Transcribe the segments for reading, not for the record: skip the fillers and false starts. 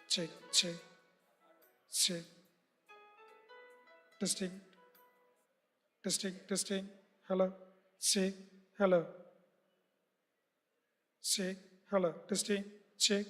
check, check, check. Testing, testing, testing. Hello, check, hello, check, hello, testing, check.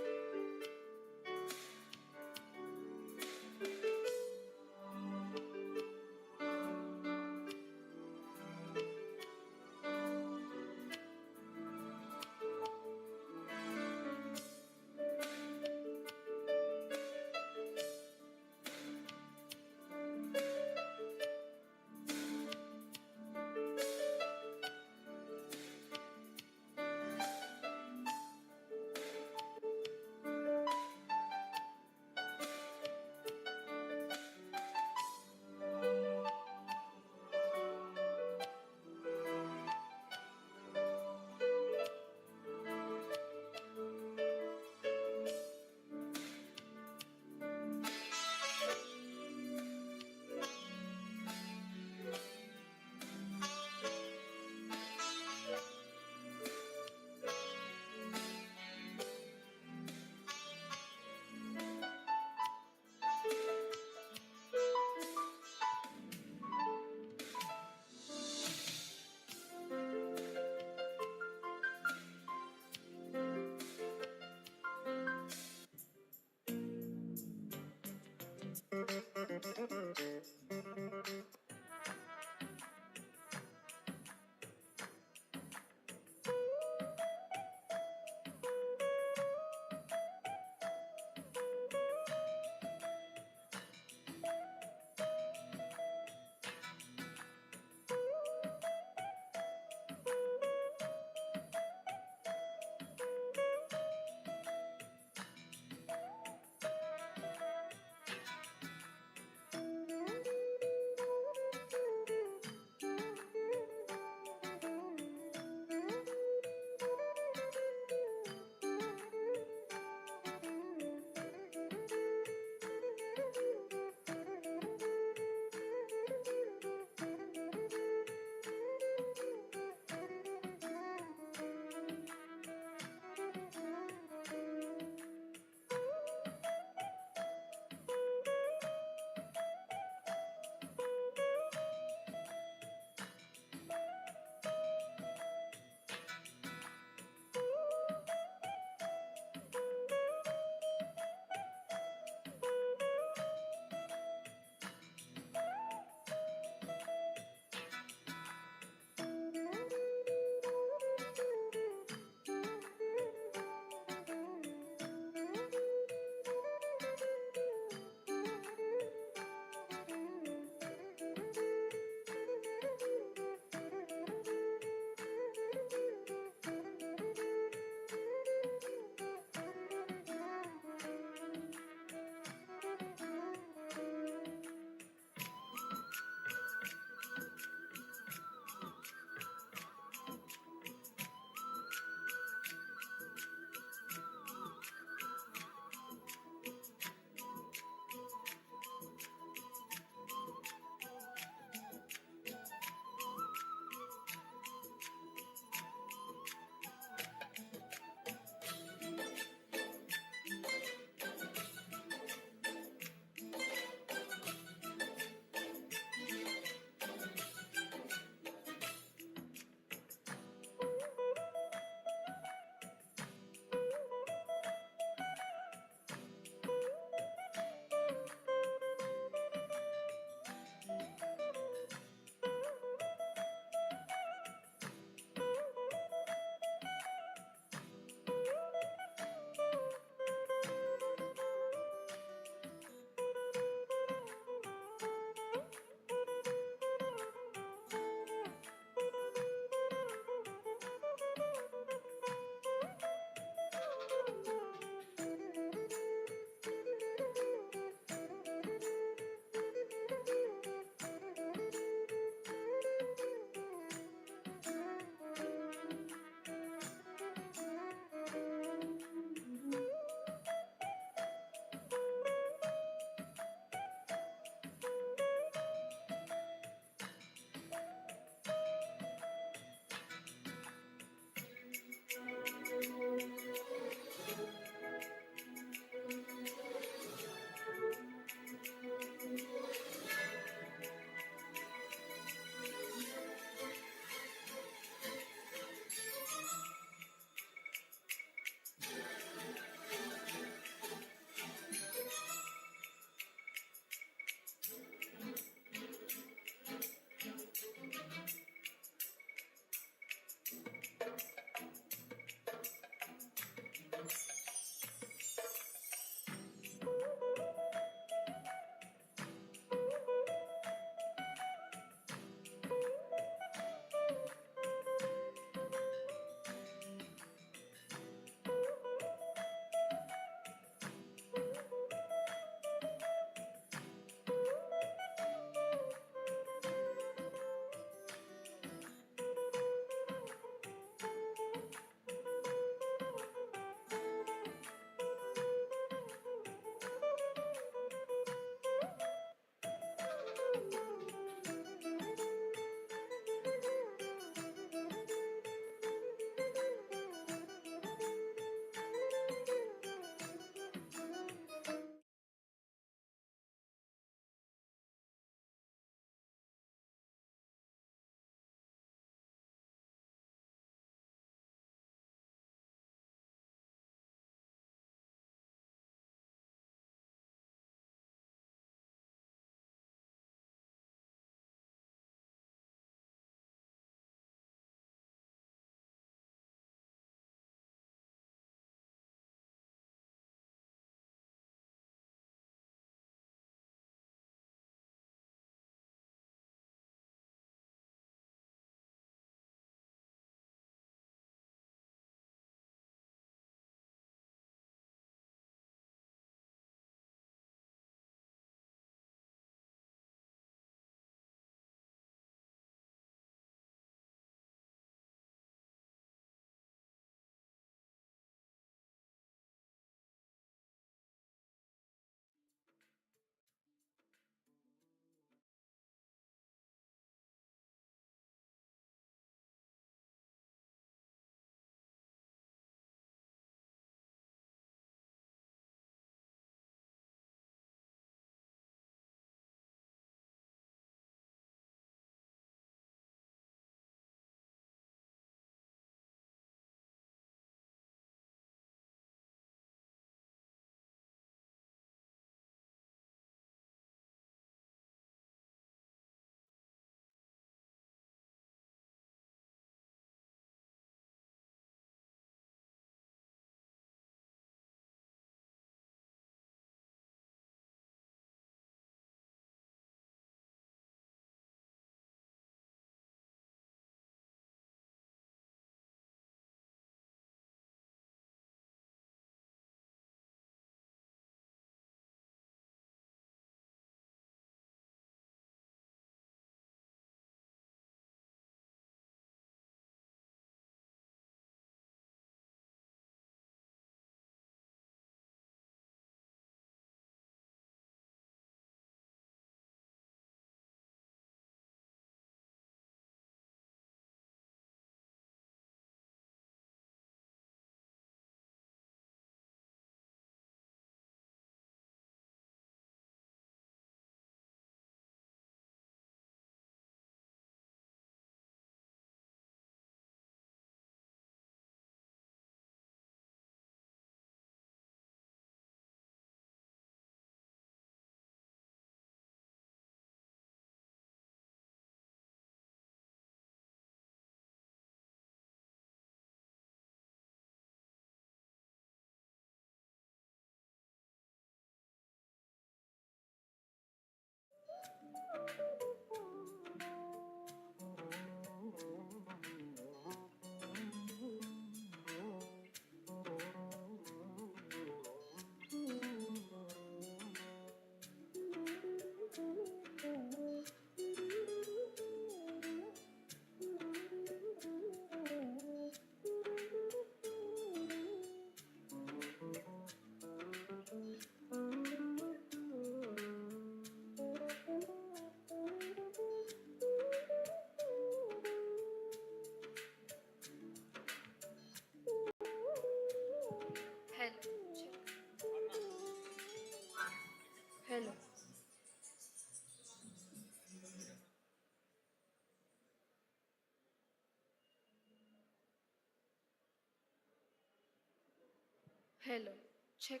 Hello, check.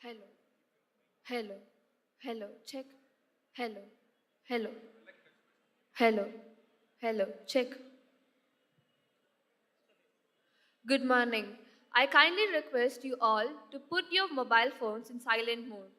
Hello, hello, hello, check. Hello, hello, hello, hello, check. Good morning. I kindly request you all to put your mobile phones in silent mode.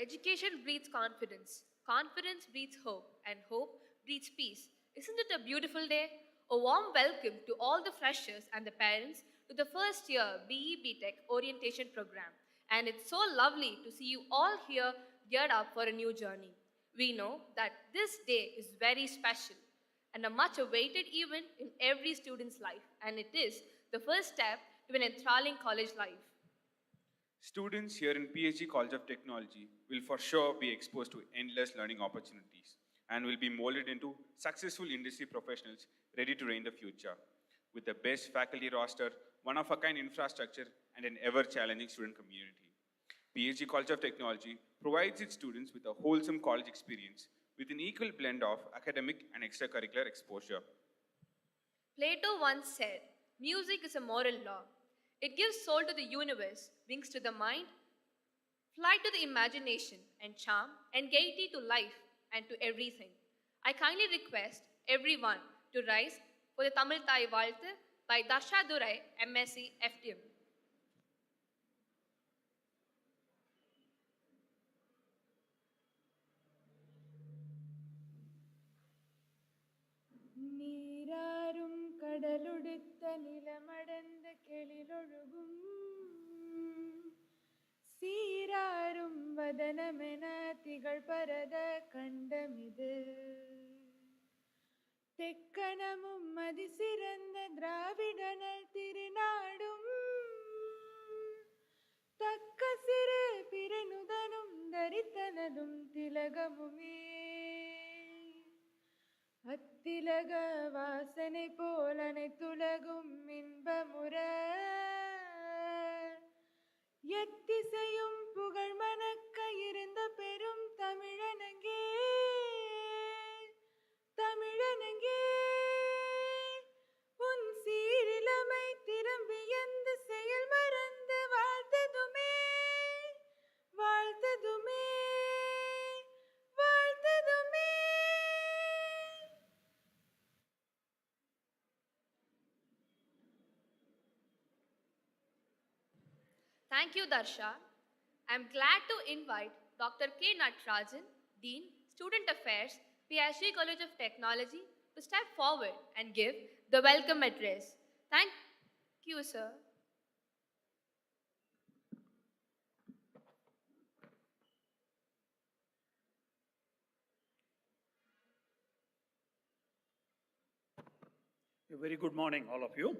Education breeds confidence. Confidence breeds hope, and hope breeds peace. Isn't it a beautiful day? A warm welcome to all the freshers and the parents to the first year B.Tech orientation program. And it's so lovely to see you all here geared up for a new journey. We know that this day is very special and a much awaited event in every student's life, and it is the first step to an enthralling college life. Students here in PhD College of Technology will for sure be exposed to endless learning opportunities and will be molded into successful industry professionals ready to reign the future. With the best faculty roster, one-of-a-kind infrastructure, and an ever-challenging student community. PhD College of Technology provides its students with a wholesome college experience with an equal blend of academic and extracurricular exposure. Plato once said, music is a moral law. It gives soul to the universe, wings to the mind, flight to the imagination, and charm and gaiety to life and to everything. I kindly request everyone to rise for the Tamil Thai Valthu by Dashadurai, MSc, FTM. நீராறும் கடலுடுத்த நிலமடர்ந்த கெழிலொழுகும் சீராறும் வதனமென திகழ் பரத கண்டமிது தெக்கணமும் அதிசிறந்த திராவிடனல் திருநாடும் தக்க சிறு பிறனுதனும் தரித்தனதும் திலகமுமே அத்திலக வாசனை போல் அனைத்துலகும் இன்பமுற எத்திசையும் புகழ் மணக்க இருந்த பெரும் தமிழனங்கே தமிழனங்கே உன் சீரிலமை திரும்பியந்து செயல் மறந்து வாழ்த்ததுமே வாழ்த்ததுமே வாழ்த்ததுமே. Thank you, Darsha. I'm glad to invite Dr. K. Natarajan, Dean, Student Affairs, PhD College of Technology, to step forward and give the welcome address. Thank you, sir. A very good morning, all of you.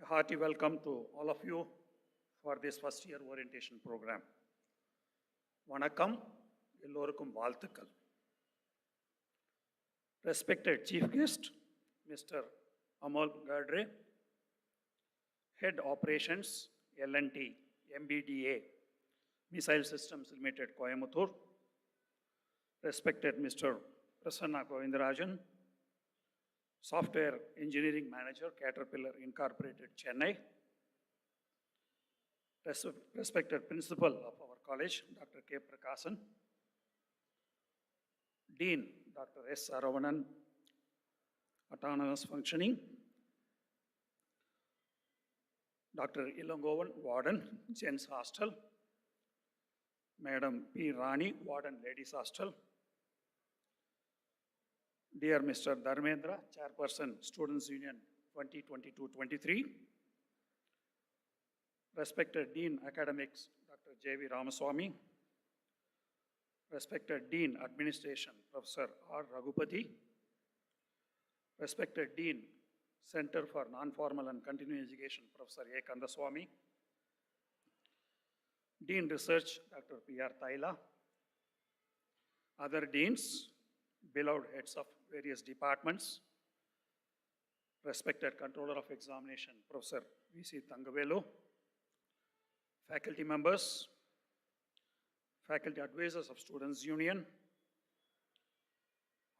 A hearty welcome to all of you for this first year orientation program. Vanakkam, எல்லோருக்கும் வாழ்த்துக்கள். Respected Chief Guest, Mr. Amol Gadre, Head Operations, L&T, MBDA, Missile Systems Limited, Coimbatore. Respected Mr. Prasanna Govindarajan, Software Engineering Manager, Caterpillar Incorporated, Chennai. Respected Principal of our college, Dr. K. Prakasan. Dean, Dr. S. Saravanan, Autonomous Functioning. Dr. Ilangovan, Warden, Gents Hostel. Madam P. Rani, Warden, Ladies Hostel. Dear Mr. Dharmendra, Chairperson, Students Union 2022-23. Respected Dean Academics, Dr. J.V. Ramaswamy. Respected Dean Administration, Professor R. Raghupati. Respected Dean, Center for Non-Formal and Continuing Education, Professor A. Kandaswamy. Dean Research, Dr. P.R. Taila. Other deans, beloved heads of various departments, respected Controller of Examination, Professor V.C. Thangavelu, faculty members, faculty advisors of Students' Union,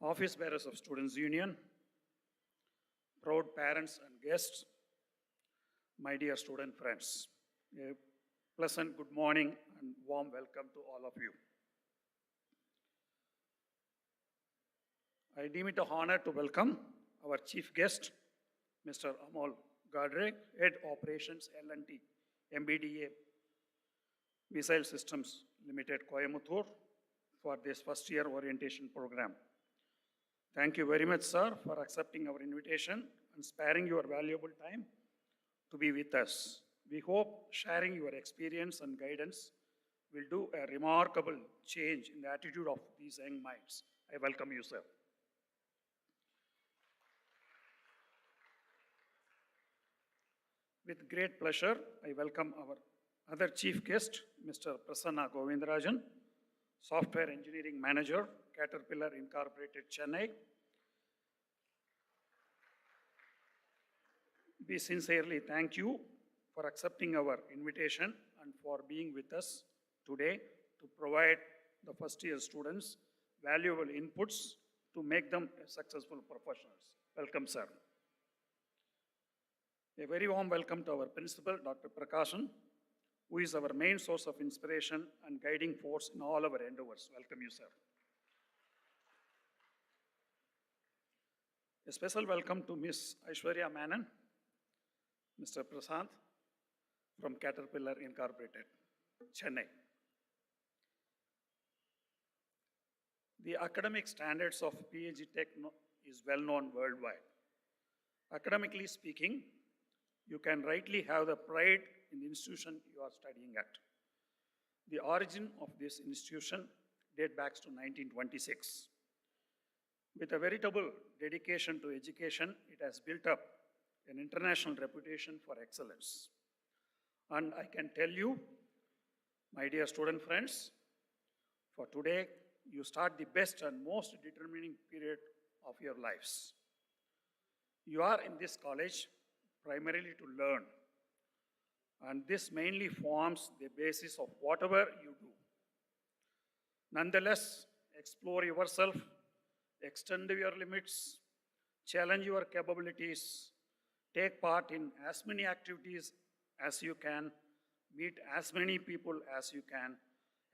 office bearers of Students' Union, proud parents and guests, my dear student friends. A pleasant good morning and warm welcome to all of you. I deem it an honor to welcome our chief guest, Mr. Amol Gadre, Head Operations L&T, MBDA, Missile Systems Limited, Coimbatore, for this first year orientation program. Thank you very much, sir, for accepting our invitation and sparing your valuable time to be with us. We hope sharing your experience and guidance will do a remarkable change in the attitude of these young minds. I welcome you, sir. With great pleasure, I welcome our other chief guest, Mr. Prasanna Govindarajan, Software Engineering Manager, Caterpillar Incorporated, Chennai. We sincerely thank you for accepting our invitation and for being with us today to provide the first year students valuable inputs to make them successful professionals. Welcome, sir. A very warm welcome to our principal, Dr. Prakashan, who is our main source of inspiration and guiding force in all our endeavors. Welcome you, sir. A special welcome to Ms. Aishwarya Menon, Mr. Prasad from Caterpillar Incorporated, Chennai. The academic standards of B.Tech is well known worldwide. Academically speaking, you can rightly have the pride in the institution you are studying at. The origin of this institution dates back to 1926. With a veritable dedication to education, it has built up an international reputation for excellence. And I can tell you, my dear student friends, for today, you start the best and most determining period of your lives. You are in this college primarily to learn, and this mainly forms the basis of whatever you do. Nonetheless, explore yourself, extend your limits, challenge your capabilities, take part in as many activities as you can, meet as many people as you can,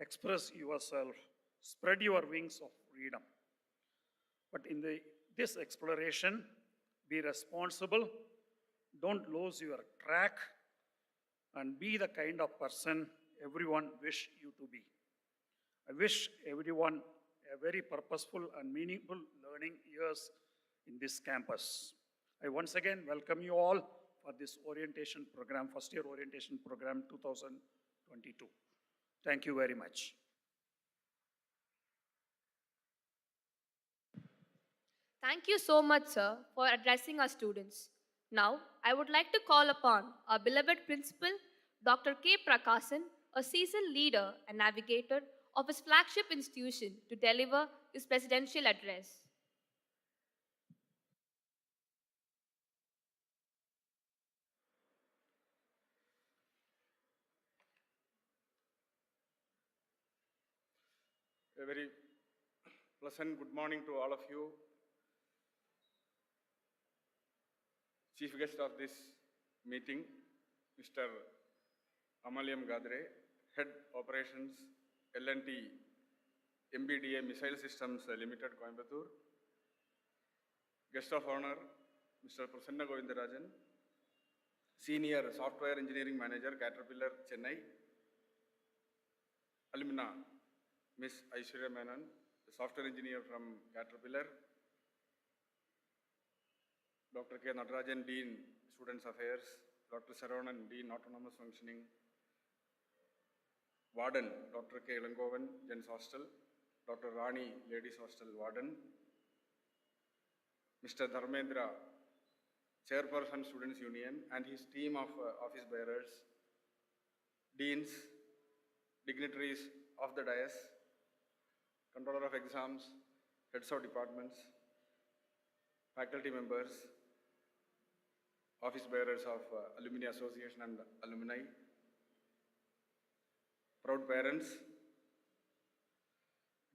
express yourself, spread your wings of freedom. But in this exploration, be responsible, don't lose your track, and be the kind of person everyone wish you to be. I wish everyone a very purposeful and meaningful learning years in this campus. I once again welcome you all for this orientation program, first year orientation program 2022. Thank you very much. Thank you so much, sir, for addressing our students. Now, I would like to call upon our beloved principal, Dr. K. Prakasan, a seasoned leader and navigator of his flagship institution, to deliver his presidential address. A very pleasant good morning to all of you. Chief guest of this meeting, Mr. Amalyam Gadre, Head Operations, L&T MBDA Missile Systems Limited, Coimbatore. Guest of honor, Mr. Prasanna Govindarajan, Senior Software Engineering Manager, Caterpillar, Chennai. Alumna, Ms. Aishwarya Menon, the Software Engineer from Caterpillar. Dr. K. Natarajan, Dean, Students Affairs. Dr. Saravanan, Dean, Autonomous Functioning. Warden, Dr. K. Langovan, Gents Hostel. Dr. Rani, Ladies Hostel Warden. Mr. Dharmendra, Chairperson, Students Union, and his team of office bearers, deans, dignitaries of the dais, controller of exams, heads of departments, faculty members, office bearers of Alumni Association and alumni, proud parents,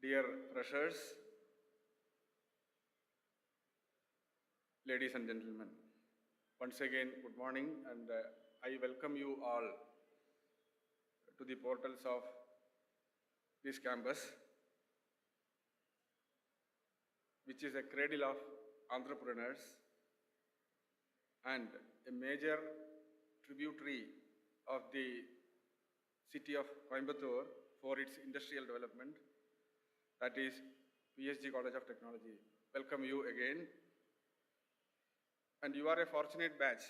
dear freshers, ladies and gentlemen. Once again, good morning, and I welcome you all to the portals of this campus, which is a cradle of entrepreneurs and a major tributary of the city of Coimbatore for its industrial development. That is PSG College of Technology. Welcome you again. And you are a fortunate batch.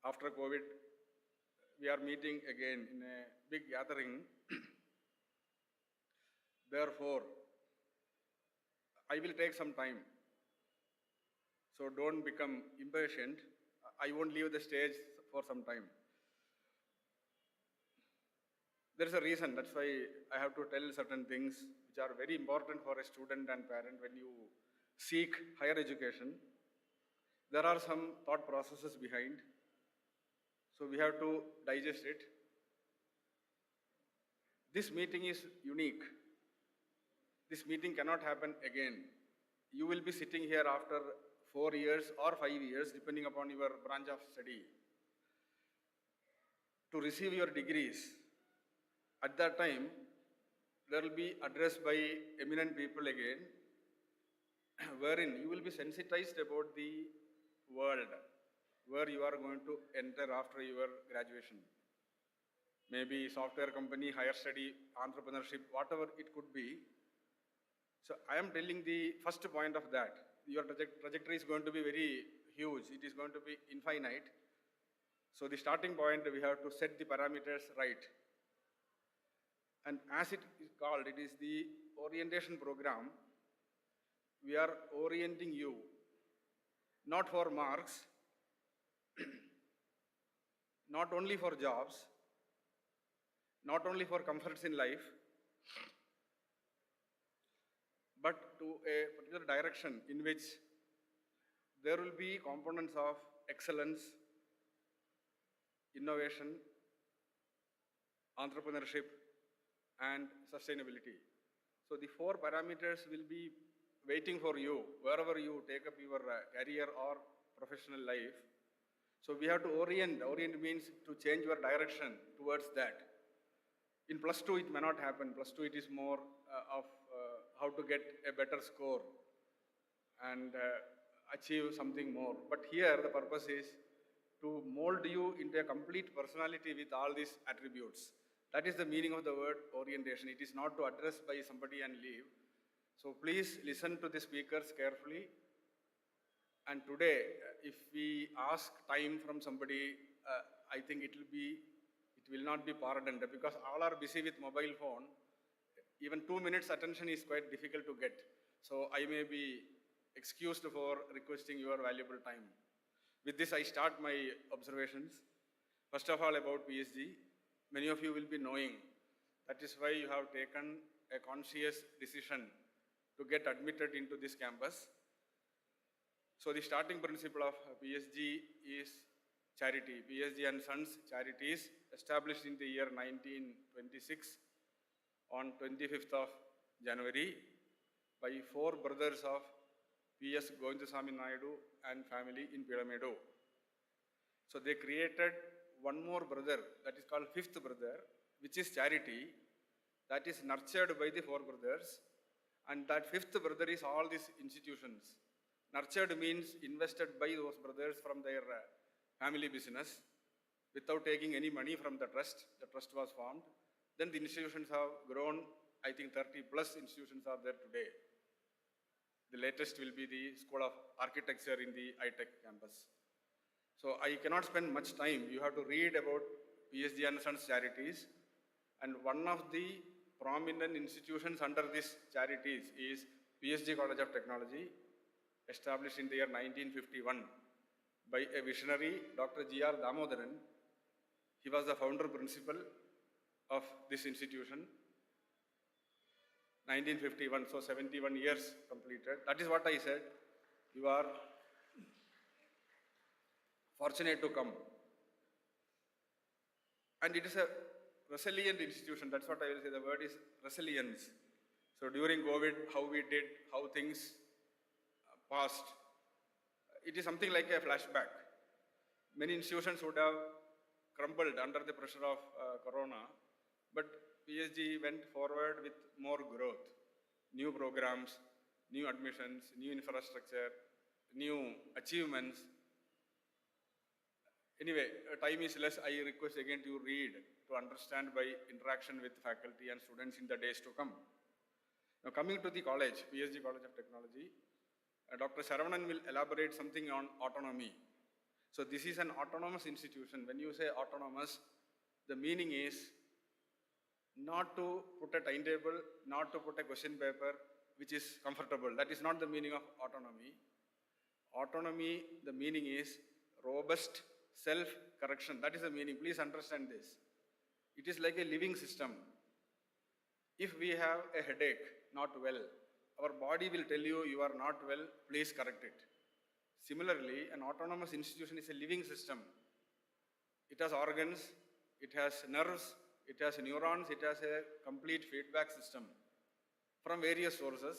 After COVID, we are meeting again in a big gathering. Therefore, I will take some time. So don't become impatient. I won't leave the stage for some time. There is a reason, that's why I have to tell certain things which are very important for a student and parent when you seek higher education. There are some thought processes behind, so we have to digest it. This meeting is unique. This meeting cannot happen again. You will be sitting here after 4 years or 5 years, depending upon your branch of study, to receive your degrees. At that time, there will be addressed by eminent people again, wherein you will be sensitized about the world where you are going to enter after your graduation. Maybe software company, higher study, entrepreneurship, whatever it could be. So I am telling the first point of that. Your trajectory is going to be very huge. It is going to be infinite. So the starting point, we have to set the parameters right. And as it is called, it is the orientation program. We are orienting you, not for marks, not only for jobs, not only for comforts in life, but to a particular direction in which there will be components of excellence, innovation, entrepreneurship, and sustainability. So the 4 parameters will be waiting for you wherever you take up your career or professional life. So we have to orient. Orient means to change your direction towards that. In +2, it may not happen. +2, it is more of how to get a better score and achieve something more. But here, the purpose is to mold you into a complete personality with all these attributes. That is the meaning of the word orientation. It is not to address by somebody and leave. So please listen to the speakers carefully. And today, if we ask time from somebody, I think it will not be pardoned, because all are busy with mobile phone. Even 2 minutes attention is quite difficult to get. So I may be excused for requesting your valuable time. With this, I start my observations. First of all, about PSG. Many of you will be knowing. That is why you have taken a conscious decision to get admitted into this campus. So the starting principle of PSG is charity. PSG and Sons Charities, established in the year 1926 on 25th of January by 4 brothers of P.S. Govindasamy Naidu and family in Pyramidou. So they created one more brother, that is called 5th brother, which is charity, that is nurtured by the 4 brothers. And that 5th brother is all these institutions. Nurtured means invested by those brothers from their family business without taking any money from the trust. The trust was formed. Then the institutions have grown. I think 30+ institutions are there today. The latest will be the School of Architecture in the I.Tech campus. So I cannot spend much time. You have to read about PSG and Sons Charities. And one of the prominent institutions under these charities is PSG College of Technology, established in the year 1951 by a visionary, Dr. G.R. Damodaran. He was the founder principal of this institution. 1951, so 71 years completed. That is what I said. You are fortunate to come. And it is a resilient institution. That's what I will say. The word is resilience. So during COVID, how we did, how things passed, it is something like a flashback. Many institutions would have crumbled under the pressure of Corona, but PSG went forward with more growth, new programs, new admissions, new infrastructure, new achievements. Anyway, time is less. I request again to read to understand by interaction with faculty and students in the days to come. Now coming to the college, PSG College of Technology, Dr. Saravanan will elaborate something on autonomy. So this is an autonomous institution. When you say autonomous, the meaning is not to put a timetable, not to put a question paper which is comfortable. That is not the meaning of autonomy. Autonomy, the meaning is robust self-correction. That is the meaning. Please understand this. It is like a living system. If we have a headache, not well, our body will tell you, you are not well, please correct it. Similarly, an autonomous institution is a living system. It has organs, it has nerves, it has neurons, it has a complete feedback system from various sources.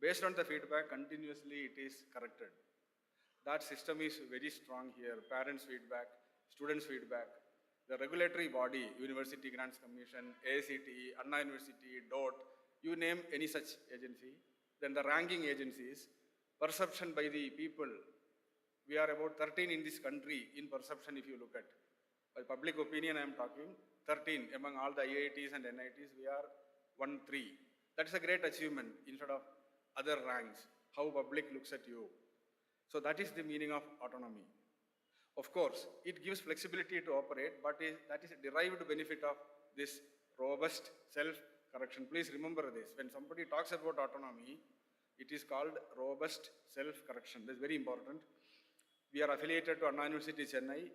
Based on the feedback, continuously it is corrected. That system is very strong here. Parents' feedback, students' feedback, the regulatory body, University Grants Commission, AICTE, Anna University, DOT, you name any such agency. Then the ranking agencies, perception by the people. We are about 13 in this country in perception if you look at. By public opinion I am talking, 13 among all the IITs and NITs, we are 1-3. That's a great achievement instead of other ranks, how public looks at you. So that is the meaning of autonomy. Of course, it gives flexibility to operate, but that is a derived benefit of this robust self-correction. Please remember this. When somebody talks about autonomy, it is called robust self-correction. This is very important. We are affiliated to Anna University, Chennai.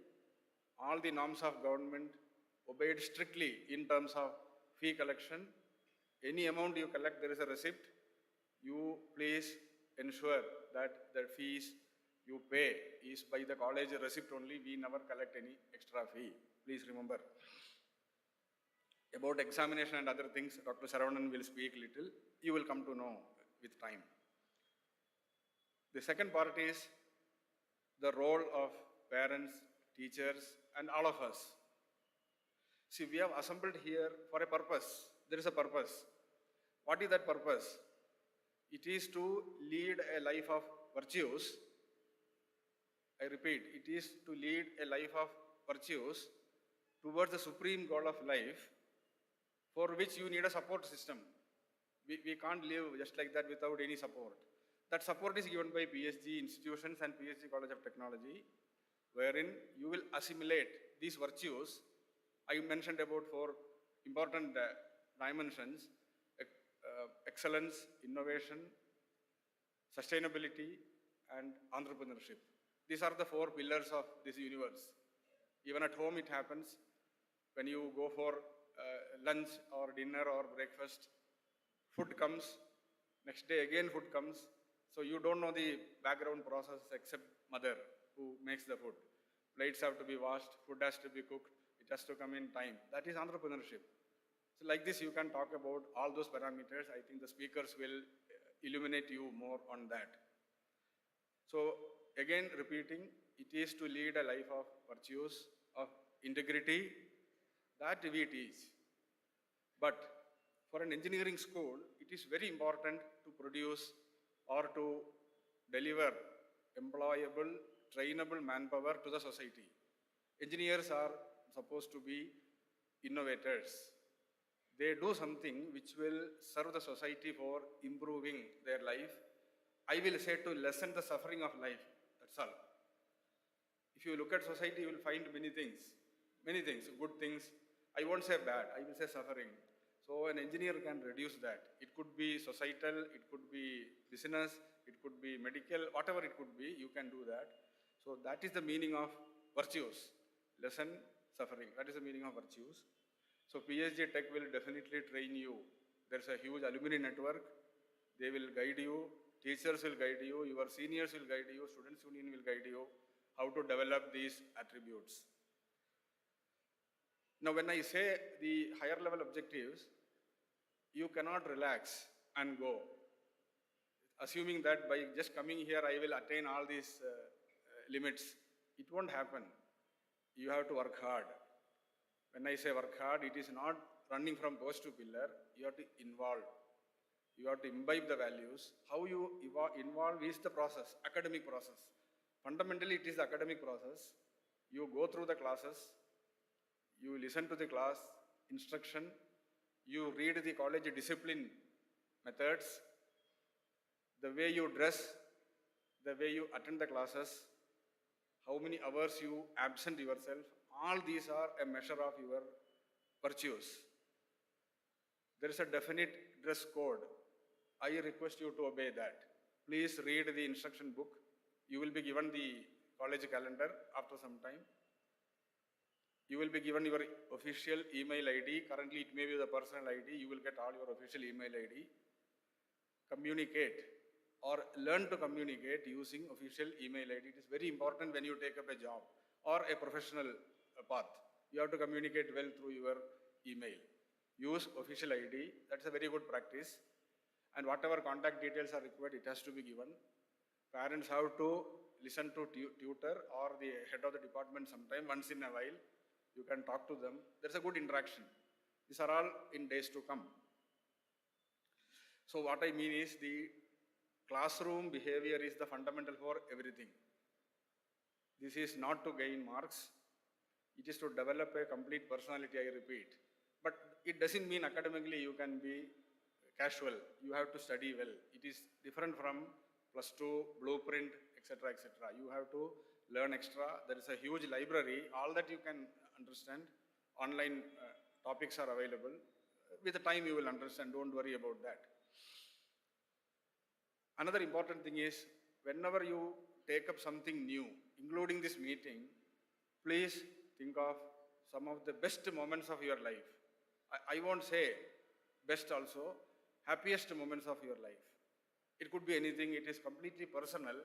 All the norms of government obeyed strictly in terms of fee collection. Any amount you collect, there is a receipt. You please ensure that the fees you pay is by the college receipt only. We never collect any extra fee. Please remember. About examination and other things, Dr. Saravanan will speak little. You will come to know with time. The second part is the role of parents, teachers, and all of us. See, we have assembled here for a purpose. There is a purpose. What is that purpose? It is to lead a life of virtues. I repeat, it is to lead a life of virtues towards the supreme goal of life, for which you need a support system. We can't live just like that without any support. That support is given by PSG institutions and PSG College of Technology, wherein you will assimilate these virtues. I mentioned about 4 important dimensions: excellence, innovation, sustainability, and entrepreneurship. These are the 4 pillars of this universe. Even at home it happens. When you go for lunch or dinner or breakfast, food comes, next day again food comes. So you don't know the background process except mother who makes the food. Plates have to be washed, food has to be cooked, it has to come in time. That is entrepreneurship. So like this you can talk about all those parameters. I think the speakers will illuminate you more on that. So again repeating, it is to lead a life of virtues, of integrity, that we teach. But for an engineering school, it is very important to produce or to deliver employable, trainable manpower to the society. Engineers are supposed to be innovators. They do something which will serve the society for improving their life. I will say to lessen the suffering of life, that's all. If you look at society, you will find many things, good things. I won't say bad, I will say suffering. So an engineer can reduce that. It could be societal, it could be business, it could be medical, whatever it could be, you can do that. So that is the meaning of virtues. Lessen suffering, that is the meaning of virtues. So PSG Tech will definitely train you. There's a huge alumni network. They will guide you, teachers will guide you, your seniors will guide you, students union will guide you, how to develop these attributes. Now when I say the higher level objectives, you cannot relax and go. Assuming that by just coming here I will attain all these limits, it won't happen. You have to work hard. When I say work hard, it is not running from post to pillar, you have to involve. You have to imbibe the values. How you involve is the process, academic process. Fundamentally, it is the academic process. You go through the classes, you listen to the class instruction, you read the college discipline methods, the way you dress, the way you attend the classes, how many hours you absent yourself, all these are a measure of your virtues. There is a definite dress code. I request you to obey that. Please read the instruction book. You will be given the college calendar after some time. You will be given your official email ID. Currently, it may be the personal ID. You will get all your official email ID. Communicate or learn to communicate using official email ID. It is very important when you take up a job or a professional path. You have to communicate well through your email. Use official ID. That's a very good practice. And whatever contact details are required, it has to be given. Parents have to listen to tutor or the head of the department sometime, once in a while. You can talk to them. There's a good interaction. These are all in days to come. So what I mean is the classroom behavior is the fundamental for everything. This is not to gain marks. It is to develop a complete personality, I repeat. But it doesn't mean academically you can be casual. You have to study well. It is different from +2, blueprint, etc., etc. You have to learn extra. There is a huge library. All that you can understand. Online topics are available. With the time you will understand. Don't worry about that. Another important thing is, whenever you take up something new, including this meeting, please think of some of the best moments of your life. I won't say best also, happiest moments of your life. It could be anything, it is completely personal.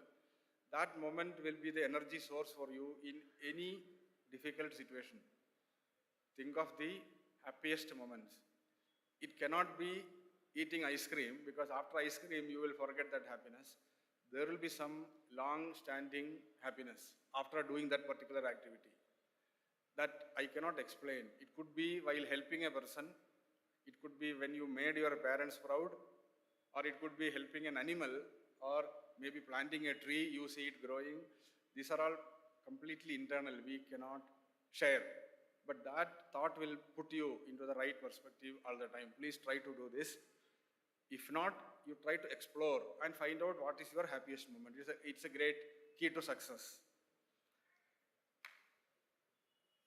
That moment will be the energy source for you in any difficult situation. Think of the happiest moments. It cannot be eating ice cream, because after ice cream you will forget that happiness. There will be some long-standing happiness after doing that particular activity that I cannot explain. It could be while helping a person, it could be when you made your parents proud, or it could be helping an animal, or maybe planting a tree, you see it growing. These are all completely internal, we cannot share. But that thought will put you into the right perspective all the time. Please try to do this. If not, you try to explore and find out what is your happiest moment. It's a great key to success.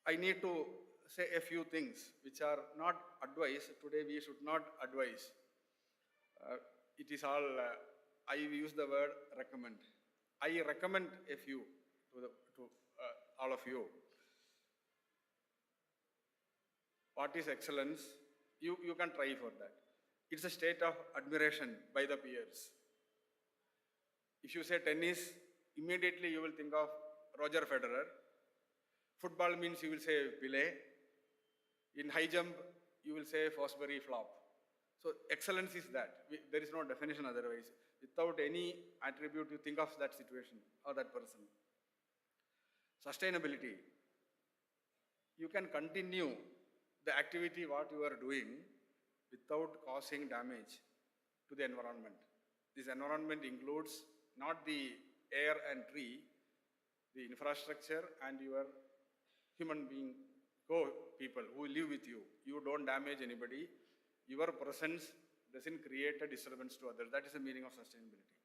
I need to say a few things which are not advice. Today we should not advise. It is all, I use the word recommend. I recommend a few to all of you. What is excellence? You can try for that. It's a state of admiration by the peers. If you say tennis, immediately you will think of Roger Federer. Football means you will say Pelé. In high jump, you will say Fosbury Flop. So excellence is that. There is no definition otherwise. Without any attribute, you think of that situation or that person. Sustainability. You can continue the activity what you are doing without causing damage to the environment. This environment includes not the air and tree, the infrastructure and your human being, people who live with you. You don't damage anybody. Your presence doesn't create a disturbance to others. That is the meaning of sustainability.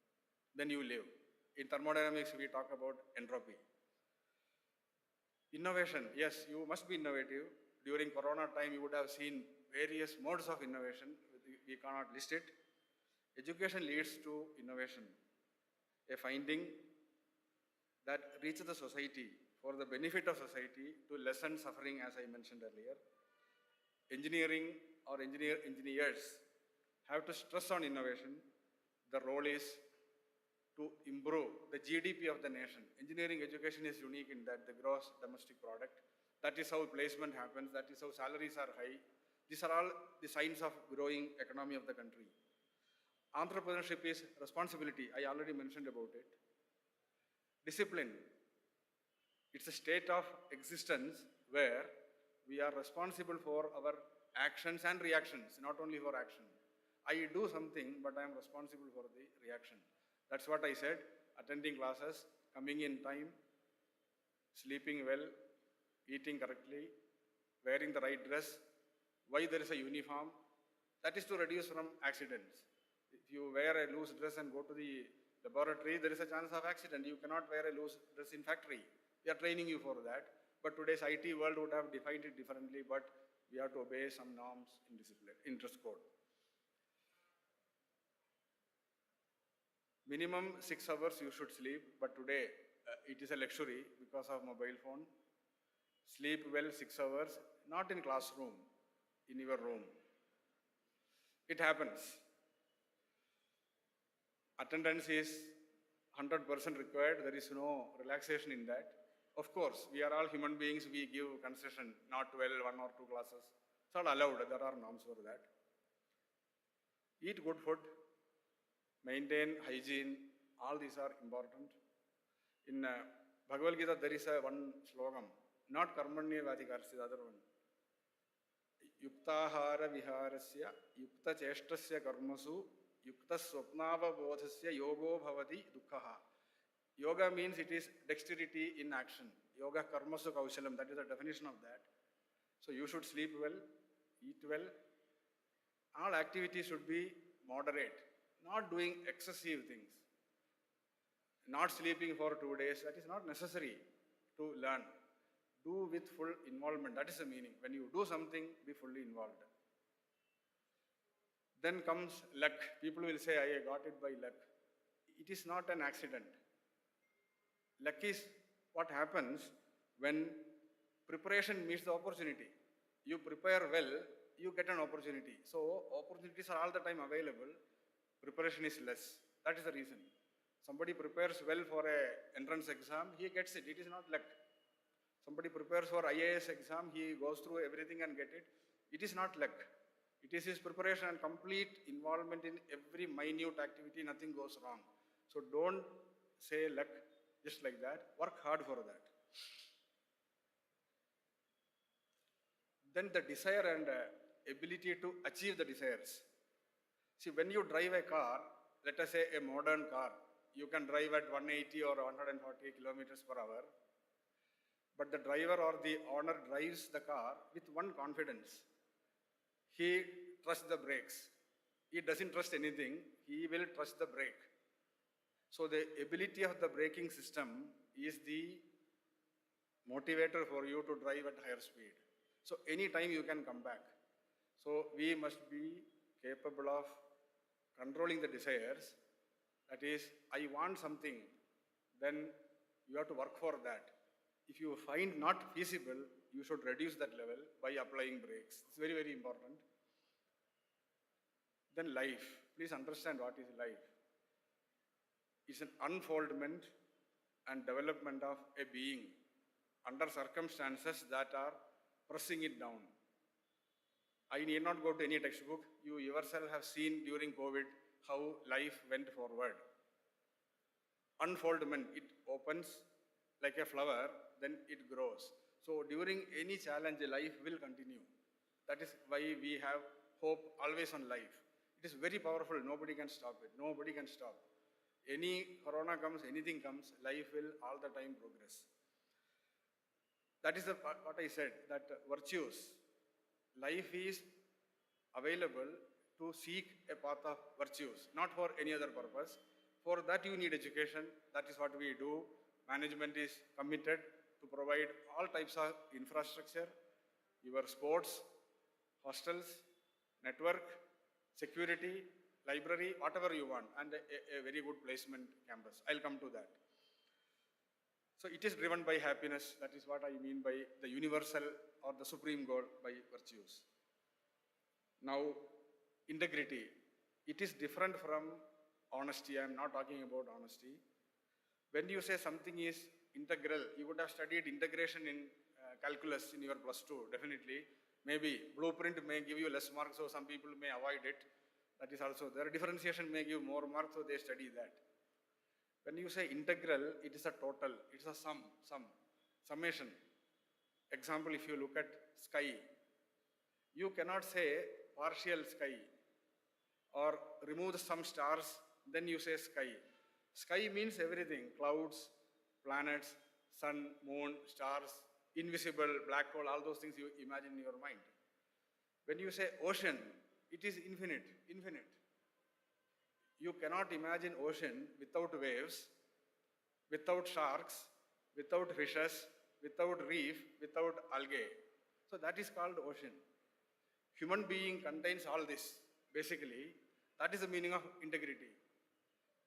Then you live. In thermodynamics, we talk about entropy. Innovation, yes, you must be innovative. During Corona time, you would have seen various modes of innovation. We cannot list it. Education leads to innovation. A finding that reaches the society for the benefit of society to lessen suffering, as I mentioned earlier. Engineering or engineers have to stress on innovation. The role is to improve the GDP of the nation. Engineering education is unique in that the gross domestic product. That is how placement happens. That is how salaries are high. These are all the signs of growing economy of the country. Entrepreneurship is responsibility. I already mentioned about it. Discipline. It's a state of existence where we are responsible for our actions and reactions, not only for action. I do something, but I am responsible for the reaction. That's what I said. Attending classes, coming in time, sleeping well, eating correctly, wearing the right dress, why there is a uniform. That is to reduce from accidents. If you wear a loose dress and go to the laboratory, there is a chance of accident. You cannot wear a loose dress in factory. We are training you for that. But today's IT world would have defined it differently, but we have to obey some norms in discipline, in dress code. Minimum 6 hours you should sleep, but today it is a luxury because of mobile phone. Sleep well 6 hours, not in classroom, in your room. It happens. Attendance is 100% required. There is no relaxation in that. Of course, we are all human beings. We give concession, not 12, 1 or 2 classes. It's all allowed. There are norms for that. Eat good food. Maintain hygiene. All these are important. In Bhagavad Gita, there is one slogam. Not karmanya vadikarasya, the other one. Yuktahara viharasya, yukta cheshtasya karmasu, yukta swapnava bodhasya yogo bhavati dukkhaha. Yoga means it is dexterity in action. Yoga karmasu kaushalam, that is the definition of that. So you should sleep well, eat well. All activities should be moderate, not doing excessive things. Not sleeping for 2 days, that is not necessary to learn. Do with full involvement, that is the meaning. When you do something, be fully involved. Then comes luck. People will say, I got it by luck. It is not an accident. Luck is what happens when preparation meets the opportunity. You prepare well, you get an opportunity. So opportunities are all the time available. Preparation is less. That is the reason. Somebody prepares well for an entrance exam, he gets it. It is not luck. Somebody prepares for IAS exam, he goes through everything and get it. It is not luck. It is his preparation and complete involvement in every minute activity, nothing goes wrong. So don't say luck just like that. Work hard for that. Then the desire and ability to achieve the desires. See, when you drive a car, let us say a modern car, you can drive at 180 or 140 kilometers per hour. But the driver or the owner drives the car with one confidence. He trusts the brakes. He doesn't trust anything. He will trust the brake. So the ability of the braking system is the motivator for you to drive at higher speed. So anytime you can come back. So we must be capable of controlling the desires. That is, I want something, then you have to work for that. If you find not feasible, you should reduce that level by applying brakes. It's very, very important. Then life. Please understand what is life. It's an unfoldment and development of a being under circumstances that are pressing it down. I need not go to any textbook. You yourself have seen during COVID how life went forward. Unfoldment, it opens like a flower, then it grows. So during any challenge, life will continue. That is why we have hope always on life. It is very powerful. Nobody can stop it. Nobody can stop. Any corona comes, anything comes, life will all the time progress. That is what I said, that virtues. Life is available to seek a path of virtues, not for any other purpose. For that you need education. That is what we do. Management is committed to provide all types of infrastructure, your sports, hostels, network, security, library, whatever you want, and a very good placement campus. I'll come to that. So it is driven by happiness. That is what I mean by the universal or the supreme goal by virtues. Now, integrity. It is different from honesty. I am not talking about honesty. When you say something is integral, you would have studied integration in calculus in your +2, definitely. Maybe blueprint may give you less marks, so some people may avoid it. That is also there. Differentiation may give more marks, so they study that. When you say integral, it is a total. It is a summation. Example, if you look at sky, you cannot say partial sky or remove some stars, then you say sky. Sky means everything, clouds, planets, sun, moon, stars, invisible, black hole, all those things you imagine in your mind. When you say ocean, it is infinite, infinite. You cannot imagine ocean without waves, without sharks, without fishes, without reef, without algae. So that is called ocean. Human being contains all this. Basically, that is the meaning of integrity.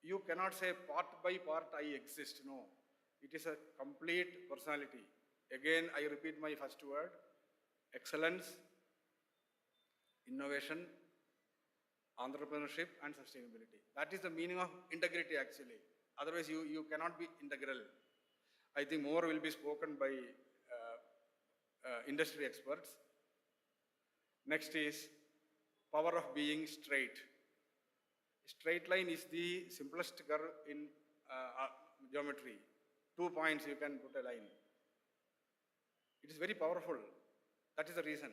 You cannot say part by part I exist. No. It is a complete personality. Again, I repeat my first word: excellence, innovation, entrepreneurship, and sustainability. That is the meaning of integrity actually. Otherwise, you cannot be integral. I think more will be spoken by industry experts. Next is power of being straight. Straight line is the simplest curve in geometry. 2 points you can put a line. It is very powerful. That is the reason.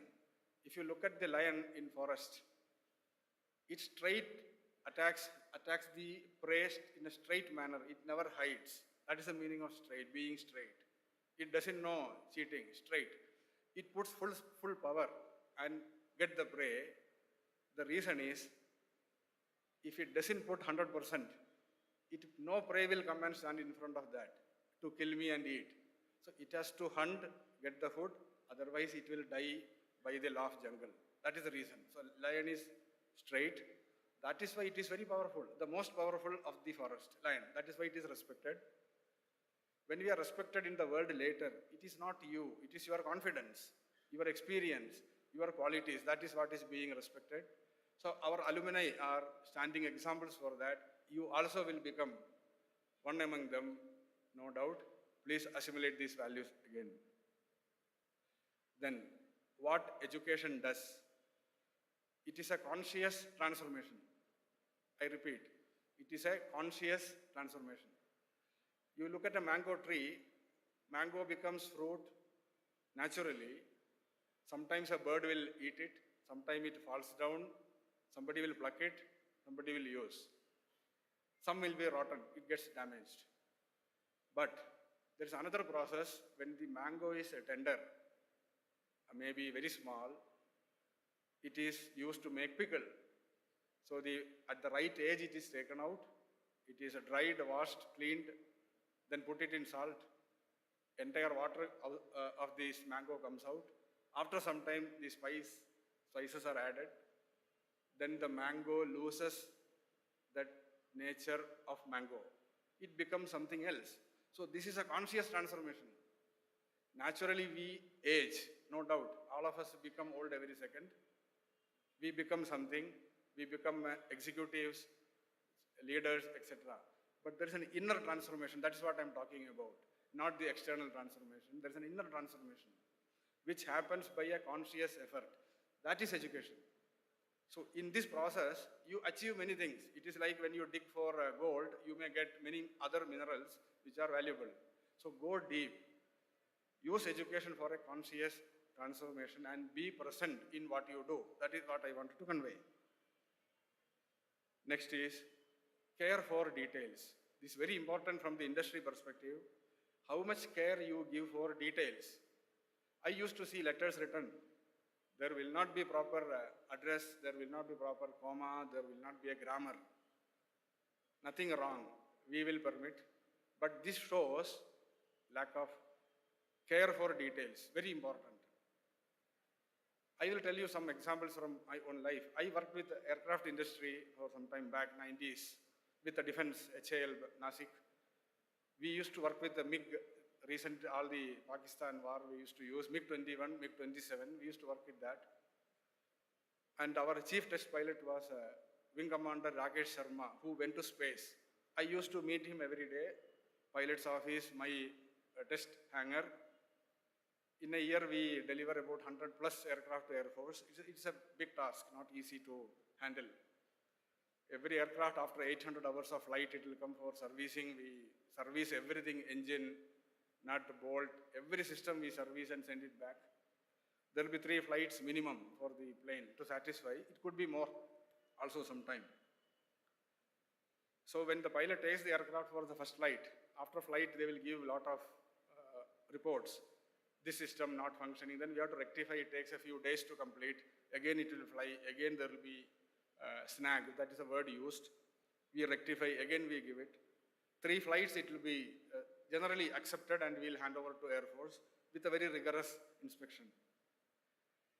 If you look at the lion in forest, it straight attacks the prey in a straight manner. It never hides. That is the meaning of straight, being straight. It doesn't know cheating, straight. It puts full power and get the prey. The reason is, if it doesn't put 100%, no prey will come and stand in front of that to kill me and eat. So it has to hunt, get the food, otherwise it will die by the law of jungle. That is the reason. So lion is straight. That is why it is very powerful, the most powerful of the forest, lion. That is why it is respected. When we are respected in the world later, it is not you, it is your confidence, your experience, your qualities. That is what is being respected. So our alumni are standing examples for that. You also will become one among them, no doubt. Please assimilate these values again. Then, what education does? It is a conscious transformation. I repeat, it is a conscious transformation. You look at a mango tree, mango becomes fruit naturally. Sometimes a bird will eat it, sometimes it falls down, somebody will pluck it, somebody will use. Some will be rotten, it gets damaged. But there is another process when the mango is tender, maybe very small, it is used to make pickle. So at the right age it is taken out, it is dried, washed, cleaned, then put it in salt. Entire water of this mango comes out. After some time, the spices are added. Then the mango loses that nature of mango. It becomes something else. So this is a conscious transformation. Naturally, we age, no doubt. All of us become old every second. We become something. We become executives, leaders, etc. But there is an inner transformation. That is what I'm talking about. Not the external transformation. There is an inner transformation, which happens by a conscious effort. That is education. So in this process, you achieve many things. It is like when you dig for gold, you may get many other minerals which are valuable. So go deep. Use education for a conscious transformation and be present in what you do. That is what I wanted to convey. Next is care for details. This is very important from the industry perspective. How much care you give for details. I used to see letters written. There will not be proper address, there will not be proper comma, there will not be a grammar. Nothing wrong, we will permit. But this shows lack of care for details, very important. I will tell you some examples from my own life. I worked with the aircraft industry for some time back, 90s, with the defense, HAL, Nasik. We used to work with the MiG, all the Pakistan war, we used to use MiG-21, MiG-27, we used to work with that. And our chief test pilot was Wing Commander Rakesh Sharma, who went to space. I used to meet him every day, pilot's office, my test hangar. In a year, we deliver about 100 plus aircraft to Air Force. It's a big task, not easy to handle. Every aircraft, after 800 hours of flight, it will come for servicing. We service everything, engine, nut, bolt, every system we service and send it back. There will be 3 flights minimum for the plane to satisfy. It could be more also sometime. So when the pilot takes the aircraft for the first flight, after flight they will give a lot of reports. this system not functioning, then we have to rectify. It takes a few days to complete. Again, it will fly. Again, there will be snag. That is a word used. We rectify. Again, we give it. 3 flights, it will be generally accepted, and we'll hand over to Air Force with a very rigorous inspection.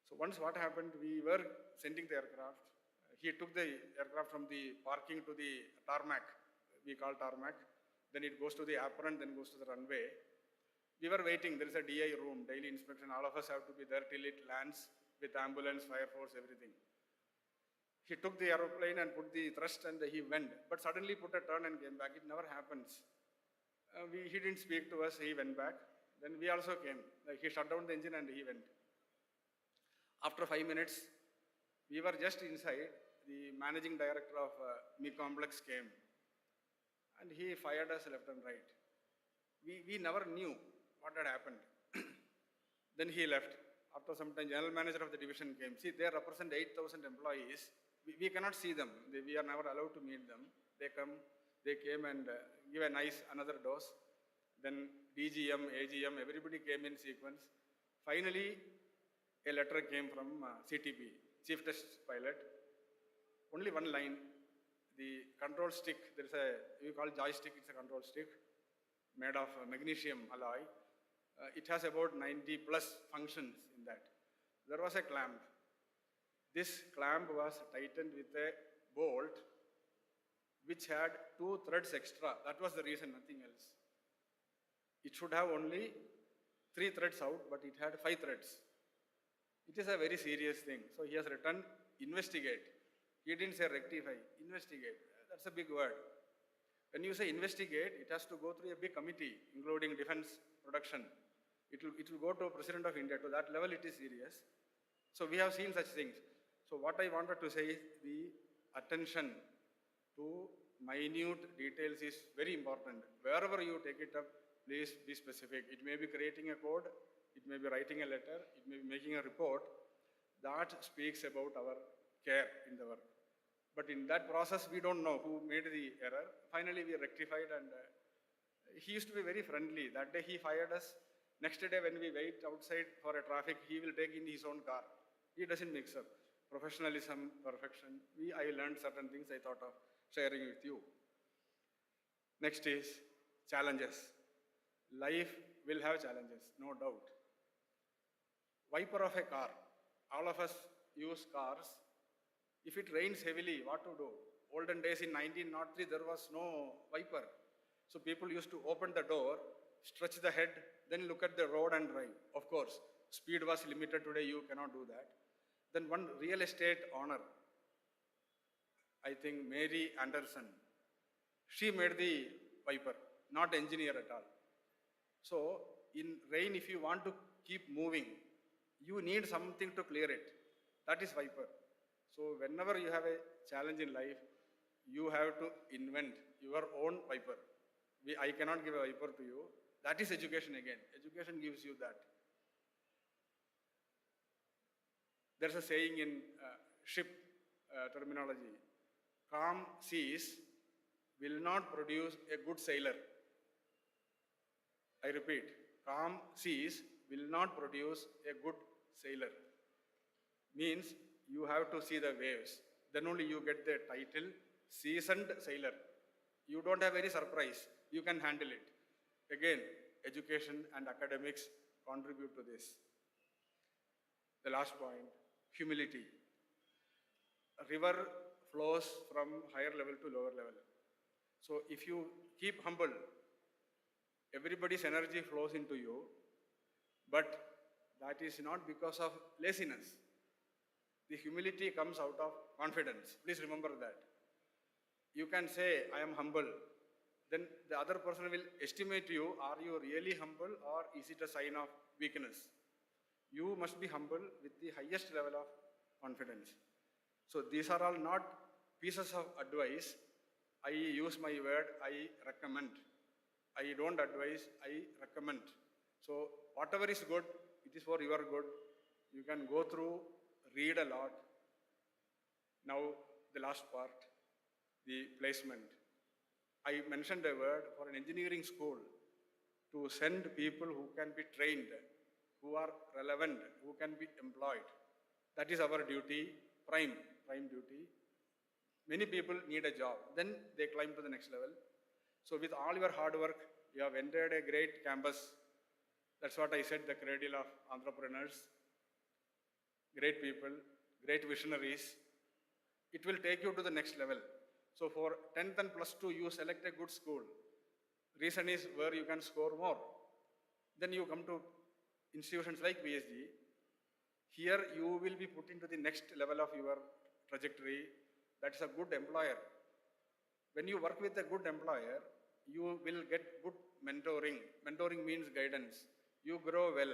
So once what happened, we were sending the aircraft. He took the aircraft from the parking to the tarmac. We call tarmac. Then it goes to the apron, then goes to the runway. We were waiting. There is a DI room, daily inspection. All of us have to be there till it lands with ambulance, fire force, everything. He took the aeroplane and put the thrust and he went, but suddenly put a turn and came back. It never happens. He didn't speak to us, he went back. Then we also came. He shut down the engine and he went. After 5 minutes, we were just inside. The managing director of Mi Complex came and he fired us left and right. We never knew what had happened. Then he left. After some time, general manager of the division came. See, they represent 8,000 employees. We cannot see them. We are never allowed to meet them. They came and give a nice another dose. Then DGM, AGM, everybody came in sequence. Finally, a letter came from CTP, Chief Test Pilot. Only one line. The control stick, there is we call joystick, it's a control stick made of magnesium alloy. It has about 90 plus functions in that. There was a clamp. This clamp was tightened with a bolt which had 2 threads extra. That was the reason, nothing else. It should have only 3 threads out, but it had 5 threads. It is a very serious thing. So he has written, investigate. He didn't say rectify, investigate. That's a big word. When you say investigate, it has to go through a big committee, including defense production. It will go to President of India. To that level, it is serious. So we have seen such things. So what I wanted to say is the attention to minute details is very important. Wherever you take it up, please be specific. It may be creating a code, it may be writing a letter, it may be making a report. That speaks about our care in the work. But in that process, we don't know who made the error. Finally, we rectified, and he used to be very friendly. That day, he fired us. Next day, when we wait outside for a traffic, he will take in his own car. He doesn't mix up. Professionalism, perfection. I learned certain things I thought of sharing with you. Next is challenges. Life will have challenges, no doubt. Wiper of a car. All of us use cars. If it rains heavily, what to do? Olden days in 1903, there was no wiper. So people used to open the door, stretch the head, then look at the road and drive. Of course, speed was limited today, you cannot do that. Then one real estate owner, I think Mary Anderson, she made the wiper, not engineer at all. So in rain, if you want to keep moving, you need something to clear it. That is wiper. So whenever you have a challenge in life, you have to invent your own wiper. I cannot give a wiper to you. That is education again. Education gives you that. There's a saying in ship terminology, calm seas will not produce a good sailor. I repeat, calm seas will not produce a good sailor. Means you have to see the waves. Then only you get the title, seasoned sailor. You don't have any surprise. You can handle it. Again, education and academics contribute to this. The last point, humility. A river flows from higher level to lower level. So if you keep humble, everybody's energy flows into you, but that is not because of laziness. The humility comes out of confidence. Please remember that. You can say, I am humble. Then the other person will estimate you, are you really humble or is it a sign of weakness? You must be humble with the highest level of confidence. So these are all not pieces of advice. I use my word, I recommend. I don't advise, I recommend. So whatever is good, it is for your good. You can go through, read a lot. Now the last part, the placement. I mentioned a word for an engineering school to send people who can be trained, who are relevant, who can be employed. That is our duty, prime duty. Many people need a job, then they climb to the next level. So with all your hard work, you have entered a great campus. That's what I said, the cradle of entrepreneurs, great people, great visionaries. It will take you to the next level. So for 10th and plus 2, you select a good school. Reason is where you can score more. Then you come to institutions like PSG. Here you will be put into the next level of your trajectory. That's a good employer. When you work with a good employer, you will get good mentoring. Mentoring means guidance. You grow well.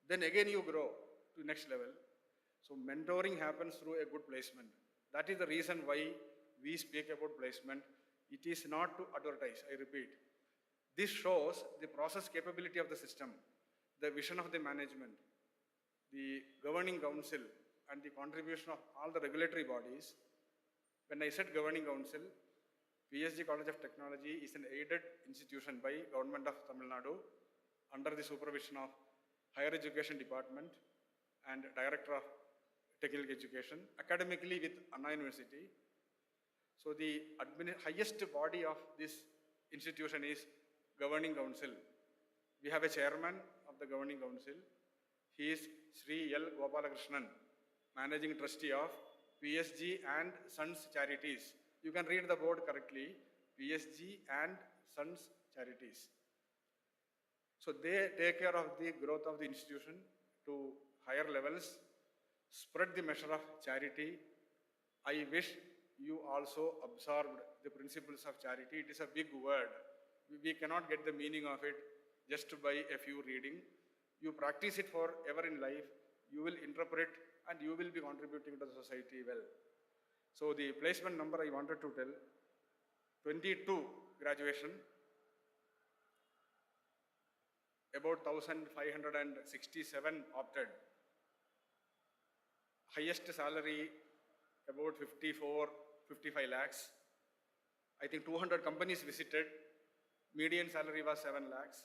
Then again you grow to next level. So mentoring happens through a good placement. That is the reason why we speak about placement. It is not to advertise, I repeat. This shows the process capability of the system, the vision of the management, the governing council, and the contribution of all the regulatory bodies. When I said governing council, PSG College of Technology is an aided institution by Government of Tamil Nadu under the supervision of Higher Education Department and Director of Technical Education, academically with Anna University. So the highest body of this institution is Governing Council. We have a chairman of the Governing Council. He is Sri L. Gopalakrishnan, Managing Trustee of PSG and Sons Charities. You can read the board correctly, PSG and Sons Charities. So they take care of the growth of the institution to higher levels, spread the measure of charity. I wish you also absorbed the principles of charity. It is a big word. We cannot get the meaning of it just by a few reading. You practice it forever in life, you will interpret and you will be contributing to the society well. So the placement number I wanted to tell, 22 graduation, about 1,567 opted. Highest salary about 54, 55 lakhs. I think 200 companies visited. Median salary was 7 lakhs.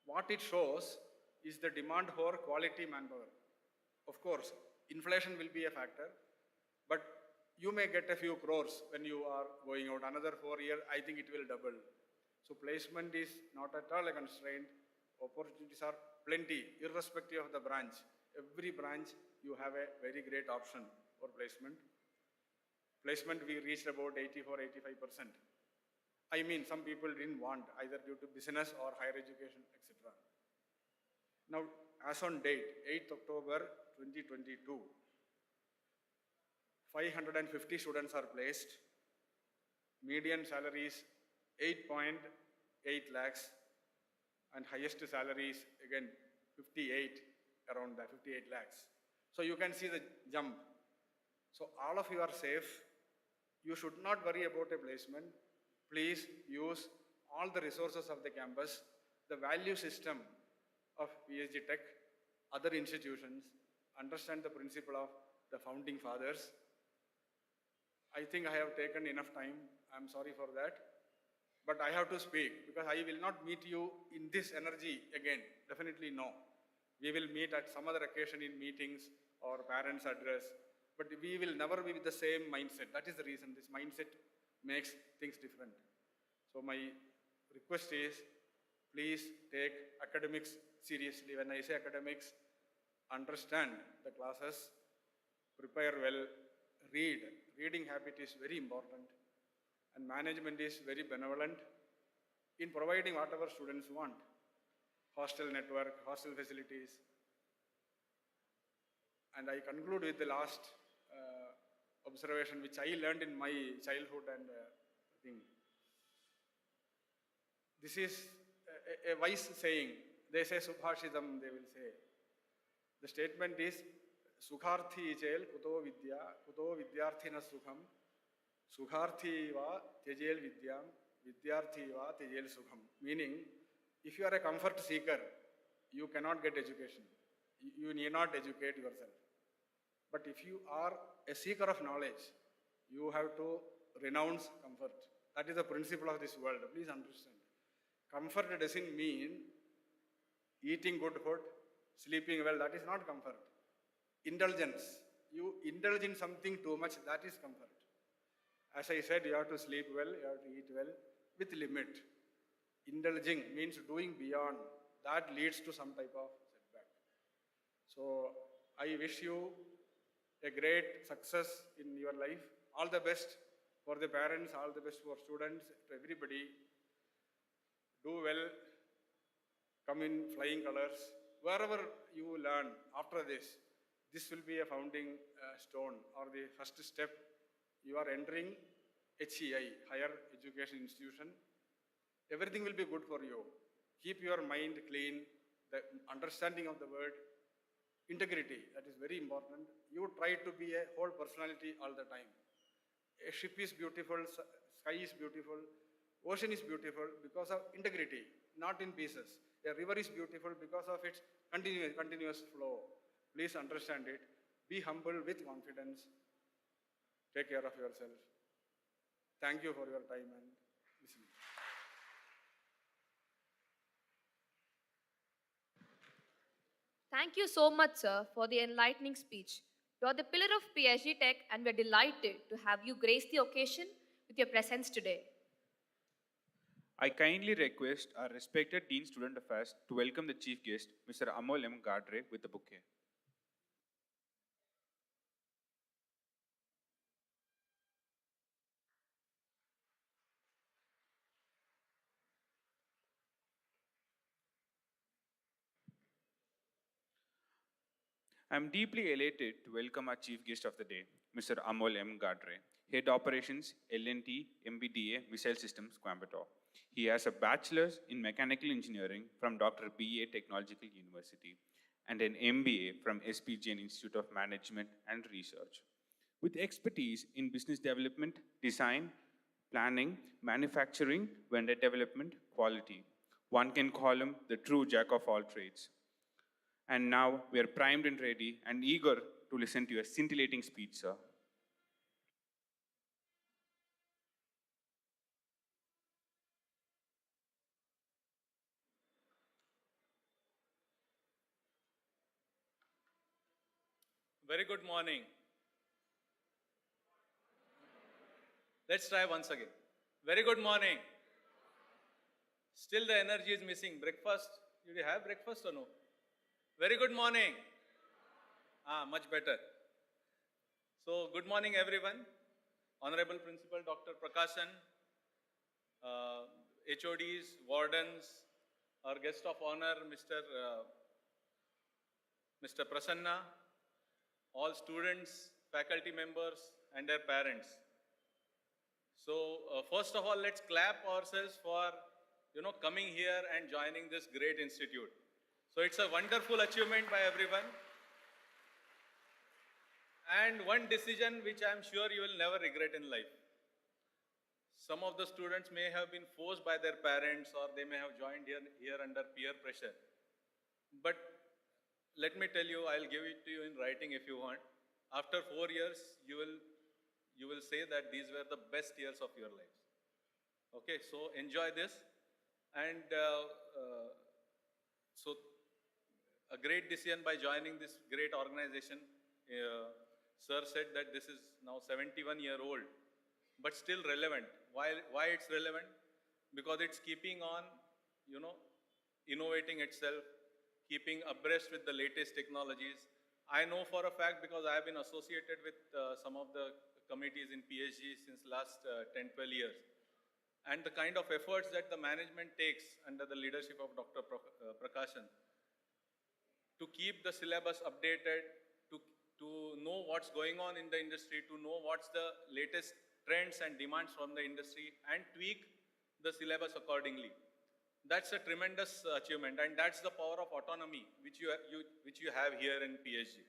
What it shows is the demand for quality manpower. Of course, inflation will be a factor, but you may get a few crores when you are going out. Another 4 years, I think it will double. So placement is not at all a constraint. Opportunities are plenty, irrespective of the branch. Every branch, you have a very great option for placement. Placement, we reached about 84, 85%. I mean, some people didn't want, either due to business or higher education, etc. Now, as on date, 8th October 2022, 550 students are placed. Median salary is 8.8 lakhs and highest salaries, again, 58, around that, 58 lakhs. So you can see the jump. So all of you are safe. You should not worry about a placement. Please use all the resources of the campus, the value system of B.Tech, other institutions, understand the principle of the founding fathers. I think I have taken enough time. I'm sorry for that. But I have to speak because I will not meet you in this energy again. Definitely no. We will meet at some other occasion in meetings or parents' address. But we will never be with the same mindset. That is the reason this mindset makes things different. So my request is, please take academics seriously. When I say academics, understand the classes, prepare well, read. Reading habit is very important. And management is very benevolent in providing whatever students want. Hostel network, hostel facilities. And I conclude with the last observation which I learned in my childhood and thing. This is a wise saying. They say Subhashitam, they will say. The statement is, Sukharthi chel kuto vidyarthina sukham, Sukharthi va tejel vidyam, vidyarthi va tejel sukham. Meaning, if you are a comfort seeker, you cannot get education. You need not educate yourself. But if you are a seeker of knowledge, you have to renounce comfort. That is the principle of this world. Please understand. Comfort doesn't mean eating good food, sleeping well, that is not comfort. Indulgence, you indulge in something too much, that is comfort. As I said, you have to sleep well, you have to eat well with limit. Indulging means doing beyond, that leads to some type of setback. So I wish you a great success in your life. All the best for the parents, all the best for students, to everybody. Do well, come in flying colors. Wherever you learn after this will be a founding stone or the first step. You are entering HEI, Higher Education Institution. Everything will be good for you. Keep your mind clean, the understanding of the word, integrity, that is very important. You try to be a whole personality all the time. A ship is beautiful, sky is beautiful, ocean is beautiful because of integrity, not in pieces. A river is beautiful because of its continuous flow. Please understand it. Be humble with confidence. Take care of yourself. Thank you for your time and listening. Thank you so much, sir, for the enlightening speech. You are the pillar of PhD Tech, and we are delighted to have you grace the occasion with your presence today. I kindly request our respected Dean Student Affairs to welcome the chief guest, Mr. Amol M. Gadre, with the bouquet. I am deeply elated to welcome our chief guest of the day, Mr. Amol M. Gadre, Head Operations, L&T, MBDA, Missile Systems, Coimbatore. He has a bachelor's in mechanical engineering from Dr. B.A. Technological University and an MBA from SPGN Institute of Management and Research. With expertise in business development, design, planning, manufacturing, vendor development, quality, one can call him the true jack of all trades. And now we are primed and ready and eager to listen to your scintillating speech, sir. Very good morning. Let's try once again. Very good morning. Still the energy is missing. Breakfast? Did you have breakfast or no? Very good morning. Much better. So, good morning everyone. Honorable Principal Dr. Prakashan, HODs, wardens, our guest of honor, Mr. Prasanna, all students, faculty members, and their parents. So, first of all, let's clap ourselves for, coming here and joining this great institute. So, it's a wonderful achievement by everyone. And one decision which I'm sure you will never regret in life. Some of the students may have been forced by their parents or they may have joined here under peer pressure. But let me tell you, I'll give it to you in writing if you want. After 4 years, you will say that these were the best years of your lives. Okay, so enjoy this. And so a great decision by joining this great organization. Sir said that this is now 71-year-old, but still relevant. Why it's relevant? Because it's keeping on, innovating itself, keeping abreast with the latest technologies. I know for a fact because I have been associated with some of the committees in PhD since last 10, 12 years. And the kind of efforts that the management takes under the leadership of Dr. Prakashan to keep the syllabus updated, to know what's going on in the industry, to know what's the latest trends and demands from the industry and tweak the syllabus accordingly. That's a tremendous achievement, and that's the power of autonomy which you have here in PhD.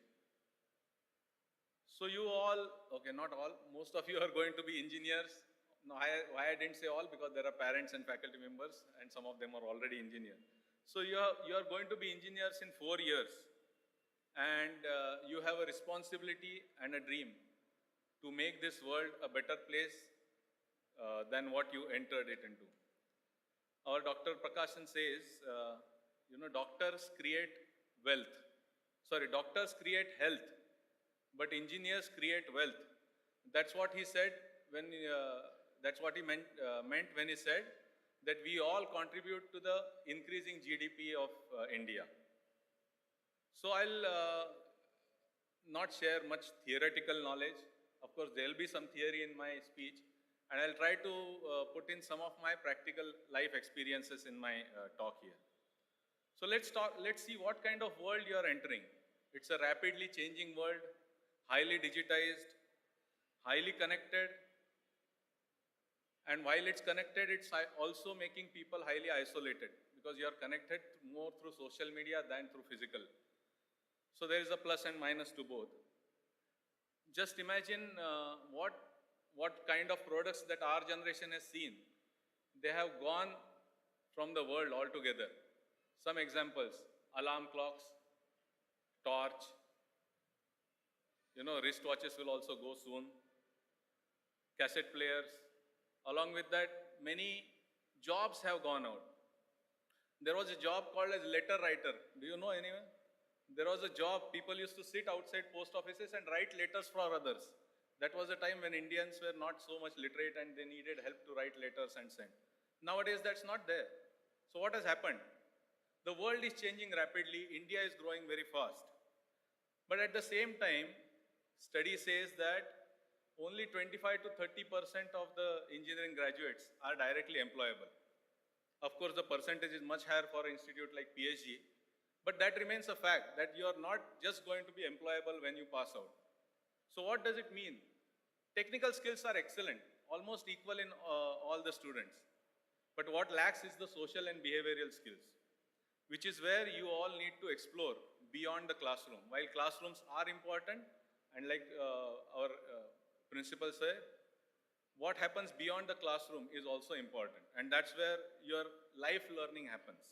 So you all, okay, not all, most of you are going to be engineers. No, why I didn't say all, because there are parents and faculty members and some of them are already engineers. So you are going to be engineers in 4 years, and you have a responsibility and a dream to make this world a better place than what you entered it into. Our Dr. Prakashan says, doctors create wealth. Sorry, doctors create health, but engineers create wealth. That's what he said when, that's what he meant when he said that we all contribute to the increasing GDP of India. So I'll not share much theoretical knowledge. Of course, there'll be some theory in my speech, and I'll try to put in some of my practical life experiences in my talk here. So let's see what kind of world you are entering. It's a rapidly changing world, highly digitized, highly connected, and while it's connected, it's also making people highly isolated because you are connected more through social media than through physical. So there is a plus and minus to both. Just imagine what kind of products that our generation has seen. They have gone from the world altogether. Some examples: alarm clocks, torch, wristwatches will also go soon, cassette players. Along with that, many jobs have gone out. There was a job called as letter writer. Do you know anyone? There was a job, people used to sit outside post offices and write letters for others. That was a time when Indians were not so much literate and they needed help to write letters and send. Nowadays, that's not there. So what has happened? The world is changing rapidly. India is growing very fast. But at the same time, study says that only 25 to 30% of the engineering graduates are directly employable. Of course, the percentage is much higher for an institute like PhD, but that remains a fact that you are not just going to be employable when you pass out. So what does it mean? Technical skills are excellent, almost equal in all the students. But what lacks is the social and behavioral skills, which is where you all need to explore beyond the classroom. While classrooms are important, and like our principal say, what happens beyond the classroom is also important. And that's where your life learning happens.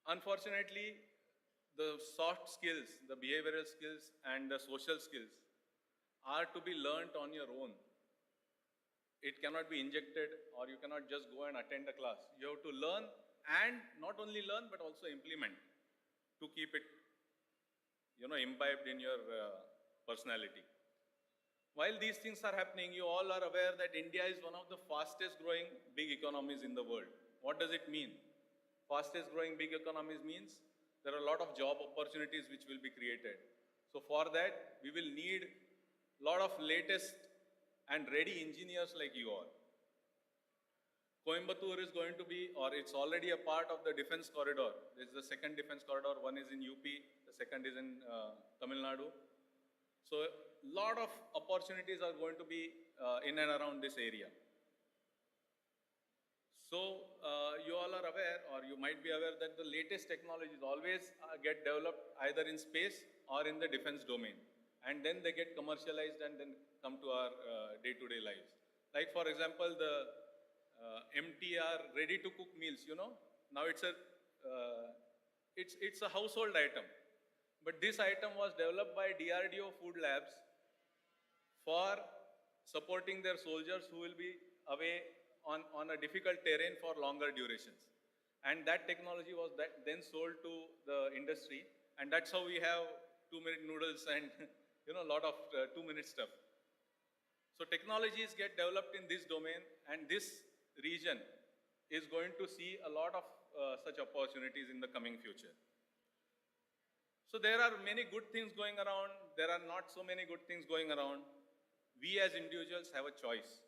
Unfortunately, the soft skills, the behavioral skills, and the social skills are to be learnt on your own. It cannot be injected, or you cannot just go and attend a class. You have to learn, and not only learn, but also implement to keep it imbibed in your personality. While these things are happening, you all are aware that India is one of the fastest growing big economies in the world. What does it mean? Fastest growing big economies means there are a lot of job opportunities which will be created. So for that, we will need a lot of latest and ready engineers like you all. Coimbatore is going to be, or it's already a part of the defense corridor. This is the second defense corridor. One is in UP, the second is in Tamil Nadu. So a lot of opportunities are going to be in and around this area. So you all are aware, or you might be aware, that the latest technologies always get developed either in space or in the defense domain. And then they get commercialized and then come to our day-to-day lives. Like for example, the MTR ready-to-cook meals, now it's a household item. But this item was developed by DRDO Food Labs for supporting their soldiers who will be away on a difficult terrain for longer durations. And that technology was then sold to the industry. And that's how we have 2-minute noodles and a lot of 2-minute stuff. So technologies get developed in this domain, and this region is going to see a lot of such opportunities in the coming future. So there are many good things going around. There are not so many good things going around. We as individuals have a choice.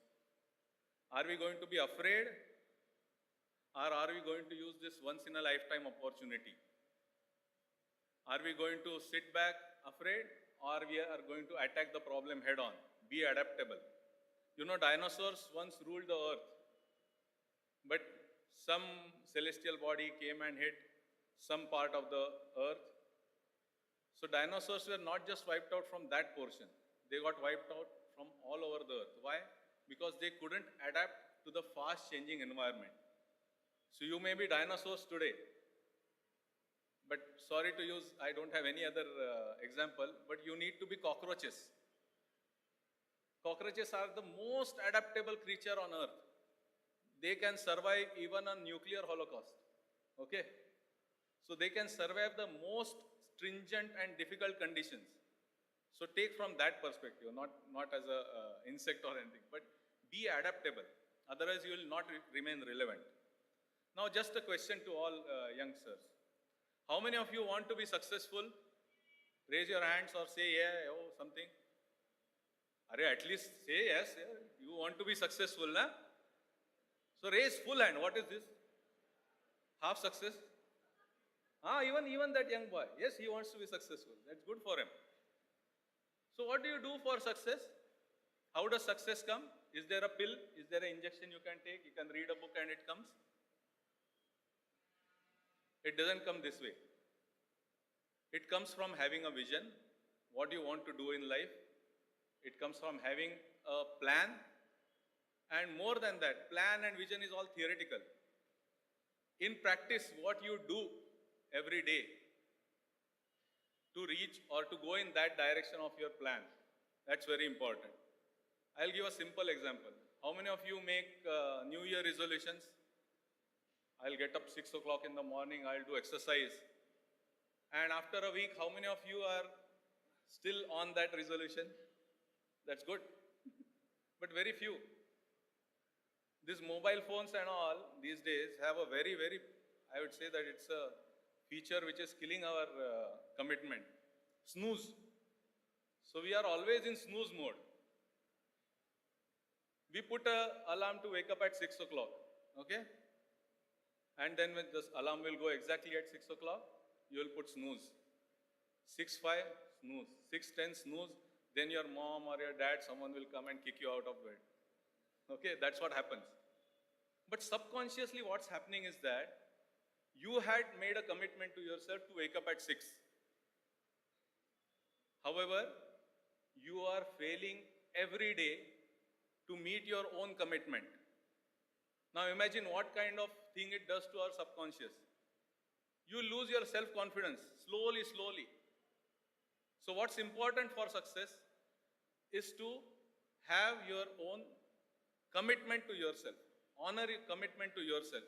Are we going to be afraid, or are we going to use this once-in-a-lifetime opportunity? Are we going to sit back afraid, or we are going to attack the problem head-on? Be adaptable. Dinosaurs once ruled the earth, but some celestial body came and hit some part of the earth. So dinosaurs were not just wiped out from that portion. They got wiped out from all over the earth. Why? Because they couldn't adapt to the fast-changing environment. So you may be dinosaurs today, but sorry to use, I don't have any other example, but you need to be cockroaches. Cockroaches are the most adaptable creature on earth. They can survive even a nuclear holocaust. Okay? So they can survive the most stringent and difficult conditions. So take from that perspective, not as a insect or anything, but be adaptable. Otherwise, you will not remain relevant. Now, just a question to all youngsters. How many of you want to be successful? Raise your hands or say yeah, oh, something. At least say yes. Yeah. You want to be successful, na? So raise full hand. What is this? Half success? Even that young boy. Yes, he wants to be successful. That's good for him. So what do you do for success? How does success come? Is there a pill? Is there an injection you can take? You can read a book and it comes? It doesn't come this way. It comes from having a vision, what you want to do in life. It comes from having a plan. And more than that, plan and vision is all theoretical. In practice, what you do every day to reach or to go in that direction of your plan, that's very important. I'll give a simple example. How many of you make New Year resolutions? I'll get up 6 o'clock in the morning, I'll do exercise. And after a week, how many of you are still on that resolution? That's good. But very few. These mobile phones and all these days have a very, I would say that it's a feature which is killing our commitment. Snooze. So we are always in snooze mode. We put an alarm to wake up at 6 o'clock, okay? And then when this alarm will go exactly at 6 o'clock, you will put snooze. 6:05, snooze. 6:10, snooze. Then your mom or your dad, someone will come and kick you out of bed. Okay, that's what happens. But subconsciously what's happening is that you had made a commitment to yourself to wake up at 6. However, you are failing every day to meet your own commitment. Now imagine what kind of thing it does to our subconscious. You lose your self-confidence slowly. So what's important for success is to have your own commitment to yourself, honor your commitment to yourself.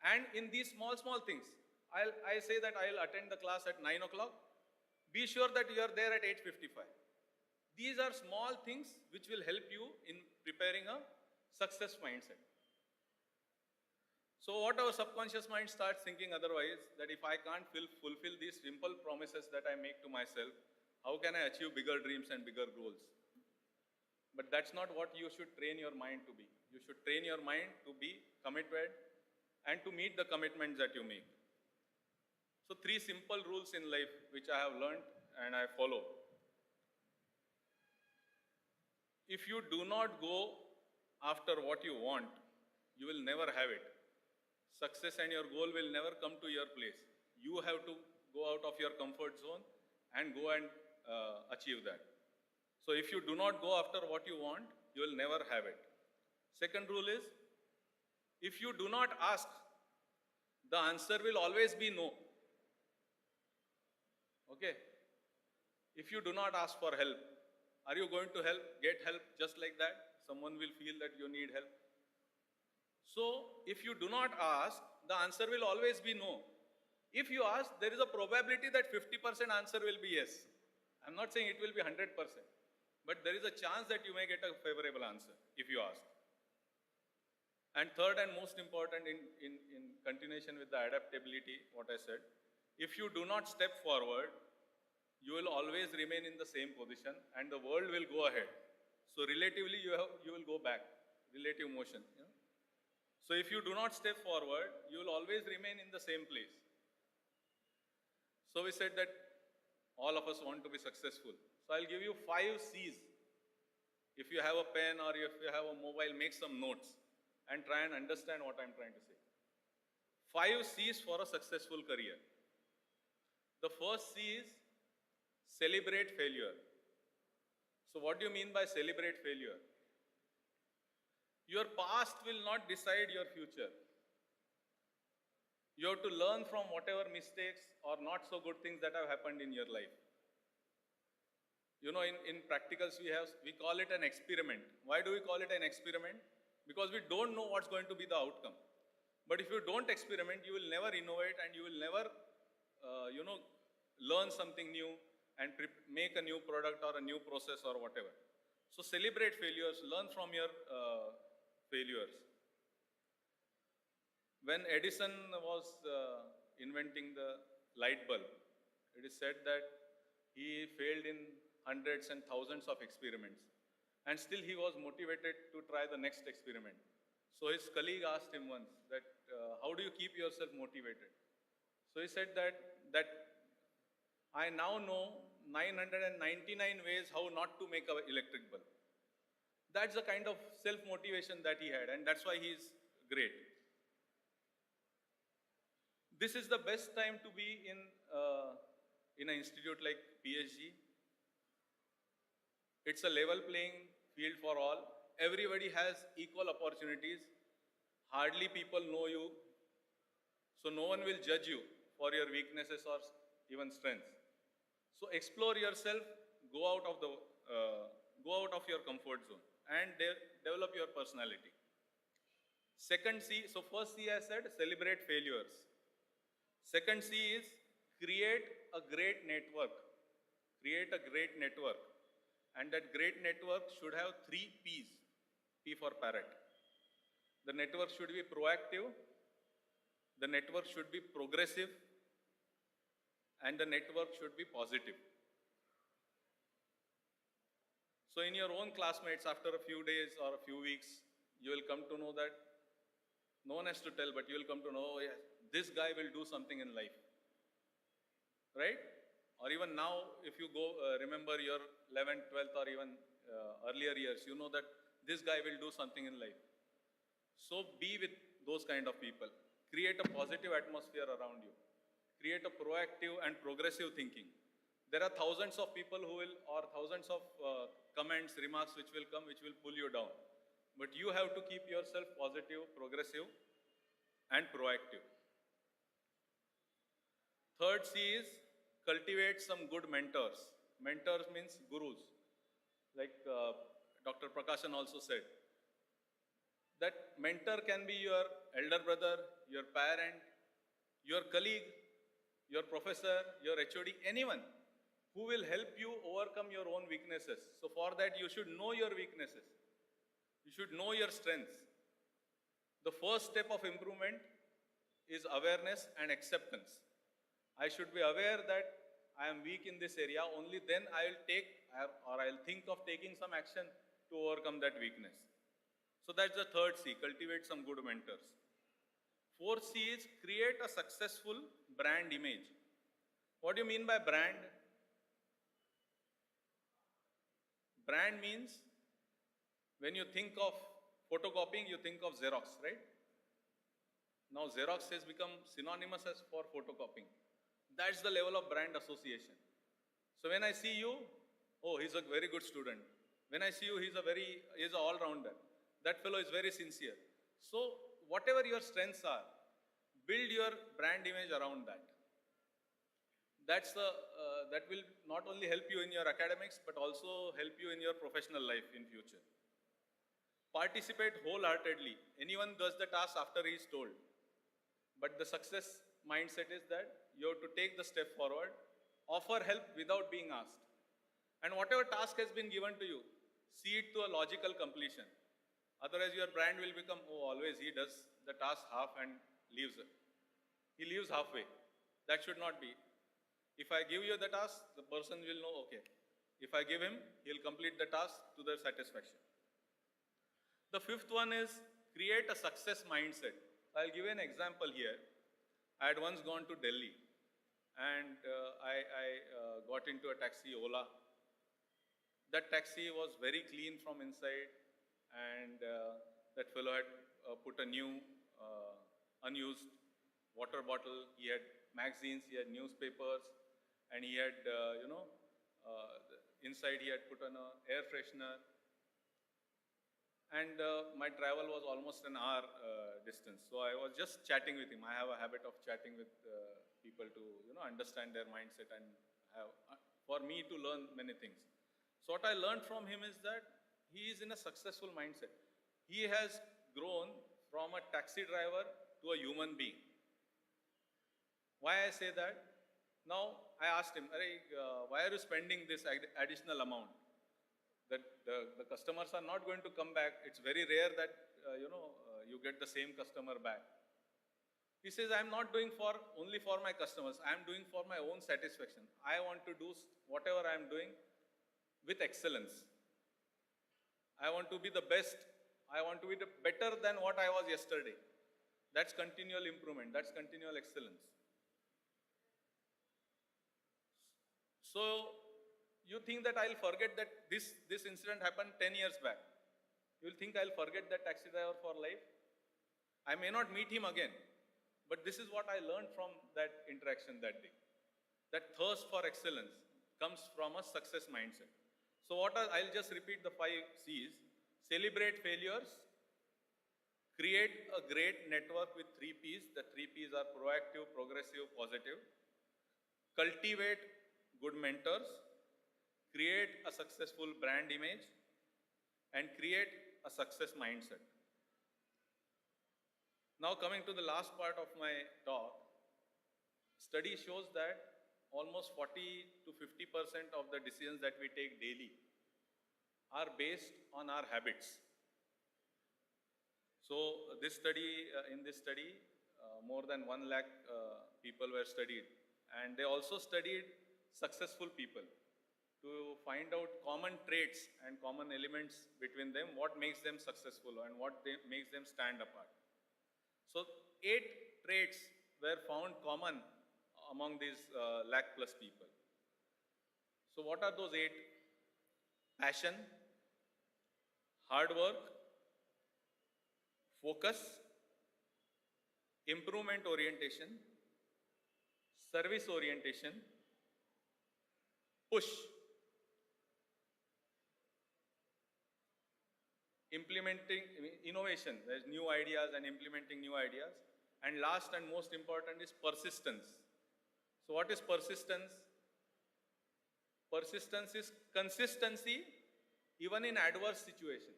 And in these small things, I say that I'll attend the class at 9 o'clock. Be sure that you are there at 8:55. These are small things which will help you in preparing a success mindset. So what our subconscious mind starts thinking otherwise, that if I can't fulfill these simple promises that I make to myself, how can I achieve bigger dreams and bigger goals? But that's not what you should train your mind to be. You should train your mind to be committed and to meet the commitments that you make. So 3 simple rules in life which I have learned and I follow. If you do not go after what you want, you will never have it. Success and your goal will never come to your place. You have to go out of your comfort zone and go and achieve that. So if you do not go after what you want, you will never have it. Second rule is, if you do not ask, the answer will always be no. Okay? If you do not ask for help, are you going to get help just like that? Someone will feel that you need help. So, if you do not ask, the answer will always be no. If you ask, there is a probability that 50% answer will be yes. I'm not saying it will be 100%, but there is a chance that you may get a favorable answer if you ask. And third and most important in continuation with the adaptability, what I said, if you do not step forward, you will always remain in the same position and the world will go ahead. So relatively, you will go back, relative motion. You know? So if you do not step forward, you will always remain in the same place. So we said that all of us want to be successful. So I'll give you 5 C's. If you have a pen or if you have a mobile, make some notes and try and understand what I'm trying to say. 5 C's for a successful career. The first C is celebrate failure. So what do you mean by celebrate failure? Your past will not decide your future. You have to learn from whatever mistakes or not so good things that have happened in your life. You know, in practicals we call it an experiment. Why do we call it an experiment? Because we don't know what's going to be the outcome. But if you don't experiment, you will never innovate and you will never, learn something new and make a new product or a new process or whatever. So celebrate failures, learn from your failures. When Edison was inventing the light bulb, it is said that he failed in hundreds and thousands of experiments. And still he was motivated to try the next experiment. So his colleague asked him once that, how do you keep yourself motivated? So he said that I now know 999 ways how not to make an electric bulb. That's the kind of self-motivation that he had, and that's why he is great. This is the best time to be in an institute like PhD. It's a level playing field for all. Everybody has equal opportunities. Hardly people know you, so no one will judge you for your weaknesses or even strengths. So explore yourself, go out of your comfort zone, and develop your personality. Second C, so first C I said, celebrate failures. Second C is create a great network. Create a great network. And that great network should have 3 P's. P for parrot. The network should be proactive. The network should be progressive. And the network should be positive. So in your own classmates, after a few days or a few weeks, you will come to know that, no one has to tell, but you will come to know, oh, yes, this guy will do something in life. Right? Or even now, if you go, remember your 11th, 12th, or even earlier years, you know that this guy will do something in life. So be with those kind of people. Create a positive atmosphere around you. Create a proactive and progressive thinking. There are thousands of people who will, or thousands of comments, remarks which will come, which will pull you down. But you have to keep yourself positive, progressive, and proactive. Third C is cultivate some good mentors. Mentors means gurus. Like Dr. Prakashan also said, that mentor can be your elder brother, your parent, your colleague, your professor, your HOD, anyone who will help you overcome your own weaknesses. So for that, you should know your weaknesses. You should know your strengths. The first step of improvement is awareness and acceptance. I should be aware that I am weak in this area, only then I will take or I will think of taking some action to overcome that weakness. So that's the third C, cultivate some good mentors. Fourth C is create a successful brand image. What do you mean by brand? Brand means when you think of photocopying, you think of Xerox, right? Now Xerox has become synonymous as for photocopying. That's the level of brand association. So when I see you, oh, he's a very good student. When I see you, he's an all-rounder. That fellow is very sincere. So whatever your strengths are, build your brand image around that. That will not only help you in your academics, but also help you in your professional life in future. Participate wholeheartedly. Anyone does the task after he is told. But the success mindset is that you have to take the step forward, offer help without being asked. And whatever task has been given to you, see it to a logical completion. Otherwise your brand will become, oh, always he does the task half and leaves it. He leaves halfway. That should not be. If I give you the task, the person will know, okay. If I give him, he'll complete the task to their satisfaction. The fifth one is create a success mindset. I'll give you an example here. I had once gone to Delhi and I got into a taxi, Ola. That taxi was very clean from inside, and that fellow had put a new unused water bottle. He had magazines, he had newspapers, and he had, inside he had put on an air freshener. And my travel was almost an hour distance. So I was just chatting with him. I have a habit of chatting with people to, understand their mindset and for me to learn many things. So what I learned from him is that he is in a successful mindset. He has grown from a taxi driver to a human being. Why I say that? Now I asked him, why are you spending this additional amount? That the customers are not going to come back. It's very rare that you get the same customer back. He says, I'm not doing only for my customers. I'm doing for my own satisfaction. I want to do whatever I'm doing with excellence. I want to be the best. I want to be better than what I was yesterday. That's continual improvement. That's continual excellence. So you think that I'll forget that this incident happened 10 years back. You'll think I'll forget that taxi driver for life. I may not meet him again, but this is what I learned from that interaction that day. That thirst for excellence comes from a success mindset. So I'll just repeat the 5 C's. Celebrate failures, create a great network with 3 P's. The 3 P's are proactive, progressive, positive. Cultivate good mentors, create a successful brand image, and create a success mindset. Now coming to the last part of my talk, study shows that almost 40 to 50% of the decisions that we take daily are based on our habits. So in this study, more than 1 lakh people were studied, and they also studied successful people to find out common traits and common elements between them, what makes them successful and what makes them stand apart. So 8 traits were found common among these lakh plus people. So what are those 8? Passion, hard work, focus, improvement orientation, service orientation, push, implementing innovation, there's new ideas and implementing new ideas, and last and most important is persistence. So what is persistence? Persistence is consistency even in adverse situations.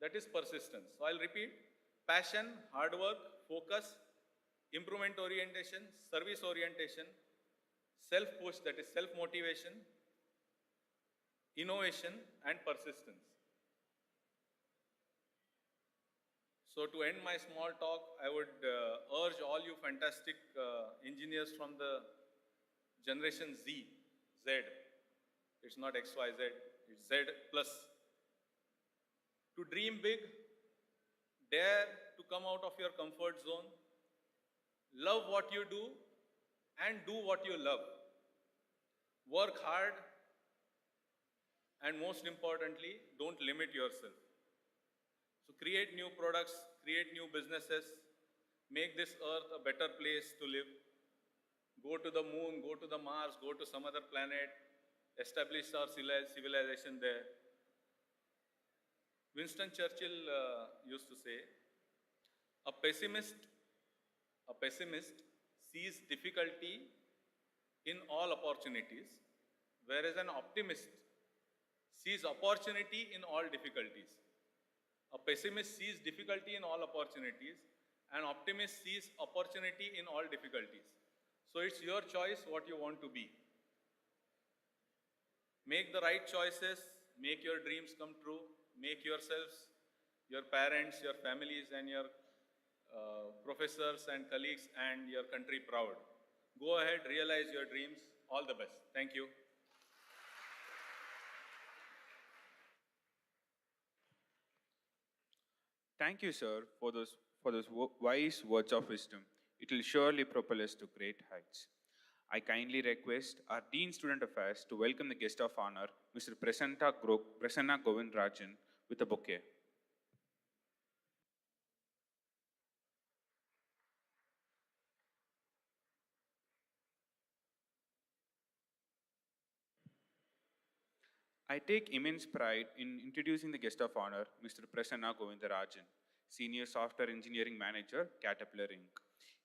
That is persistence. So I'll repeat: passion, hard work, focus, improvement orientation, service orientation, self-push, that is self-motivation, innovation, and persistence. So to end my small talk, I would urge all you fantastic engineers from the generation Z, it's not X, Y, Z, it's Z plus, to dream big, dare to come out of your comfort zone, love what you do, and do what you love. Work hard, and most importantly, don't limit yourself. So create new products, create new businesses, make this earth a better place to live. Go to the moon, go to the Mars, go to some other planet, establish our civilization there. Winston Churchill used to say, a pessimist sees difficulty in all opportunities, whereas an optimist sees opportunity in all difficulties. A pessimist sees difficulty in all opportunities, an optimist sees opportunity in all difficulties. So it's your choice what you want to be. Make the right choices, make your dreams come true, make yourselves, your parents, your families, and your professors and colleagues and your country proud. Go ahead, realize your dreams. All the best. Thank you. Thank you, sir, for those wise words of wisdom. It will surely propel us to great heights. I kindly request our Dean Student Affairs to welcome the guest of honor, Mr. Prasanna Govindarajan, with a bouquet. I take immense pride in introducing the guest of honor, Mr. Prasanna Govindarajan, Senior Software Engineering Manager, Caterpillar Inc.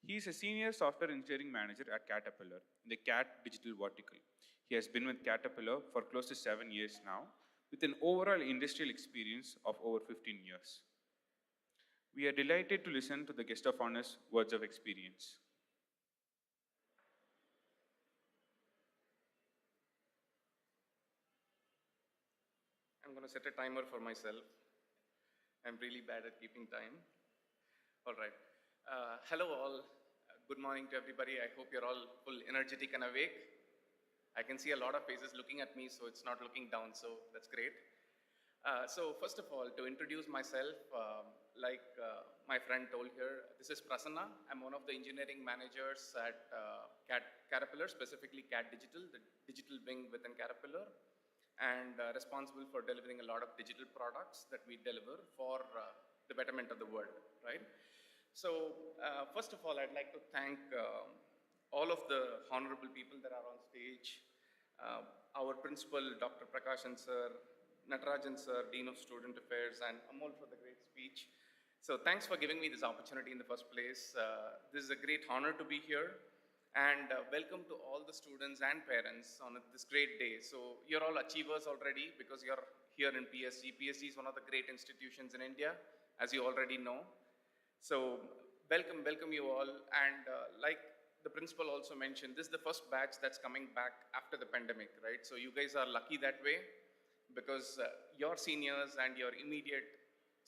He is a Senior Software Engineering Manager at Caterpillar in the CAT Digital vertical. He has been with Caterpillar for close to 7 years now, with an overall industrial experience of over 15 years. We are delighted to listen to the guest of honor's words of experience. I'm going to set a timer for myself. I'm really bad at keeping time. All right. Hello all. Good morning to everybody. I hope you're all full energetic and awake. I can see a lot of faces looking at me, so it's not looking down, so that's great. So first of all, to introduce myself, like my friend told here, this is Prasanna. I'm one of the engineering managers at Caterpillar, specifically CAT Digital, the digital wing within Caterpillar, and responsible for delivering a lot of digital products that we deliver for the betterment of the world, right? So first of all, I'd like to thank all of the honorable people that are on stage, our principal, Dr. Prakashan sir, Natarajan sir, Dean of Student Affairs, and Amol for the great speech. So thanks for giving me this opportunity in the first place. This is a great honor to be here. And welcome to all the students and parents on this great day. So you're all achievers already because you're here in PSG. PSG is one of the great institutions in India, as you already know. So welcome you all. And like the principal also mentioned, this is the first batch that's coming back after the pandemic, right? So you guys are lucky that way because your seniors and your immediate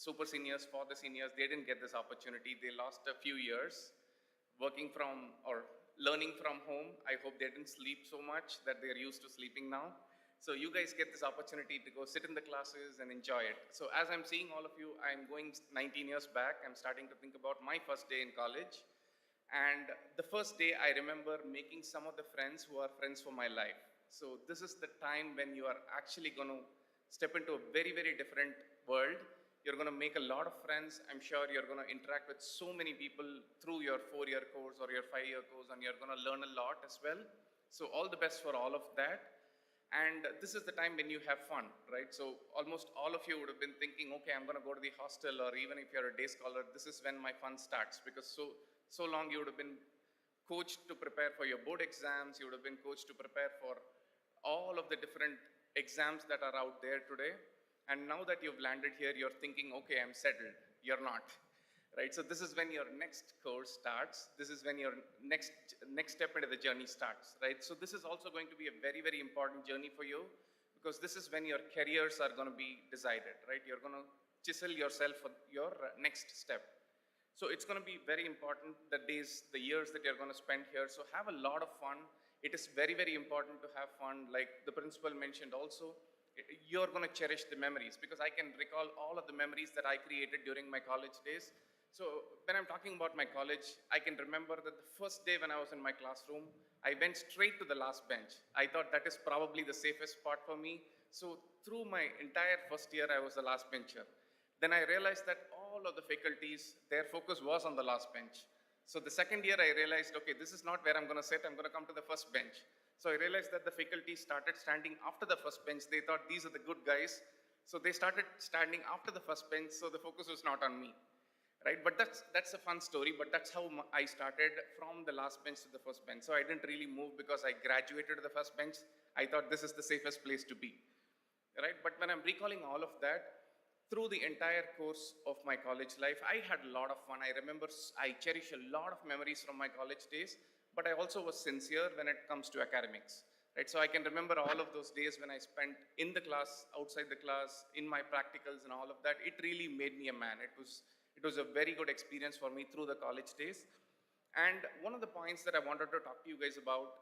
super seniors for the seniors, they didn't get this opportunity. They lost a few years working from or learning from home. I hope they didn't sleep so much that they're used to sleeping now. So you guys get this opportunity to go sit in the classes and enjoy it. So as I'm seeing all of you, I'm going 19 years back. I'm starting to think about my first day in college. And the first day I remember making some of the friends who are friends for my life. So this is the time when you are actually going to step into a very, very different world. You're going to make a lot of friends. I'm sure you're going to interact with so many people through your 4-year course or your 5-year course, and you're going to learn a lot as well. So all the best for all of that. And this is the time when you have fun, right? So almost all of you would have been thinking, okay, I'm going to go to the hostel, or even if you're a day scholar, this is when my fun starts, because so long you would have been coached to prepare for your board exams, you would have been coached to prepare for all of the different exams that are out there today. And now that you've landed here, you're thinking, okay, I'm settled. You're not, right? So this is when your next course starts. This is when your next step into the journey starts, right? So this is also going to be a very, very important journey for you, because this is when your careers are going to be decided, right? You're going to chisel yourself for your next step. So it's going to be very important, the days, the years that you're going to spend here. So have a lot of fun. It is very, very important to have fun. Like the principal mentioned also, you're going to cherish the memories, because I can recall all of the memories that I created during my college days. So when I'm talking about my college, I can remember that the first day when I was in my classroom, I went straight to the last bench. I thought that is probably the safest spot for me. So through my entire first year, I was the last bencher. Then I realized that all of the faculties, their focus was on the last bench. So the second year I realized, okay, this is not where I'm going to sit, I'm going to come to the first bench. So I realized that the faculty started standing after the first bench. They thought these are the good guys. So they started standing after the first bench, so the focus was not on me, right? But that's a fun story, but that's how I started, from the last bench to the first bench. So I didn't really move because I graduated to the first bench. I thought this is the safest place to be, right? But when I'm recalling all of that, through the entire course of my college life, I had a lot of fun. I remember I cherish a lot of memories from my college days, but I also was sincere when it comes to academics, right? So I can remember all of those days when I spent in the class, outside the class, in my practicals and all of that. It really made me a man. It was a very good experience for me through the college days. And one of the points that I wanted to talk to you guys about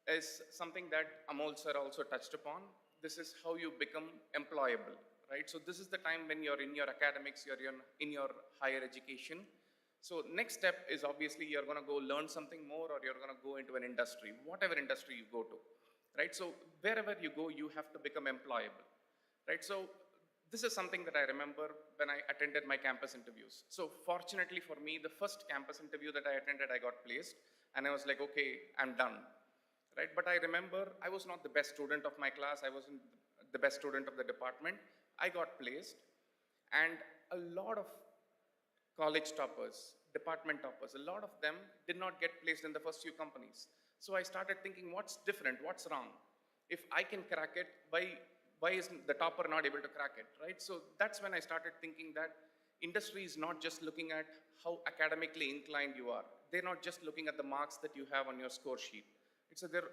is something that Amol sir also touched upon. This is how you become employable, right? So this is the time when you're in your academics, you're in your higher education. So next step is obviously you're going to go learn something more, or you're going to go into an industry, whatever industry you go to, right? So wherever you go, you have to become employable, right? So this is something that I remember when I attended my campus interviews. So fortunately for me, the first campus interview that I attended, I got placed, and I was like, okay, I'm done, right? But I remember I was not the best student of my class. I wasn't the best student of the department. I got placed, and a lot of college toppers, department toppers, a lot of them did not get placed in the first few companies. So I started thinking, what's different? What's wrong? If I can crack it, why is the topper not able to crack it, right? So that's when I started thinking that industry is not just looking at how academically inclined you are. They're not just looking at the marks that you have on your score sheet.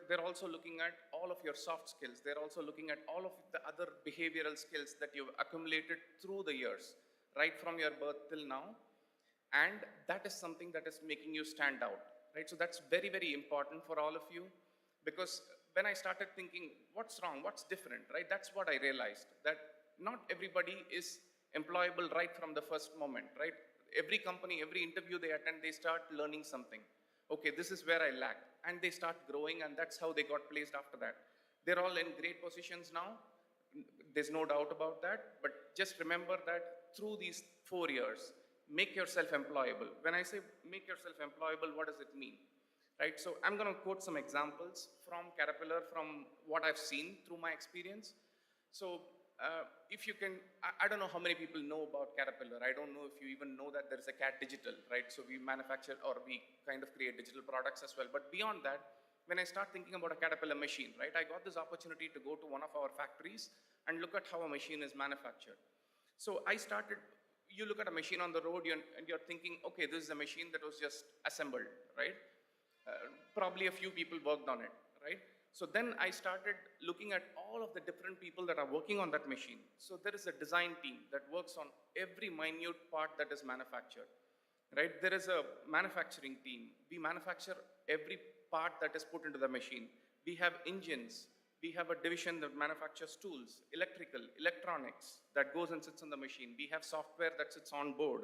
They're also looking at all of your soft skills. They're also looking at all of the other behavioral skills that you've accumulated through the years, right from your birth till now. And that is something that is making you stand out, right? So that's very, very important for all of you, because when I started thinking, what's wrong, what's different, right? That's what I realized, that not everybody is employable right from the first moment, right? Every company, every interview they attend, they start learning something. Okay, this is where I lack. And they start growing, and that's how they got placed after that. They're all in great positions now. There's no doubt about that. But just remember that through these 4 years, make yourself employable. When I say make yourself employable, what does it mean? Right? So I'm going to quote some examples from Caterpillar, from what I've seen through my experience. So if you can, I don't know how many people know about Caterpillar. I don't know if you even know that there is a CAT Digital, right? So we manufacture, or we kind of create digital products as well. But beyond that, when I start thinking about a Caterpillar machine, right, I got this opportunity to go to one of our factories and look at how a machine is manufactured. So I started, you look at a machine on the road and you're thinking, okay, this is a machine that was just assembled, right? Probably a few people worked on it, right? So then I started looking at all of the different people that are working on that machine. So there is a design team that works on every minute part that is manufactured, right? There is a manufacturing team. We manufacture every part that is put into the machine. We have engines. We have a division that manufactures tools, electrical, electronics that goes and sits on the machine. We have software that sits on board,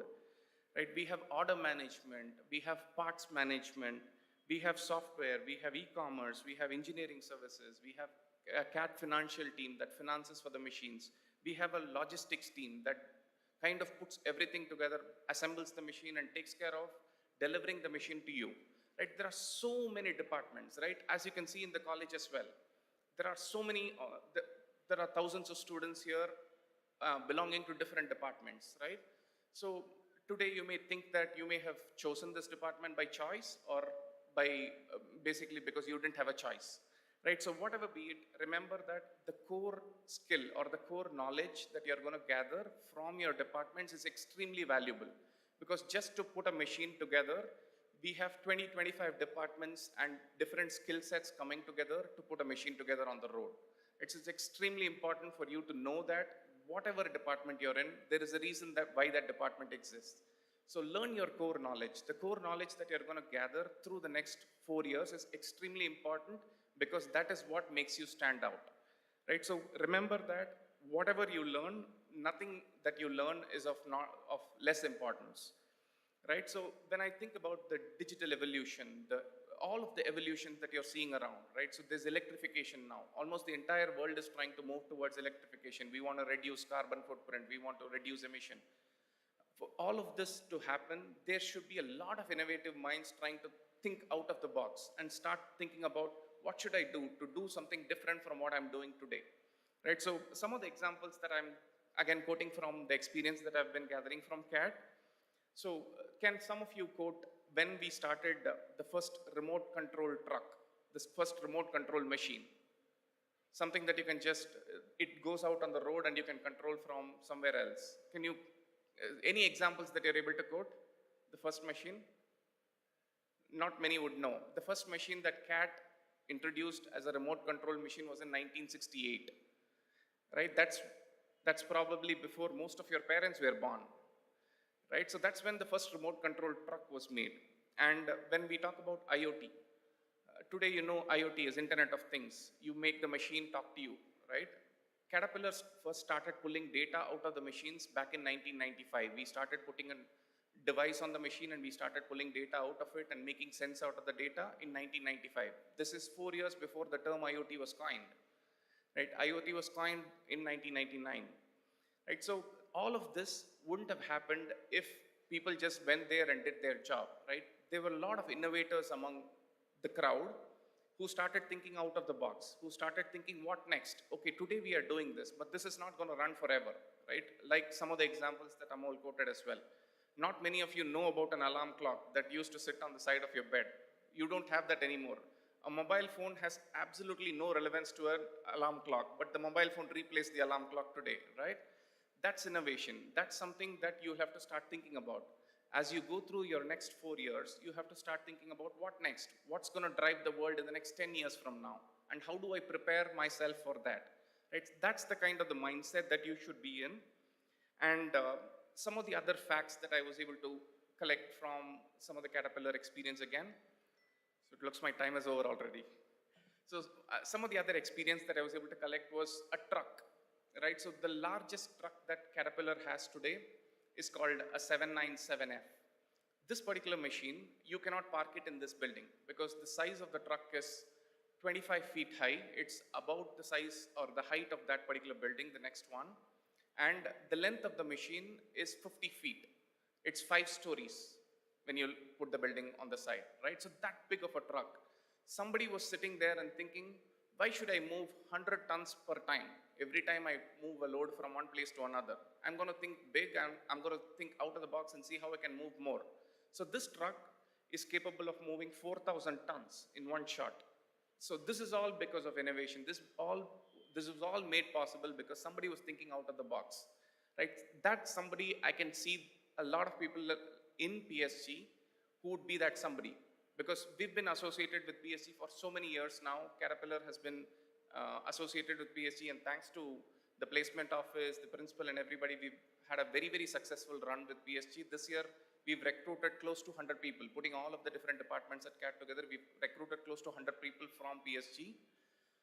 right? We have order management. We have parts management. We have software, we have e-commerce, we have engineering services, we have a CAT financial team that finances for the machines. We have a logistics team that kind of puts everything together, assembles the machine and takes care of delivering the machine to you. Right? There are so many departments, right? As you can see in the college as well. There are so many, there are thousands of students here belonging to different departments, right? So today you may think that you may have chosen this department by choice, or by basically because you didn't have a choice, right? So whatever be it, remember that the core skill or the core knowledge that you're going to gather from your departments is extremely valuable, because just to put a machine together, we have 20, 25 departments and different skill sets coming together to put a machine together on the road. It's extremely important for you to know that whatever department you're in, there is a reason that why that department exists. So learn your core knowledge. The core knowledge that you're going to gather through the next 4 years is extremely important, because that is what makes you stand out, right? So remember that whatever you learn, nothing that you learn is of less importance, right? So when I think about the digital evolution, all of the evolutions that you're seeing around, right? So there's electrification now. Almost the entire world is trying to move towards electrification. We want to reduce carbon footprint. We want to reduce emission. For all of this to happen, there should be a lot of innovative minds trying to think out of the box and start thinking about what should I do to do something different from what I'm doing today, right? So some of the examples that I'm, again, quoting from the experience that I've been gathering from CAT. So can some of you quote when we started the first remote control truck, this first remote control machine? Something that you can just, it goes out on the road and you can control from somewhere else. Can you, any examples that you're able to quote? The first machine? Not many would know. The first machine that CAT introduced as a remote control machine was in 1968, right? That's probably before most of your parents were born, right? So that's when the first remote control truck was made. And when we talk about IoT, today you know IoT is Internet of Things. You make the machine talk to you, right? Caterpillar first started pulling data out of the machines back in 1995. We started putting a device on the machine and we started pulling data out of it and making sense out of the data in 1995. This is 4 years before the term IoT was coined, right? IoT was coined in 1999, right? So all of this wouldn't have happened if people just went there and did their job, right? There were a lot of innovators among the crowd who started thinking out of the box, who started thinking, what next? Okay, today we are doing this, but this is not going to run forever, right? Like some of the examples that Amol quoted as well. Not many of you know about an alarm clock that used to sit on the side of your bed. You don't have that anymore. A mobile phone has absolutely no relevance to an alarm clock, but the mobile phone replaced the alarm clock today, right? That's innovation. That's something that you have to start thinking about. As you go through your next 4 years, you have to start thinking about what next? What's going to drive the world in the next 10 years from now? And how do I prepare myself for that? Right? That's the kind of the mindset that you should be in. And some of the other facts that I was able to collect from some of the Caterpillar experience again. So it looks my time is over already. So some of the other experience that I was able to collect was a truck, right? So the largest truck that Caterpillar has today is called a 797F. This particular machine, you cannot park it in this building because the size of the truck is 25 feet high. It's about the size or the height of that particular building, the next one. And the length of the machine is 50 feet. It's 5 stories when you put the building on the side, right? So that big of a truck. Somebody was sitting there and thinking, why should I move 100 tons per time? Every time I move a load from one place to another. I'm going to think big and I'm going to think out of the box and see how I can move more. So this truck is capable of moving 4,000 tons in one shot. So this is all because of innovation. This was all made possible because somebody was thinking out of the box, right? That's somebody I can see a lot of people in PSG who would be that somebody. Because we've been associated with PSG for so many years now. Caterpillar has been associated with PSG, and thanks to the placement office, the principal and everybody, we've had a very, very successful run with PSG. This year, we've recruited close to 100 people. Putting all of the different departments at CAT together, we've recruited close to 100 people from PSG.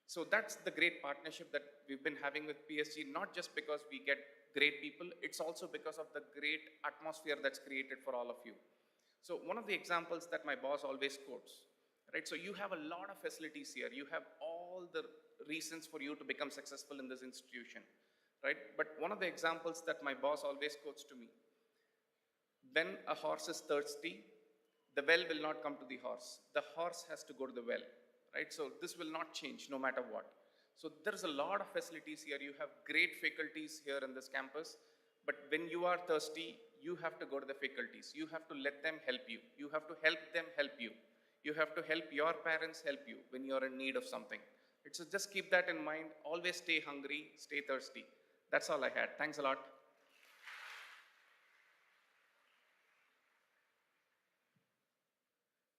So that's the great partnership that we've been having with PSG, not just because we get great people, it's also because of the great atmosphere that's created for all of you. So one of the examples that my boss always quotes, right? So you have a lot of facilities here. You have all the reasons for you to become successful in this institution, right? But one of the examples that my boss always quotes to me, when a horse is thirsty, the well will not come to the horse. The horse has to go to the well, right? So this will not change no matter what. So there's a lot of facilities here. You have great faculties here in this campus, but when you are thirsty, you have to go to the faculties. You have to let them help you. You have to help them help you. You have to help your parents help you when you're in need of something. So just keep that in mind. Always stay hungry, stay thirsty. That's all I had. Thanks a lot.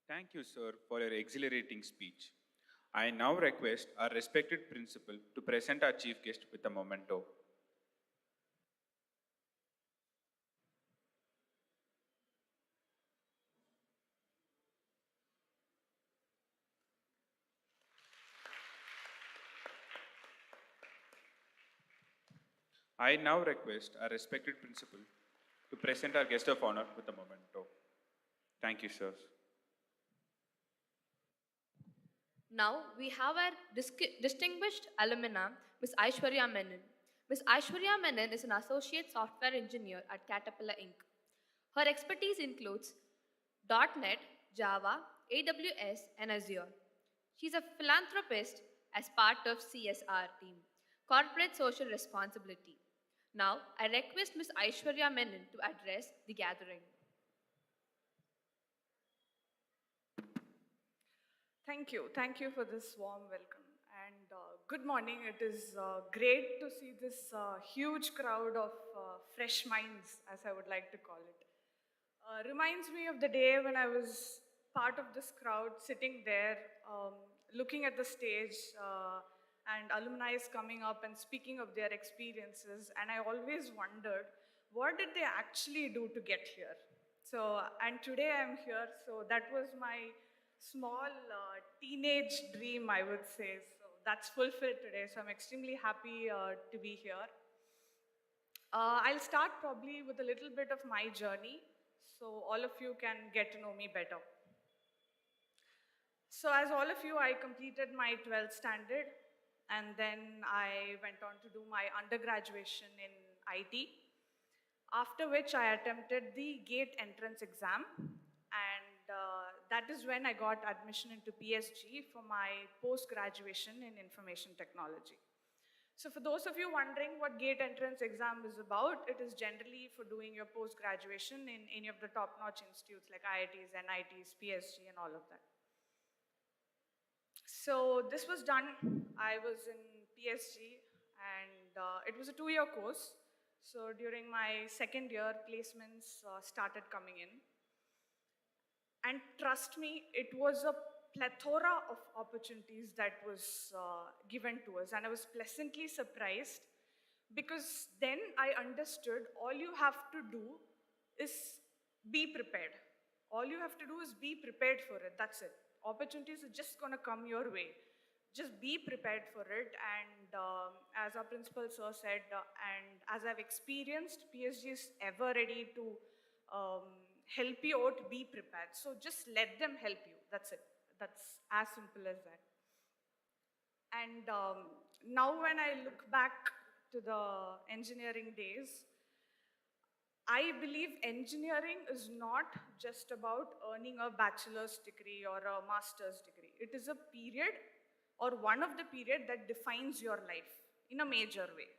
Thank you, sir, for your exhilarating speech. I now request our respected principal to present our chief guest with a memento. I now request our respected principal to present our guest of honor with a memento. Thank you, sir. Now we have our distinguished alumna, Ms. Aishwarya Menon. Ms. Aishwarya Menon is an associate software engineer at Caterpillar Inc. Her expertise includes .NET, Java, AWS, and Azure. She's a philanthropist as part of CSR team, Corporate Social Responsibility. Now, I request Ms. Aishwarya Menon to address the gathering. Thank you. Thank you for this warm welcome. And good morning. It is great to see this huge crowd of fresh minds, as I would like to call it. Reminds me of the day when I was part of this crowd sitting there, looking at the stage, and alumni is coming up and speaking of their experiences. And I always wondered, what did they actually do to get here? So, and today I'm here, so that was my small teenage dream, I would say. So that's fulfilled today, so I'm extremely happy to be here. I'll start probably with a little bit of my journey, so all of you can get to know me better. So as all of you, I completed my 12th standard, and then I went on to do my undergraduation in IT, after which I attempted the GATE entrance exam, and that is when I got admission into PSG for my post-graduation in information technology. So for those of you wondering what GATE entrance exam is about, it is generally for doing your post-graduation in any of the top-notch institutes like IITs, NITs, PSG, and all of that. So this was done. I was in PSG, and it was a 2-year course. So during my second year, placements started coming in. And trust me, it was a plethora of opportunities that was given to us. And I was pleasantly surprised because then I understood all you have to do is be prepared. All you have to do is be prepared for it. That's it. Opportunities are just going to come your way. Just be prepared for it. And as our principal sir said, and as I've experienced, PSG is ever ready to help you out, be prepared. So just let them help you. That's it. That's as simple as that. And now when I look back to the engineering days, I believe engineering is not just about earning a bachelor's degree or a master's degree. It is a period or one of the period that defines your life in a major way,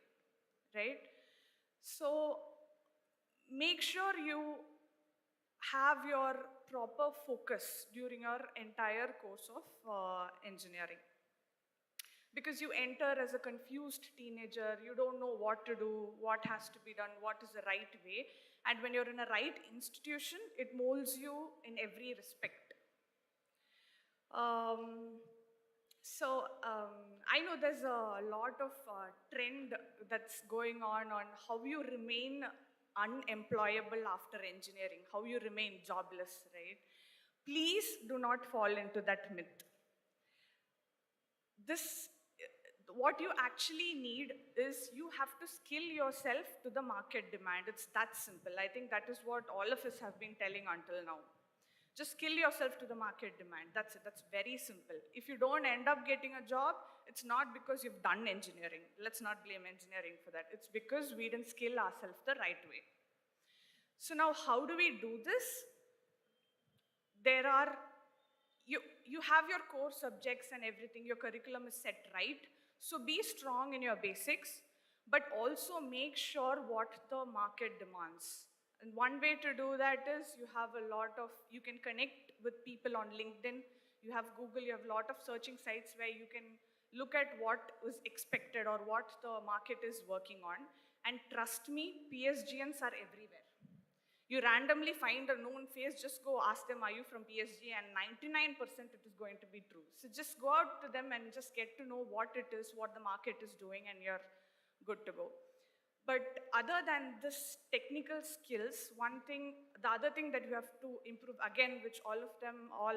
right? So make sure you have your proper focus during your entire course of engineering. Because you enter as a confused teenager, you don't know what to do, what has to be done, what is the right way. And when you're in a right institution, it molds you in every respect. I know there's a lot of trend that's going on how you remain unemployable after engineering, how you remain jobless, right? Please do not fall into that myth. What you actually need is you have to skill yourself to the market demand. It's that simple. I think that is what all of us have been telling until now. Just skill yourself to the market demand. That's it. That's very simple. If you don't end up getting a job, it's not because you've done engineering. Let's not blame engineering for that. It's because we didn't skill ourselves the right way. So now how do we do this? You have your core subjects and everything, your curriculum is set right. So be strong in your basics, but also make sure what the market demands. And one way to do that is you can connect with people on LinkedIn, you have Google, you have a lot of searching sites where you can look at what is expected or what the market is working on. And trust me, PSGNs are everywhere. You randomly find a known face, just go ask them, are you from PSG? And 99% it is going to be true. So just go out to them and just get to know what it is, what the market is doing, and you're good to go. But other than this technical skills, the other thing that you have to improve, again, which all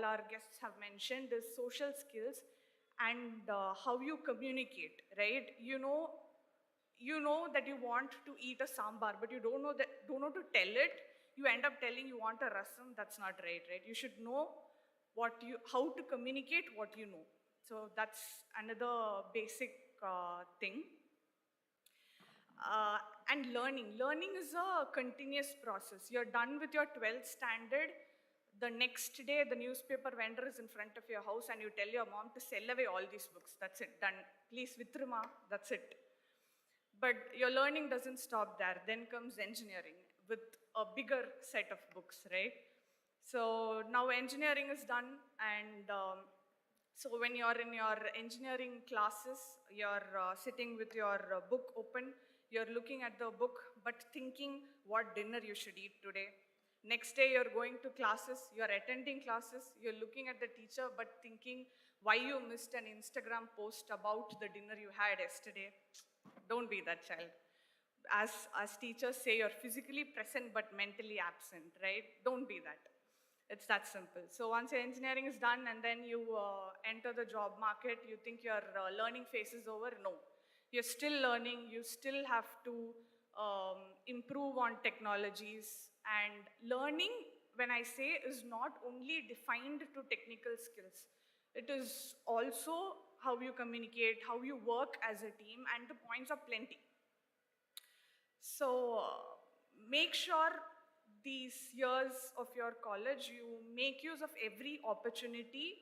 our guests have mentioned, is social skills and how you communicate, right? You know that you want to eat a sambar, but you don't know to tell it. You end up telling you want a rasam. That's not right? You should know how to communicate what you know. So that's another basic thing. And learning. Learning is a continuous process. You're done with your 12th standard. The next day, the newspaper vendor is in front of your house and you tell your mom to sell away all these books. That's it, done. Please, Vitruma, that's it. But your learning doesn't stop there. Then comes engineering with a bigger set of books, right? So now engineering is done, and so when you're in your engineering classes, you're sitting with your book open, you're looking at the book, but thinking what dinner you should eat today. Next day, you're going to classes, you're attending classes, you're looking at the teacher, but thinking why you missed an Instagram post about the dinner you had yesterday. Don't be that child. As teachers say, you're physically present but mentally absent, right? Don't be that. It's that simple. So once your engineering is done and then you enter the job market, you think your learning phase is over. No, you're still learning. You still have to improve on technologies. And learning, when I say, is not only defined to technical skills. It is also how you communicate, how you work as a team, and the points are plenty. So make sure these years of your college, you make use of every opportunity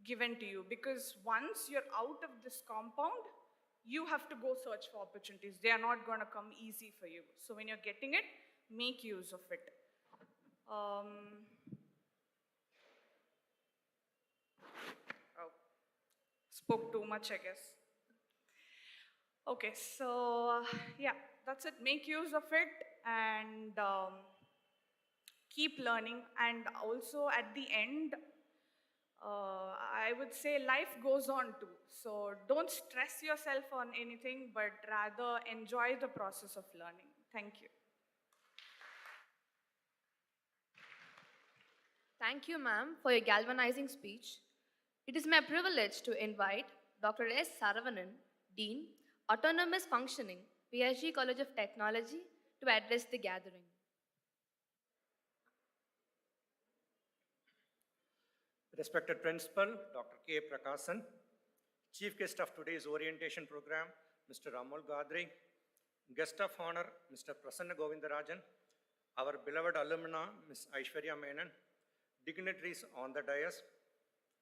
given to you, because once you're out of this compound, you have to go search for opportunities. They are not going to come easy for you. So when you're getting it, make use of it. Spoke too much, I guess. Okay, so yeah, that's it. Make use of it and keep learning. And also at the end, I would say life goes on too. So don't stress yourself on anything, but rather enjoy the process of learning. Thank you. Thank you, ma'am, for your galvanizing speech. It is my privilege to invite Dr. S. Saravanan, Dean, Autonomous Functioning, PSG College of Technology, to address the gathering. Respected Principal, Dr. K. Prakasan, Chief Guest of today's orientation program, Mr. Amol Gadri, Guest of Honor, Mr. Prasanna Govindarajan, our beloved alumna, Ms. Aishwarya Menon, dignitaries on the dais,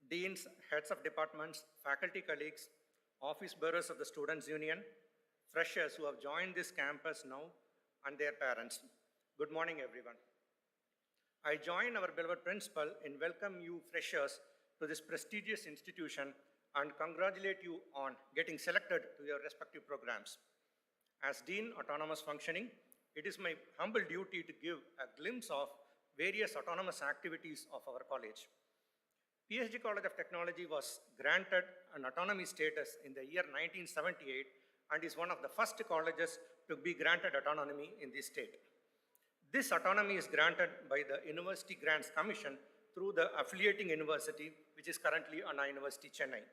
deans, heads of departments, faculty colleagues, office bearers of the Students' Union, freshers who have joined this campus now, and their parents. Good morning, everyone. I join our beloved principal in welcoming you freshers to this prestigious institution and congratulate you on getting selected to your respective programs. As Dean Autonomous Functioning, it is my humble duty to give a glimpse of various autonomous activities of our college. PSG College of Technology was granted an autonomy status in the year 1978 and is one of the first colleges to be granted autonomy in this state. This autonomy is granted by the University Grants Commission through the affiliating university, which is currently Anna University, Chennai.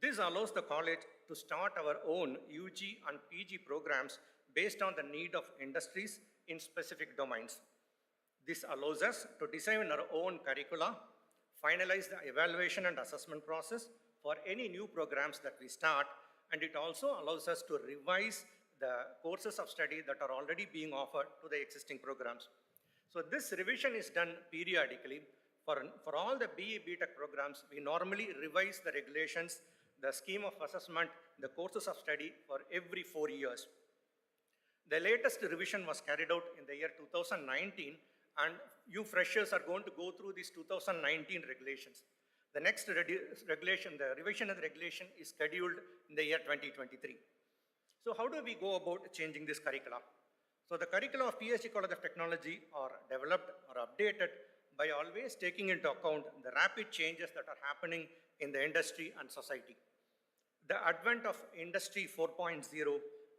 This allows the college to start our own UG and PG programs based on the need of industries in specific domains. This allows us to design our own curricula, finalize the evaluation and assessment process for any new programs that we start, and it also allows us to revise the courses of study that are already being offered to the existing programs. So this revision is done periodically. For all the BE B.Tech programs, we normally revise the regulations, the scheme of assessment, the courses of study for every 4 years. The latest revision was carried out in the year 2019, and you freshers are going to go through these 2019 regulations. The next regulation, the revision of the regulation is scheduled in the year 2023. So how do we go about changing this curricula? So the curricula of PSG College of Technology are developed or updated by always taking into account the rapid changes that are happening in the industry and society. The advent of Industry 4.0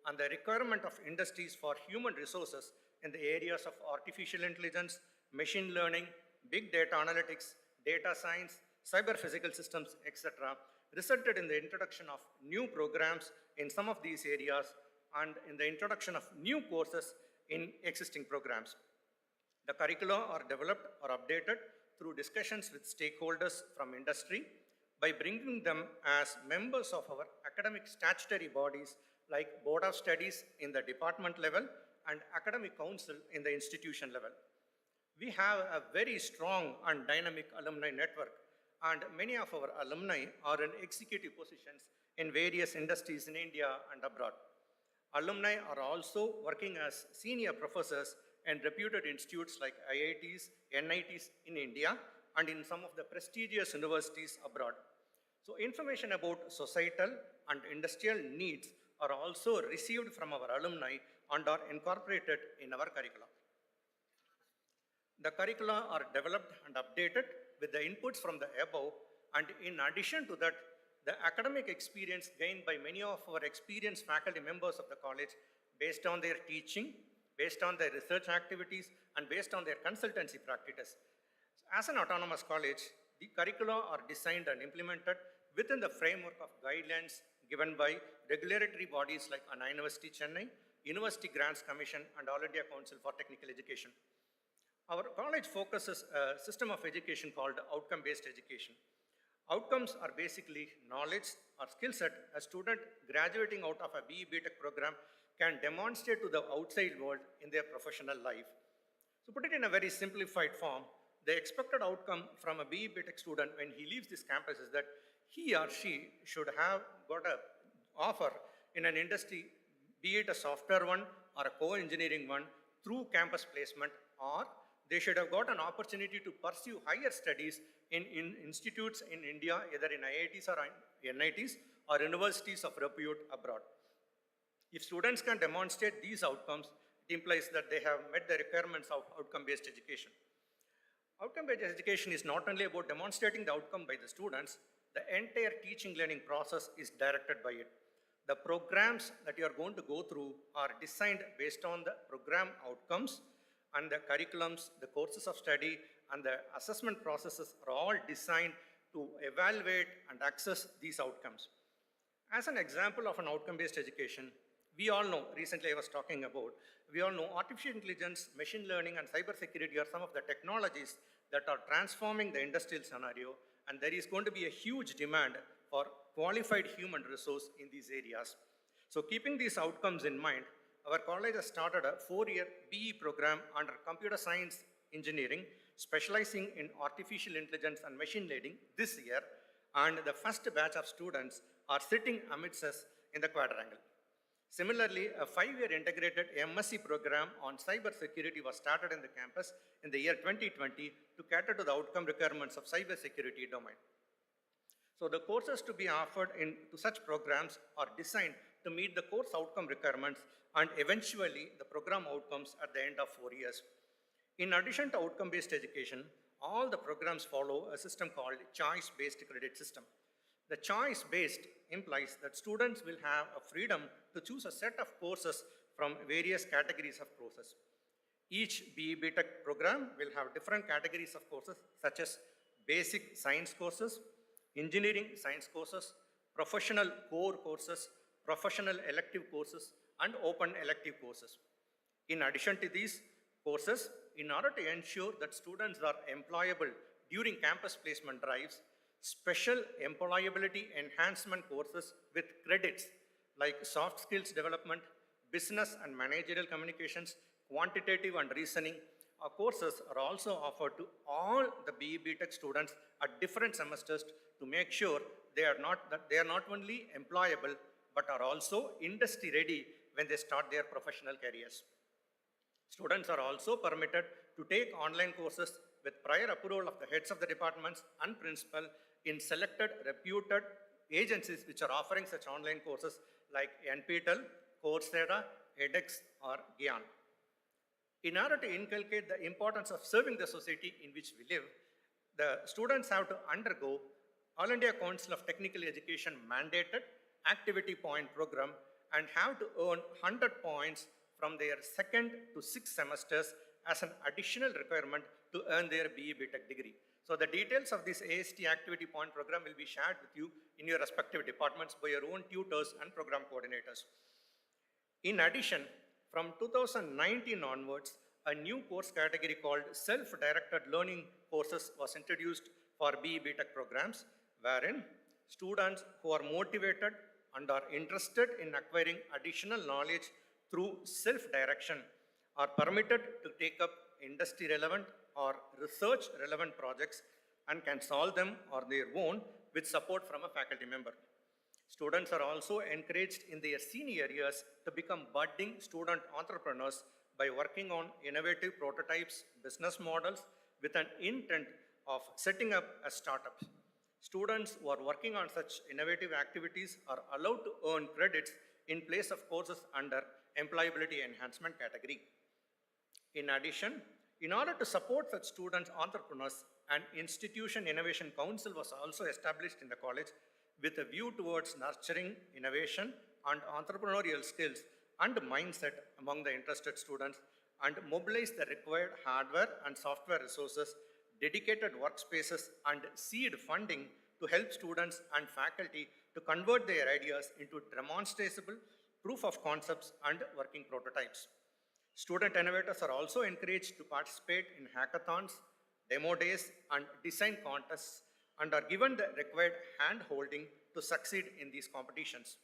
and the requirement of industries for human resources in the areas of artificial intelligence, machine learning, big data analytics, data science, cyber physical systems, etc., resulted in the introduction of new programs in some of these areas and in the introduction of new courses in existing programs. The curricula are developed or updated through discussions with stakeholders from industry by bringing them as members of our academic statutory bodies like Board of Studies in the department level and Academic Council in the institution level. We have a very strong and dynamic alumni network, and many of our alumni are in executive positions in various industries in India and abroad. Alumni are also working as senior professors in reputed institutes like IITs, NITs in India, and in some of the prestigious universities abroad. So information about societal and industrial needs are also received from our alumni and are incorporated in our curricula. The curricula are developed and updated with the inputs from the above, and in addition to that, the academic experience gained by many of our experienced faculty members of the college based on their teaching, based on their research activities, and based on their consultancy practices. As an autonomous college, the curricula are designed and implemented within the framework of guidelines given by regulatory bodies like Anna University, Chennai, University Grants Commission, and All India Council for Technical Education. Our college focuses a system of education called outcome-based education. Outcomes are basically knowledge or skill set a student graduating out of a BE B.Tech program can demonstrate to the outside world in their professional life. So put it in a very simplified form, the expected outcome from a BE B.Tech student when he leaves this campus is that he or she should have got an offer in an industry, be it a software one or a co-engineering one, through campus placement, or they should have got an opportunity to pursue higher studies in institutes in India, either in IITs or NITs or universities of repute abroad. If students can demonstrate these outcomes, it implies that they have met the requirements of outcome-based education. Outcome-based education is not only about demonstrating the outcome by the students, the entire teaching learning process is directed by it. The programs that you are going to go through are designed based on the program outcomes, and the curriculums, the courses of study, and the assessment processes are all designed to evaluate and access these outcomes. As an example of an outcome-based education, we all know, recently I was talking about, we all know artificial intelligence, machine learning, and cybersecurity are some of the technologies that are transforming the industrial scenario, and there is going to be a huge demand for qualified human resource in these areas. So keeping these outcomes in mind, our college has started a 4-year BE program under computer science engineering, specializing in artificial intelligence and machine learning this year, and the first batch of students are sitting amidst us in the quadrangle. Similarly, a 5-year integrated MSc program on cybersecurity was started in the campus in the year 2020 to cater to the outcome requirements of cybersecurity domain. So the courses to be offered to such programs are designed to meet the course outcome requirements and eventually the program outcomes at the end of 4 years. In addition to outcome-based education, all the programs follow a system called choice-based credit system. The choice-based implies that students will have a freedom to choose a set of courses from various categories of courses. Each B.Tech program will have different categories of courses such as basic science courses, engineering science courses, professional core courses, professional elective courses, and open elective courses. In addition to these courses, in order to ensure that students are employable during campus placement drives, special employability enhancement courses with credits like soft skills development, business and managerial communications, quantitative and reasoning courses are also offered to all the B.Tech students at different semesters to make sure they are not only employable but are also industry ready when they start their professional careers. Students are also permitted to take online courses with prior approval of the heads of the departments and principal in selected reputed agencies which are offering such online courses like NPTEL, Coursera, edX, or Gyan. In order to inculcate the importance of serving the society in which we live, the students have to undergo All India Council of Technical Education mandated activity point program and have to earn 100 points from their 2nd to 6th semesters as an additional requirement to earn their B.Tech degree. So the details of this AST activity point program will be shared with you in your respective departments by your own tutors and program coordinators. In addition, from 2019 onwards, a new course category called self-directed learning courses was introduced for B.Tech programs, wherein students who are motivated and are interested in acquiring additional knowledge through self-direction are permitted to take up industry-relevant or research-relevant projects and can solve them on their own with support from a faculty member. Students are also encouraged in their senior years to become budding student entrepreneurs by working on innovative prototypes, business models with an intent of setting up a startup. Students who are working on such innovative activities are allowed to earn credits in place of courses under employability enhancement category. In addition, in order to support such students entrepreneurs, an institution innovation council was also established in the college with a view towards nurturing innovation and entrepreneurial skills and mindset among the interested students and mobilize the required hardware and software resources, dedicated workspaces, and seed funding to help students and faculty to convert their ideas into demonstrable proof of concepts and working prototypes. Student innovators are also encouraged to participate in hackathons, demo days, and design contests and are given the required hand-holding to succeed in these competitions.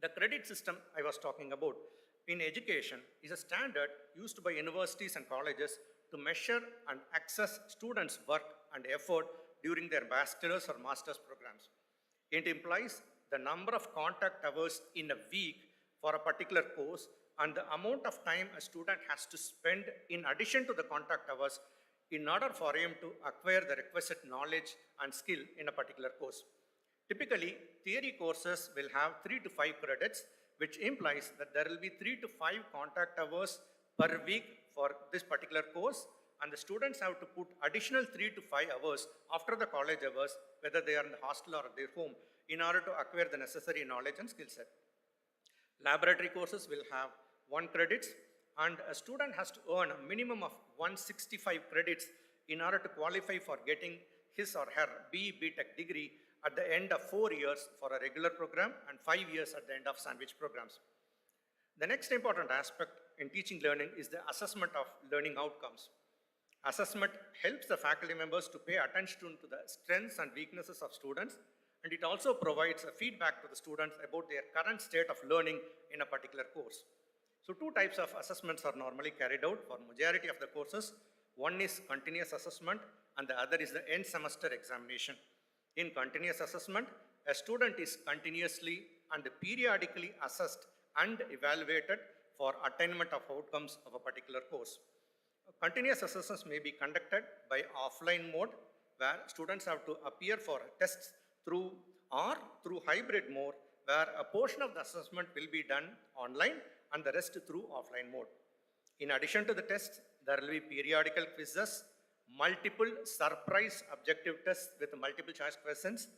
The credit system I was talking about in education is a standard used by universities and colleges to measure and assess students' work and effort during their bachelor's or master's programs. It implies the number of contact hours in a week for a particular course and the amount of time a student has to spend in addition to the contact hours in order for him to acquire the requisite knowledge and skill in a particular course. Typically, theory courses will have 3 to 5 credits, which implies that there will be 3 to 5 contact hours per week for this particular course, and the students have to put additional 3 to 5 hours after the college hours, whether they are in the hostel or at their home, in order to acquire the necessary knowledge and skill set. Laboratory courses will have 1 credits, and a student has to earn a minimum of 165 credits in order to qualify for getting his or her B.Tech degree at the end of 4 years for a regular program and 5 years at the end of sandwich programs. The next important aspect in teaching learning is the assessment of learning outcomes. Assessment helps the faculty members to pay attention to the strengths and weaknesses of students, and it also provides a feedback to the students about their current state of learning in a particular course. So 2 types of assessments are normally carried out for majority of the courses. One is continuous assessment and the other is the end semester examination. In continuous assessment, a student is continuously and periodically assessed and evaluated for attainment of outcomes of a particular course. Continuous assessments may be conducted by offline mode, where students have to appear for tests through hybrid mode, where a portion of the assessment will be done online and the rest through offline mode. In addition to the tests, there will be periodical quizzes, multiple surprise objective tests with multiple choice questions,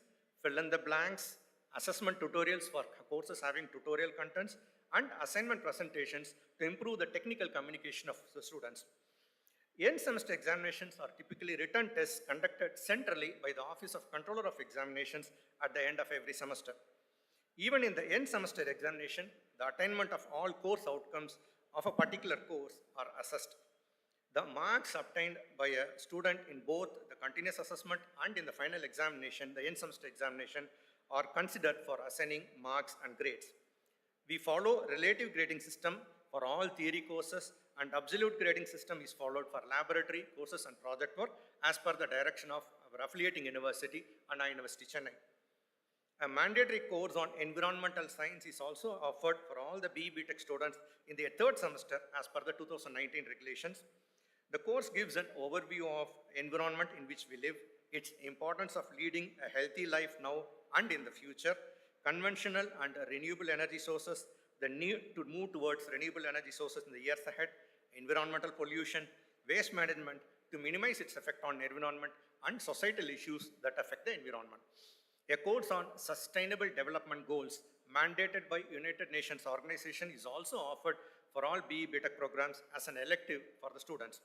fill in the blanks, assessment tutorials for courses having tutorial contents, and assignment presentations to improve the technical communication of the students. End semester examinations are typically written tests conducted centrally by the Office of Controller of Examinations at the end of every semester. Even in the end semester examination, the attainment of all course outcomes of a particular course are assessed. The marks obtained by a student in both the continuous assessment and in the final examination, the end semester examination, are considered for assigning marks and grades. We follow relative grading system for all theory courses, and absolute grading system is followed for laboratory courses and project work as per the direction of our affiliating university, Anna University, Chennai. A mandatory course on environmental science is also offered for all the B.Tech students in their 3rd semester as per the 2019 regulations. The course gives an overview of environment in which we live, its importance of leading a healthy life now and in the future, conventional and renewable energy sources, the need to move towards renewable energy sources in the years ahead, environmental pollution, waste management to minimize its effect on environment, and societal issues that affect the environment. A course on sustainable development goals mandated by United Nations organization is also offered for all B.Tech programs as an elective for the students.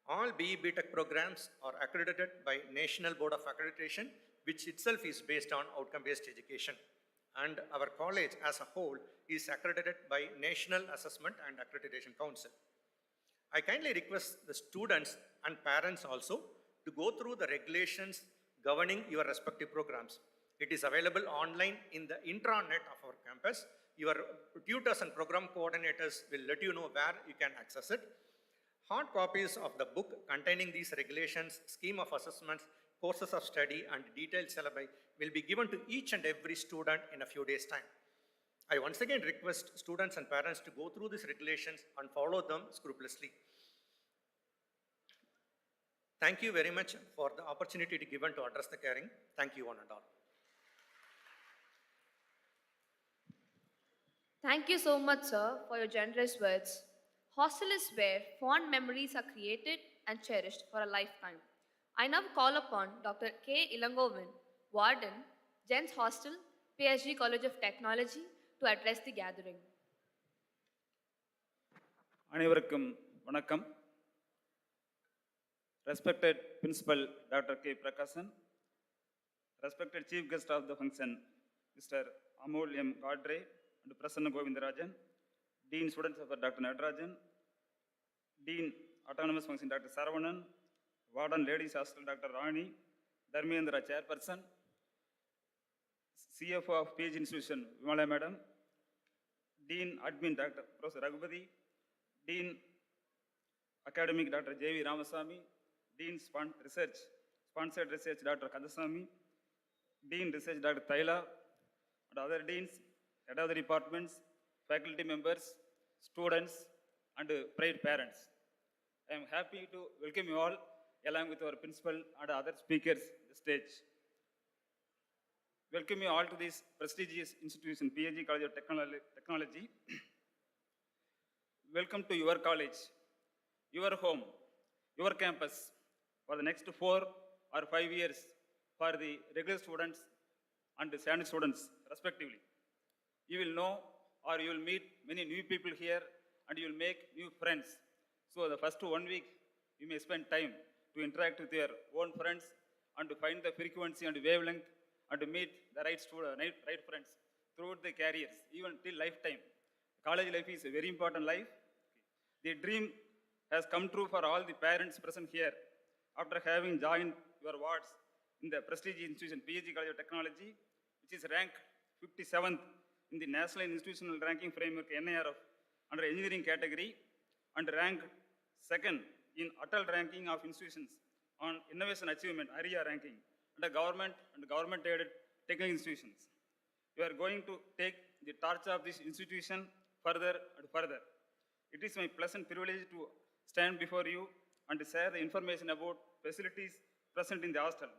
All B.Tech programs are accredited by National Board of Accreditation, which itself is based on outcome-based education. And our college as a whole is accredited by National Assessment and Accreditation Council. I kindly request the students and parents also to go through the regulations governing your respective programs. It is available online in the intranet of our campus. Your tutors and program coordinators will let you know where you can access it. Hard copies of the book containing these regulations, scheme of assessments, courses of study, and detailed syllabi will be given to each and every student in a few days' time. I once again request students and parents to go through these regulations and follow them scrupulously. Thank you very much for the opportunity to given to address the caring. Thank you one and all. Thank you so much, sir, for your generous words. Hostel is where fond memories are created and cherished for a lifetime. I now call upon Dr. K. Ilangovan, Warden, Gents Hostel, PSG College of Technology, to address the gathering. அனைவருக்கும் வணக்கம். Respected Principal Dr. K. Prakasan, respected Chief Guest of the function, Mr. Amol M. Gadre and Prasanna Govindarajan, Dean Students of Dr. Natarajan, Dean Autonomous Function Dr. Saravanan, Warden Ladies Hostel Dr. Rani, Dharmendra Chairperson, CFO of PG Institution Vimalaya Madam, Dean Admin Dr. Professor Raghupati, Dean Academic Dr. J.V. Ramasamy, Dean Sponsored Research Dr. Kadasamy, Dean Research Dr. Thaila, and other deans, head of the departments, faculty members, students, and proud parents. I am happy to welcome you all along with our principal and other speakers on the stage. welcome you all to this prestigious institution, PhD College of Technology. Welcome to your college, your home, your campus for the next 4 or 5 years for the regular students and the standard students respectively. You will know or you will meet many new people here and you will make new friends. So the first 1 week, you may spend time to interact with your own friends and to find the frequency and wavelength and to meet the right friends throughout the careers, even till lifetime. College life is a very important life. The dream has come true for all the parents present here after having joined your wards in the prestigious institution, PhD College of Technology, which is ranked 57th in the National Institutional Ranking Framework NIRF under engineering category and ranked 2nd in Atal ranking of institutions on innovation achievement, ARIA ranking, under government and government-aided technical institutions. You are going to take the torch of this institution further and further. It is my pleasant privilege to stand before you and to share the information about facilities present in the hostel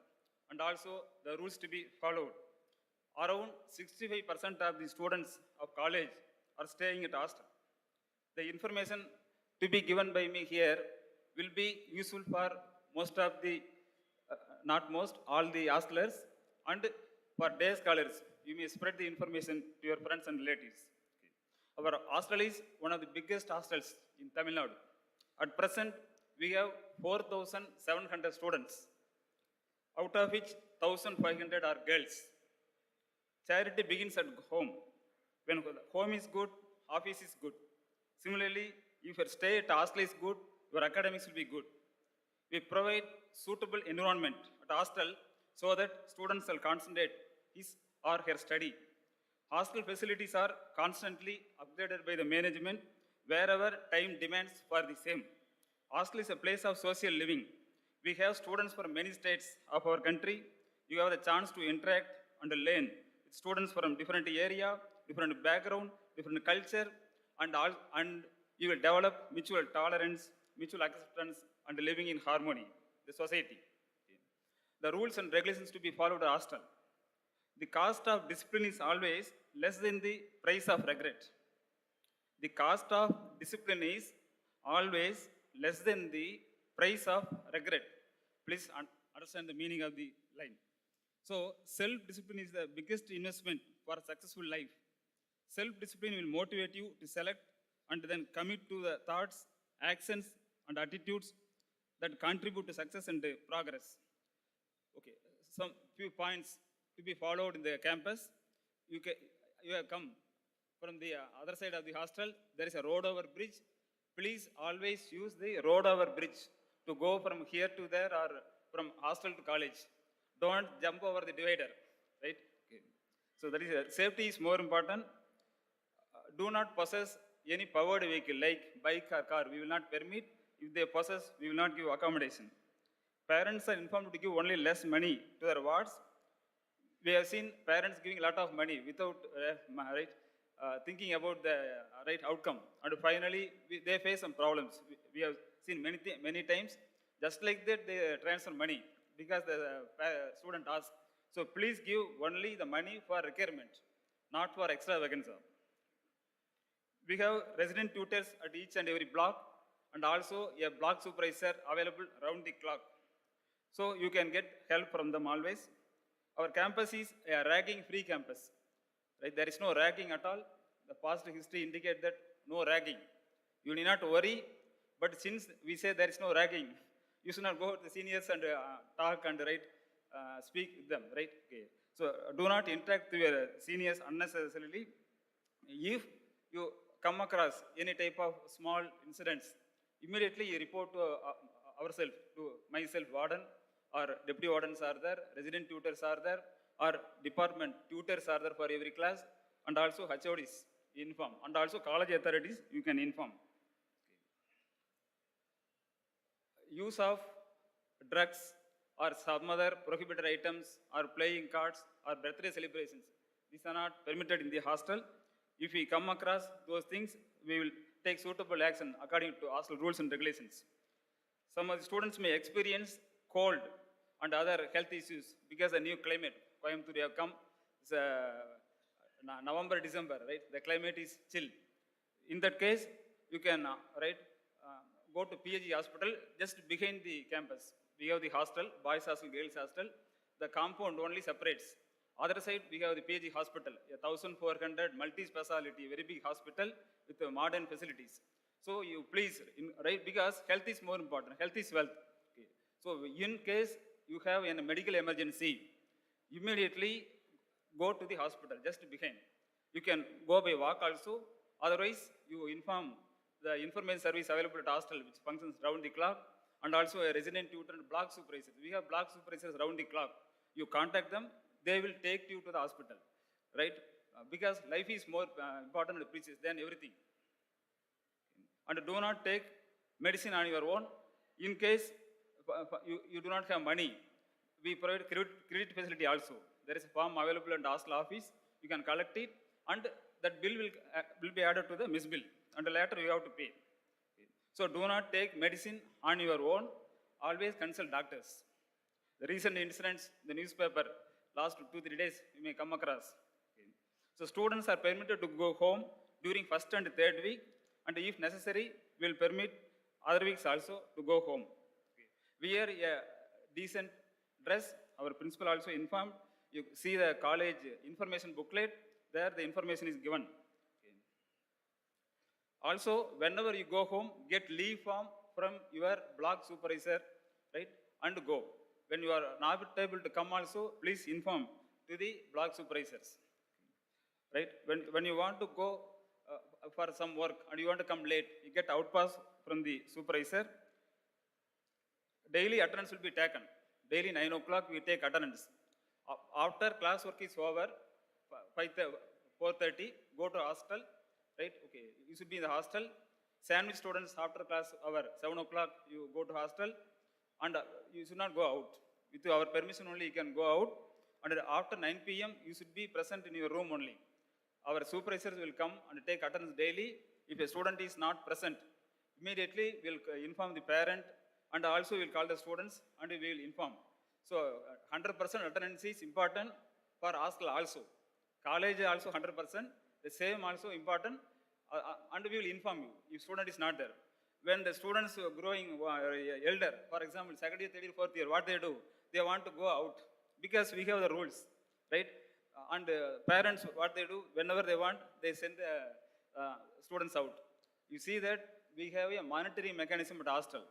and also the rules to be followed. Around 65% of the students of college are staying at hostel. The information to be given by me here will be useful for most of the, not most, all the hostelers, and for day scholars, you may spread the information to your friends and relatives. Our hostel is one of the biggest hostels in Tamil Nadu. At present, we have 4,700 students, out of which 1,500 are girls. Charity begins at home. When home is good, office is good. Similarly, if your stay at hostel is good, your academics will be good. We provide suitable environment at hostel so that students will concentrate his or her study. Hostel facilities are constantly upgraded by the management wherever time demands for the same. Hostel is a place of social living. We have students from many states of our country. You have the chance to interact and learn with students from different area, different background, different culture, and you will develop mutual tolerance, mutual acceptance, and living in harmony, the society. The rules and regulations to be followed at hostel. The cost of discipline is always less than the price of regret. The cost of discipline is always less than the price of regret. Please understand the meaning of the line. So, self-discipline is the biggest investment for a successful life. Self-discipline will motivate you to select and then commit to the thoughts, actions, and attitudes that contribute to success and progress. Okay, some few points to be followed in the campus. You have come from the other side of the hostel. There is a road over bridge. Please always use the road over bridge to go from here to there or from hostel to college. Don't jump over the divider, right? Okay. So that is safety is more important. Do not possess any powered vehicle like bike or car. We will not permit. If they possess, we will not give accommodation. Parents are informed to give only less money to their wards. We have seen parents giving a lot of money without thinking about the right outcome. And finally, they face some problems. We have seen many times. Just like that, they transfer money because the student asks. So please give only the money for requirement, not for extravaganza. We have resident tutors at each and every block and also a block supervisor available around the clock. So you can get help from them always. Our campus is a ragging-free campus. Right? There is no ragging at all. The past history indicates that no ragging. You need not worry, but since we say there is no ragging, you should not go to the seniors and talk and speak with them, right? Okay. So do not interact with your seniors unnecessarily. If you come across any type of small incidents, immediately you report to ourselves, to myself, warden, or deputy wardens are there, resident tutors are there, or department tutors are there for every class, and also HODs inform, and also college authorities you can inform. Okay. Use of drugs or some other prohibited items or playing cards or birthday celebrations, these are not permitted in the hostel. If we come across those things, we will take suitable action according to hostel rules and regulations. Some of the students may experience cold and other health issues because of the new climate. Coimbatore have come, it's November, December, right? The climate is chill. In that case, you can, go to PHG hospital just behind the campus. We have the hostel, boys hostel, girls hostel. The compound only separates. Other side, we have the PHG hospital, a 1,400 multi-speciality, very big hospital with modern facilities. So you please, right, because health is more important. Health is wealth. Okay. So in case you have a medical emergency, immediately go to the hospital just behind. You can go by walk also. Otherwise, you inform the information service available at hostel, which functions round the clock, and also a resident tutor and block supervisor. We have block supervisors round the clock. You contact them, they will take you to the hospital, right? Because life is more important and precious than everything. And do not take medicine on your own. In case you do not have money, we provide credit facility also. There is a form available in the hostel office. You can collect it, and that bill will be added to the miss bill, and later you have to pay. So do not take medicine on your own. Always consult doctors. The recent incidents, the newspaper, last 2-3 days, you may come across. So students are permitted to go home during first and third week, and if necessary, we will permit other weeks also to go home. Wear a decent dress. Our principal also informed. You see the college information booklet, there the information is given. Also, whenever you go home, get leave form from your block supervisor, right, and go. When you are not able to come also, please inform to the block supervisors, right? When you want to go for some work and you want to come late, you get outpass from the supervisor. Daily attendance will be taken. Daily 9 o'clock we take attendance. After class work is over, 4:30, go to hostel, right? Okay, you should be in the hostel. Sandwich students after class hour, 7 o'clock you go to hostel, and you should not go out. With our permission only you can go out, and after 9 p.m. you should be present in your room only. Our supervisors will come and take attendance daily. If a student is not present, immediately we will inform the parent, and also we will call the students and we will inform. So 100% attendance is important for hostel also. College also 100%, the same also important, and we will inform you if student is not there. When the students are growing elder, for example, second year, third year, fourth year, what they do? They want to go out because we have the rules, right? And parents, what they do, whenever they want, they send the students out. You see that we have a monitoring mechanism at hostel.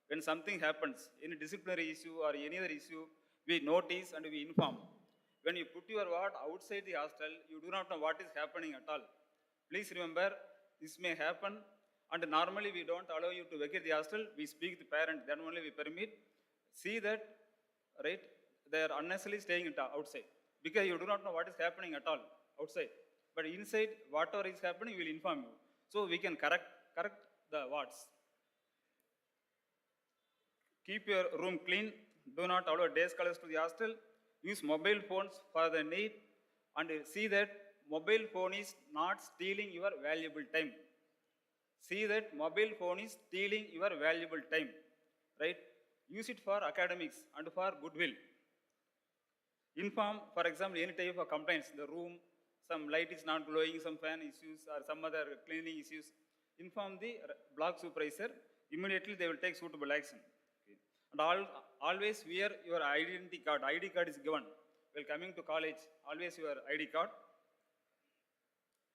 When something happens, any disciplinary issue or any other issue, we notice and we inform. When you put your word outside the hostel, you do not know what is happening at all. Please remember, this may happen, and normally we don't allow you to vacate the hostel. We speak to the parent, then only we permit. See that, right, they are unnecessarily staying outside, because you do not know what is happening at all outside. But inside, whatever is happening, we will inform you. So we can correct the wards. Keep your room clean. Do not allow day scholars to the hostel. Use mobile phones for the need, and see that mobile phone is not stealing your valuable time. See that mobile phone is stealing your valuable time, right? Use it for academics and for goodwill. Inform, for example, any type of complaints, the room, some light is not glowing, some fan issues or some other cleaning issues. Inform the block supervisor. Immediately they will take suitable action. Okay. And always wear your identity card. ID card is given. While coming to college, always your ID card.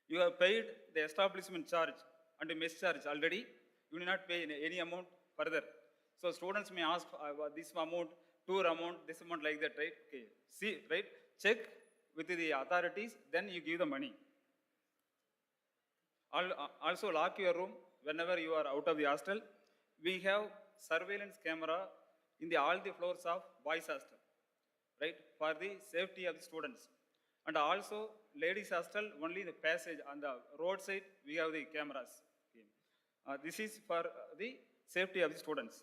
You have paid the establishment charge and the mess charge already. You do not pay any amount further. So students may ask this amount, tour amount, this amount, like that, right? Okay. See, right? Check with the authorities, then you give the money. Also lock your room whenever you are out of the hostel. We have surveillance camera in all the floors of boys hostel, right? For the safety of the students. And also ladies hostel, only the passage on the roadside, we have the cameras. Okay. This is for the safety of the students.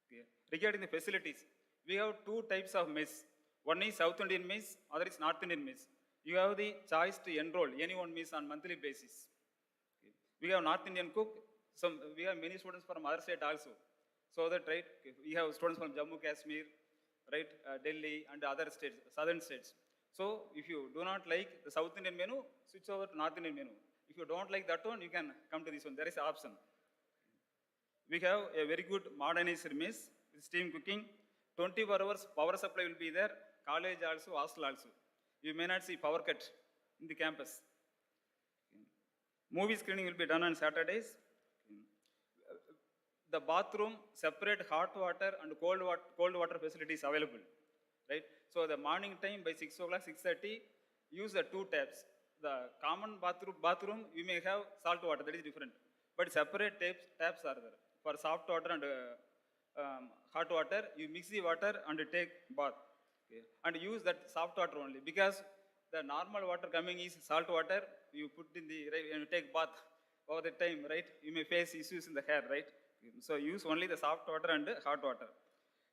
Okay. Regarding the facilities, we have two types of mess. One is South Indian mess, other is North Indian mess. You have the choice to enroll any one mess on monthly basis. Okay. We have North Indian cook. We have many students from other state also. So that, right, we have students from Jammu, Kashmir, right, Delhi and other states, southern states. So if you do not like the South Indian menu, switch over to North Indian menu. If you don't like that one, you can come to this one. There is an option. We have a very good modernized mess with steam cooking. 24 hours power supply will be there. College also, hostel also. You may not see power cut in the campus. Movie screening will be done on Saturdays. The bathroom, separate hot water and cold water facilities available, right? So the morning time by 6 o'clock, 6:30, use the two taps. The common bathroom, you may have salt water, that is different. But separate taps are there. For soft water and hot water, you mix the water and take bath. Okay. And use that soft water only, because the normal water coming is salt water, you put in the, right, and you take bath over the time, right? You may face issues in the hair, right? So use only the soft water and hot water.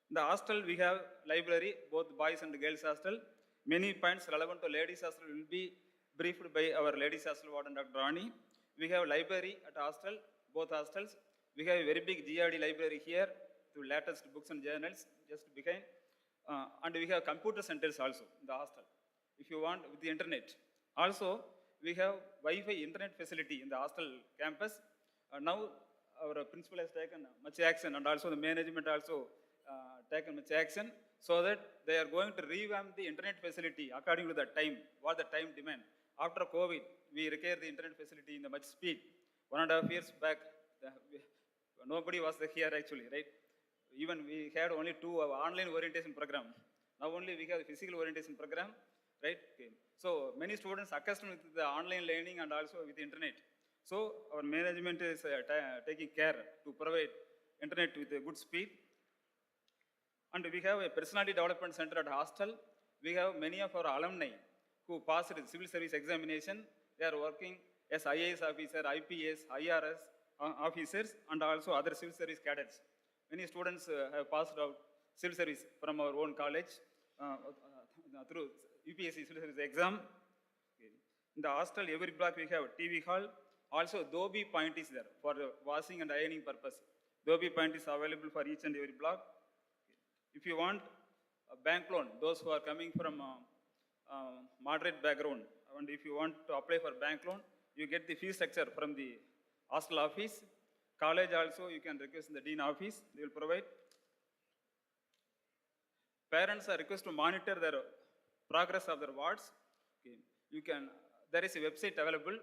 In the hostel, we have library, both boys and girls hostel. Many points relevant to ladies hostel will be briefed by our ladies hostel warden, Dr. Rani. We have library at hostel, both hostels. We have a very big GRD library here, to latest books and journals, just behind. And we have computer centers also in the hostel, if you want, with the internet. Also, we have Wi-Fi internet facility in the hostel campus. Now, our principal has taken much action, and also the management also taken much action, so that they are going to revamp the internet facility according to the time, what the time demand. After COVID, we require the internet facility in the much speed. 1.5 years back, nobody was here actually, right? Even we had only 2 online orientation program. Now only we have a physical orientation program, right? Okay. So many students accustomed with the online learning and also with the internet. So our management is taking care to provide internet with a good speed. And we have a personality development center at hostel. We have many of our alumni who passed the civil service examination. They are working as IAS officer, IPS, IRS officers, and also other civil service cadets. Many students have passed out civil service from our own college through UPSC civil service exam. Okay. In the hostel, every block we have TV hall. Also, Dhobi point is there for washing and ironing purpose. Dhobi point is available for each and every block. Okay. If you want a bank loan, those who are coming from moderate background, and if you want to apply for bank loan, you get the fee structure from the hostel office. College also, you can request in the dean office, they will provide. Parents are requested to monitor their progress of their wards. Okay. You can, there is a website available,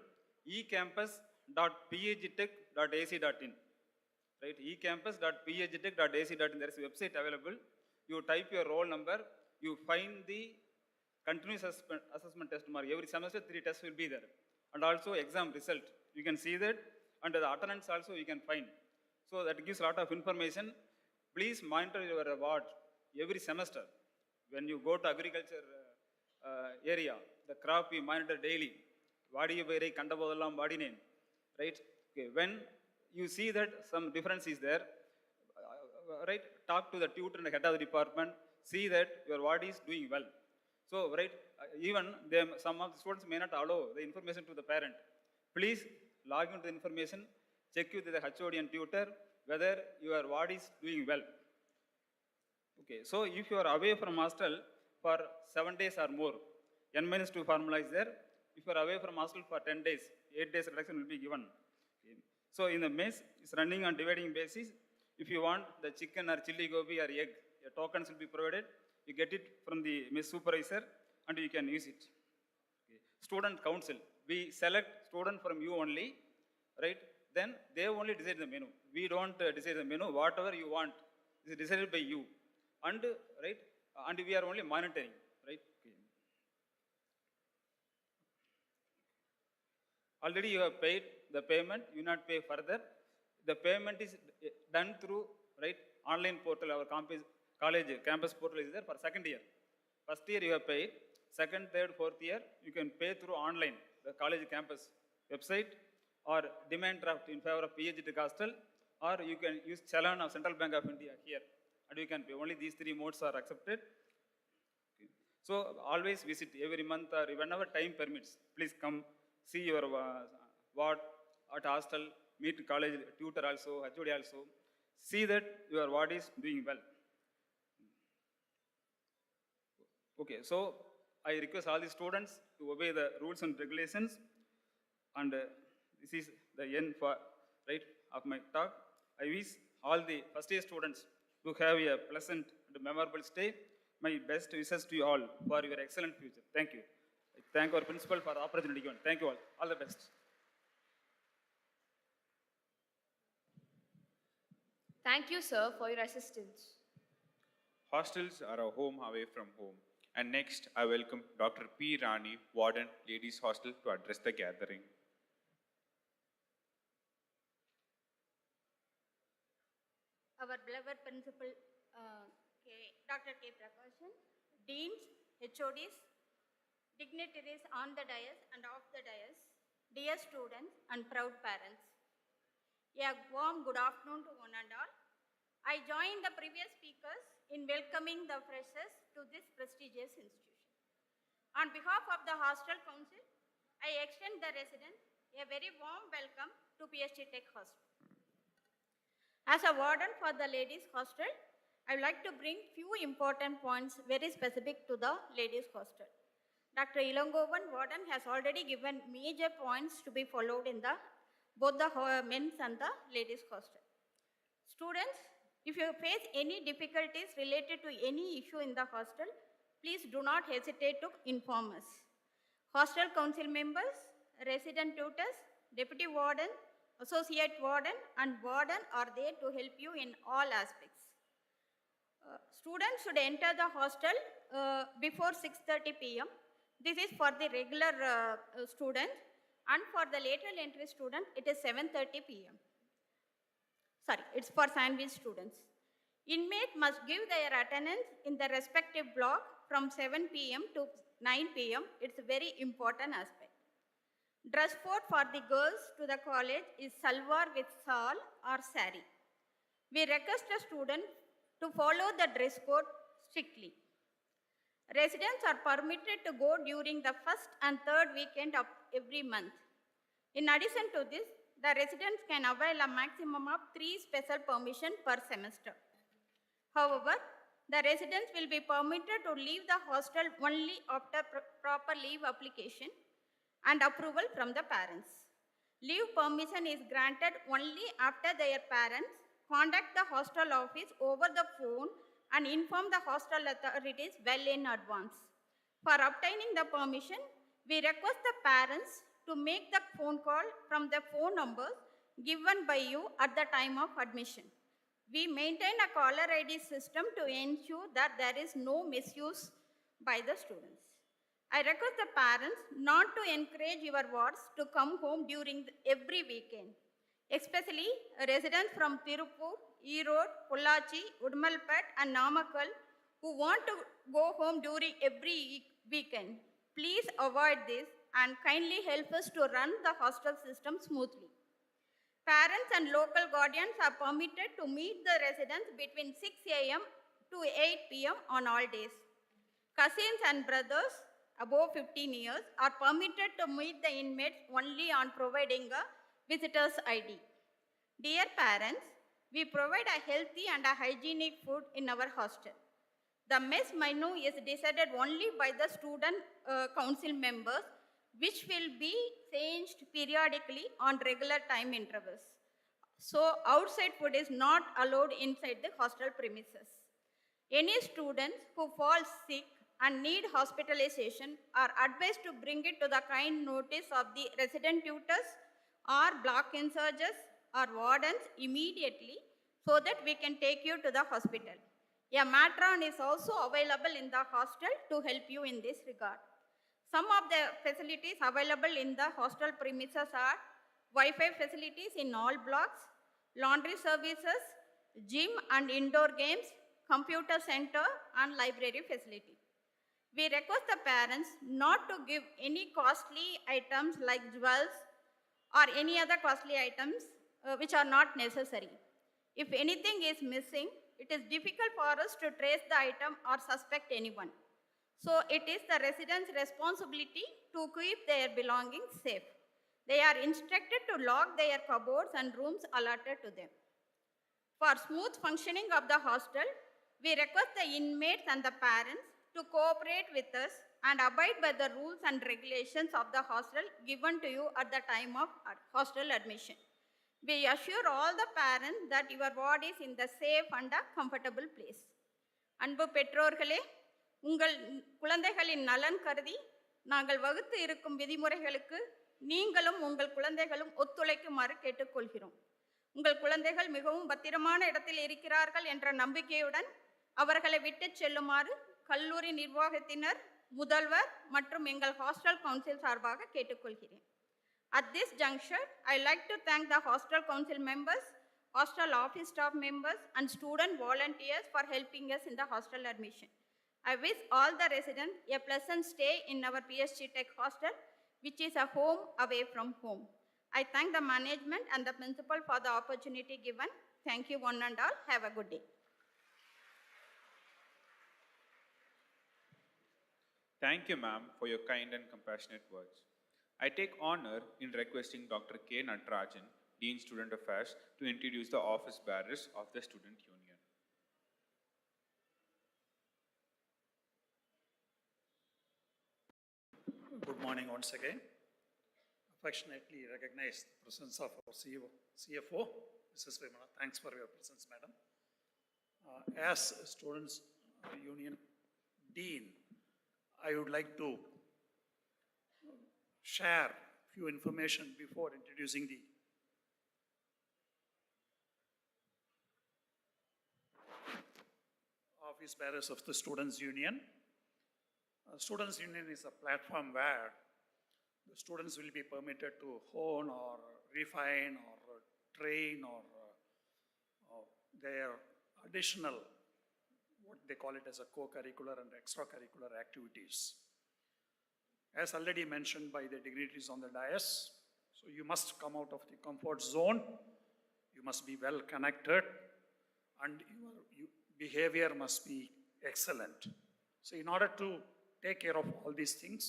ecampus.phgtech.ac.in, right? ecampus.phgtech.ac.in, there is a website available. You type your roll number, you find the continuous assessment test mark. Every semester 3 tests will be there. And also exam result, you can see that. And the attendance also you can find. So that gives a lot of information. Please monitor your ward every semester. When you go to agriculture area, the crop you monitor daily. Vadi veri kandabodalam vadi name, right? Okay. When you see that some difference is there, right? Talk to the tutor and the head of the department. See that your ward is doing well. So, right? Even some of the students may not allow the information to the parent. Please log into the information, check with the HOD and tutor whether your ward is doing well. Okay, so if you are away from hostel for 7 days or more, N-2 formula is there. If you are away from hostel for 10 days, 8 days reduction will be given. Okay. So in the mess, it's running on dividing basis. If you want the chicken or chili gobi or egg, your tokens will be provided. You get it from the mess supervisor and you can use it. Okay. Student council, we select student from you only, right? Then they only decide the menu. We don't decide the menu. Whatever you want is decided by you. And right, and we are only monitoring, right? Okay. Already you have paid the payment. You not pay further. The payment is done through, right, online portal. Our college campus portal is there for second year. First year you have paid. Second, third, fourth year you can pay through online, the college campus website, or demand draft in favor of PhD hostel, or you can use challan of Central Bank of India here, and you can pay. Only these 3 modes are accepted. Okay. So always visit every month or whenever time permits. Please come see your ward at hostel, meet college tutor also, HOD also. See that your ward is doing well. Okay, so I request all the students to obey the rules and regulations. And this is the end for right of my talk. I wish all the first year students to have a pleasant and memorable stay. My best wishes to you all for your excellent future. Thank you. I thank our principal for the opportunity given. Thank you all. All the best. Thank you, sir, for your assistance. Hostels are a home away from home. And next, I welcome Dr. P. Rani, Warden, Ladies Hostel, to address the gathering. Our beloved principal, Dr. K. Prakasan, deans, HODs, dignitaries on the dais and off the dais, dear students and proud parents. A warm good afternoon to one and all. I join the previous speakers in welcoming the freshers to this prestigious institution. On behalf of the Hostel Council, I extend the residents a very warm welcome to B.Tech Hostel. As a warden for the ladies hostel, I would like to bring few important points very specific to the ladies hostel. Dr. Ilangovan, warden, has already given major points to be followed in both the men's and the ladies hostel. Students, if you face any difficulties related to any issue in the hostel, please do not hesitate to inform us. Hostel council members, resident tutors, deputy warden, associate warden and warden are there to help you in all aspects. Students should enter the hostel before 6:30 p.m. This is for the regular students, and for the lateral entry student, it is 7:30 p.m. Sorry, it's for sandwich students. Inmate must give their attendance in the respective block from 7 p.m. to 9 p.m. It's a very important aspect. Dress code for the girls to the college is salwar with shawl or sari. We request the student to follow the dress code strictly. Residents are permitted to go during the first and third weekend of every month. In addition to this, the residents can avail a maximum of 3 special permissions per semester. However, the residents will be permitted to leave the hostel only after proper leave application and approval from the parents. Leave permission is granted only after their parents contact the hostel office over the phone and inform the hostel authorities well in advance. For obtaining the permission, we request the parents to make the phone call from the phone numbers given by you at the time of admission. We maintain a caller ID system to ensure that there is no misuse by the students. I request the parents not to encourage your wards to come home during every weekend, especially residents from Tirupur, Erode, Pollachi, Udmalpet and Namakkal who want to go home during every weekend. Please avoid this and kindly help us to run the hostel system smoothly. Parents and local guardians are permitted to meet the residents between 6 a.m. to 8 p.m. on all days. Cousins and brothers above 15 years are permitted to meet the inmates only on providing a visitor's ID. Dear parents, we provide a healthy and a hygienic food in our hostel. The mess menu is decided only by the student council members, which will be changed periodically on regular time intervals. So outside food is not allowed inside the hostel premises. Any students who fall sick and need hospitalization are advised to bring it to the kind notice of the resident tutors or block in charges or wardens immediately so that we can take you to the hospital. A matron is also available in the hostel to help you in this regard. Some of the facilities available in the hostel premises are Wi-Fi facilities in all blocks, laundry services, gym and indoor games, computer center and library facility. We request the parents not to give any costly items like jewels or any other costly items which are not necessary. If anything is missing, it is difficult for us to trace the item or suspect anyone. So it is the residents' responsibility to keep their belongings safe. They are instructed to lock their cupboards and rooms allotted to them. For smooth functioning of the hostel, we request the inmates and the parents to to cooperate with us and abide by the rules and regulations of the hostel given to you at the time of hostel admission. We assure all the parents that your ward is in the safe and a comfortable place. அன்பு பெற்றோர்களே, உங்கள் குழந்தைகளின் நலன் கருதி நாங்கள் வகுத்து இருக்கும் விதிமுறைகளுக்கு நீங்களும் உங்கள் குழந்தைகளும் ஒத்துழைக்குமாறு கேட்டுக்கொள்கிறோம். உங்கள் குழந்தைகள் மிகவும் பத்திரமான இடத்தில் இருக்கிறார்கள் என்ற நம்பிக்கையுடன் அவர்களை விட்டு செல்லுமாறு கல்லூரி நிர்வாகத்தினர், முதல்வர் மற்றும் எங்கள் ஹாஸ்டல் கவுன்சில் சார்பாக கேட்டுக்கொள்கிறேன். At this juncture, I like to thank the hostel council members, hostel office staff members, and student volunteers for helping us in the hostel admission. I wish all the residents a pleasant stay in our B.Tech hostel, which is a home away from home. I thank the management and the principal for the opportunity given. Thank you one and all. Have a good day. Thank you, ma'am, for your kind and compassionate words. I take honor in requesting Dr. K. Natarajan, Dean Student Affairs, to introduce the office bearers of the Student Union. Good morning once again. Affectionately recognize the presence of our CFO, Mrs. Vimala. Thanks for your presence, madam. As Students Union Dean, I would like to share few information before introducing the office bearers of the Students Union. Students Union is a platform where the students will be permitted to hone or refine or train or their additional, what they call it as a co-curricular and extracurricular activities. As already mentioned by the dignitaries on the dais, so you must come out of the comfort zone, you must be well connected, and your behavior must be excellent. So in order to take care of all these things,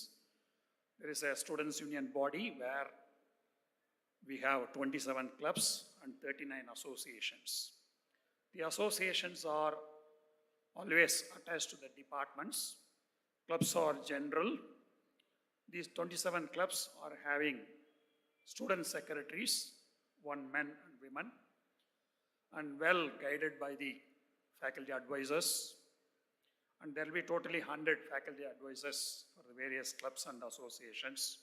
there is a Students Union body where we have 27 clubs and 39 associations. The associations are always attached to the departments. Clubs are general. These 27 clubs are having student secretaries, one men and women, and well guided by the faculty advisors. And there will be totally 100 faculty advisors for the various clubs and associations,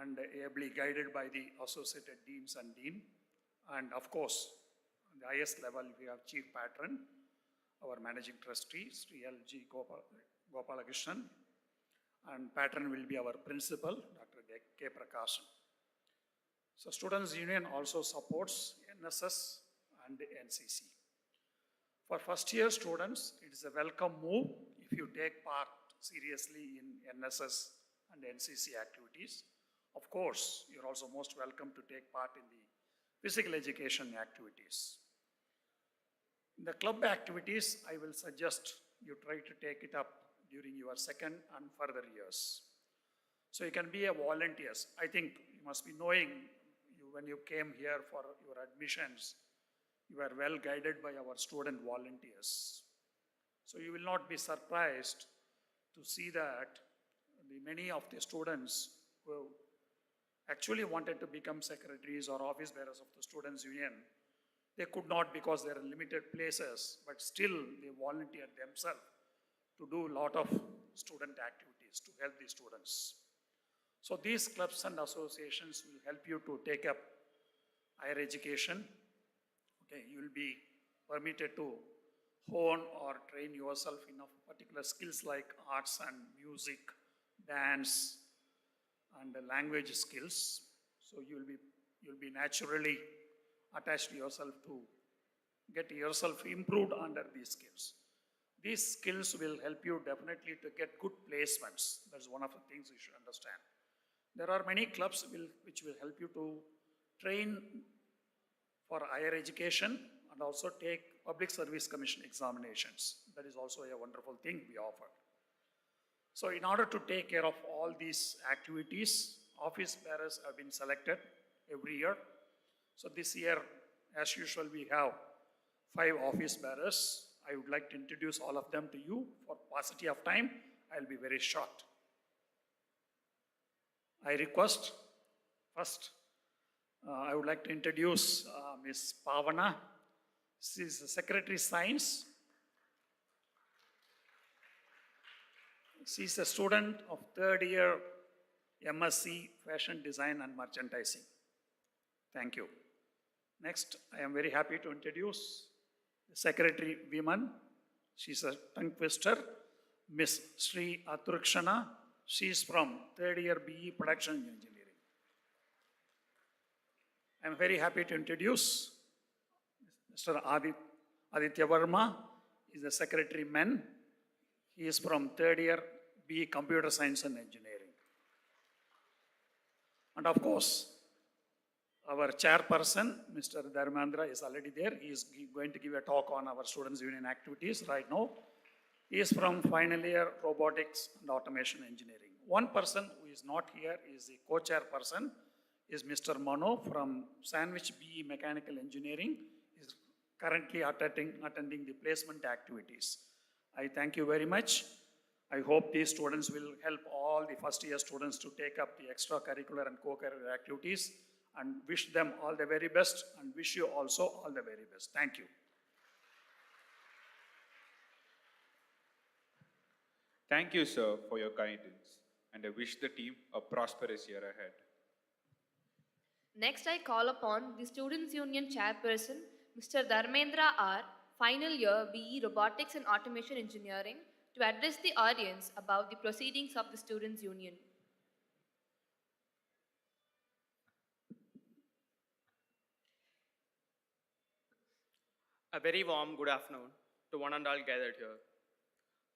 and ably guided by the associated deans and dean. And of course, on the highest level, we have chief patron, our managing trustee, Sri L.G. Gopalakrishnan, and patron will be our principal, Dr. K. Prakasan. So Students Union also supports NSS and NCC. For first year students, it is a welcome move if you take part seriously in NSS and NCC activities. Of course, you're also most welcome to take part in the physical education activities. In the club activities, I will suggest you try to take it up during your second and further years. So you can be a volunteer. I think you must be knowing when you came here for your admissions, you were well guided by our student volunteers. So you will not be surprised to see that many of the students who actually wanted to become secretaries or office bearers of the Students Union, they could not because there are limited places, but still they volunteered themselves to do a lot of student activities to help the students. So these clubs and associations will help you to take up higher education. Okay, you will be permitted to hone or train yourself in particular skills like arts and music, dance, and language skills. So you'll be naturally attached to yourself to get yourself improved under these skills. These skills will help you definitely to get good placements. That's one of the things you should understand. There are many clubs which will help you to train for higher education and also take Public Service Commission examinations. That is also a wonderful thing we offer. So in order to take care of all these activities, office bearers have been selected every year. So this year, as usual, we have 5 office bearers I would like to introduce all of them to you. For paucity of time, I'll be very short. I request first, I would like to introduce Ms. Pavana. She is the Secretary Science. She is a student of third year MSc Fashion Design and Merchandising. Thank you. Next, I am very happy to introduce the Secretary Women. She is a tongue twister, Ms. Sri Aturkshana. She is from third year BE Production Engineering. I am very happy to introduce Mr. Aditya Verma. He is the Secretary Men. He is from third year BE Computer Science and Engineering. And of course, our chairperson, Mr. Dharmendra, is already there. He is going to give a talk on our Students' Union activities right now. He is from final year Robotics and Automation Engineering. One person who is not here is the co-chairperson, is Mr. Mano from Sandwich BE Mechanical Engineering. He is currently attending the placement activities. I thank you very much. I hope these students will help all the first year students to take up the extracurricular and co-curricular activities, and wish them all the very best, and wish you also all the very best. Thank you. Thank you, sir, for your guidance, and I wish the team a prosperous year ahead. Next, I call upon the Students' Union Chairperson, Mr. Dharmendra R., final year BE Robotics and Automation Engineering, to address the audience about the proceedings of the Students' Union. A very warm good afternoon to one and all gathered here.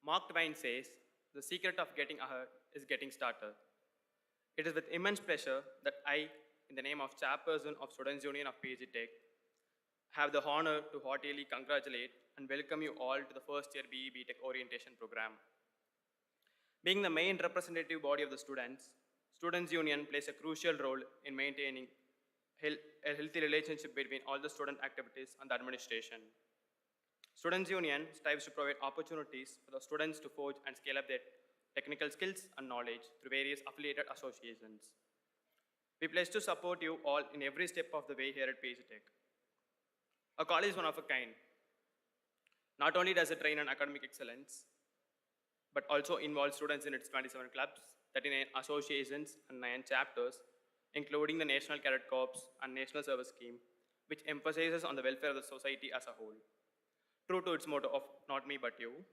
Mark Twain says, "The secret of getting ahead is getting started." It is with immense pleasure that I, in the name of Chairperson of Students' Union of B.Tech, have the honor to heartily congratulate and welcome you all to the first year BE B.Tech orientation program. Being the main representative body of the students, Students' Union plays a crucial role in maintaining a healthy relationship between all the student activities and the administration. Students' Union strives to provide opportunities for the students to forge and scale up their technical skills and knowledge through various affiliated associations. We pledge to support you all in every step of the way here at B.Tech. Our college is one of a kind. Not only does it train on academic excellence, but also involves students in its 27 clubs, 39 associations, and 9 chapters, including the National Cadet Corps and National Service Scheme, which emphasizes on the welfare of the society as a whole. True to its motto of "not me but you,"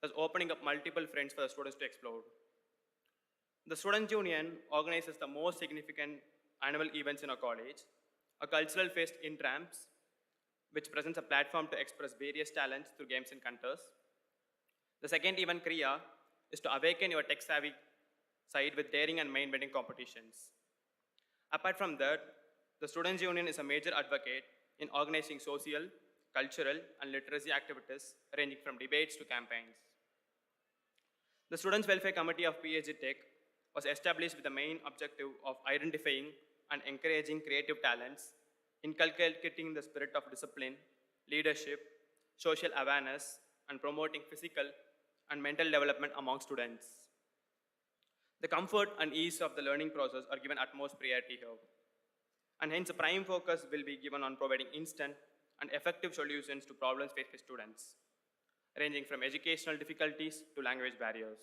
thus opening up multiple fronts for the students to explore. The Students' Union organizes the most significant annual events in our college, a cultural fest in Tramps, which presents a platform to express various talents through games and contests. The second event, Kriya, is to awaken your tech-savvy side with daring and mind-bending competitions. Apart from that, the Students' Union is a major advocate in organizing social, cultural, and literacy activities ranging from debates to campaigns. The Students' Welfare Committee of B.Tech was established with the main objective of identifying and encouraging creative talents, inculcating the spirit of discipline, leadership, social awareness, and promoting physical and mental development among students. The comfort and ease of the learning process are given utmost priority here, and hence a prime focus will be given on providing instant and effective solutions to problems faced by students, ranging from educational difficulties to language barriers.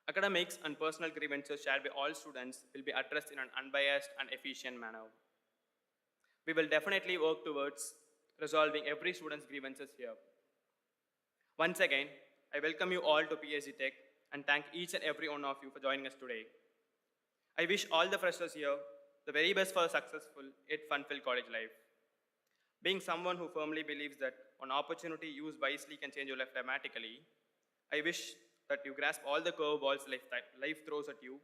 Academics and personal grievances shared by all students will be addressed in an unbiased and efficient manner. We will definitely work towards resolving every student's grievances here. Once again, I welcome you all to B.Tech and thank each and every one of you for joining us today. I wish all the freshers here the very best for a successful yet fun-filled college life. Being someone who firmly believes that an opportunity used wisely can change your life dramatically, I wish that you grasp all the curveballs life throws at you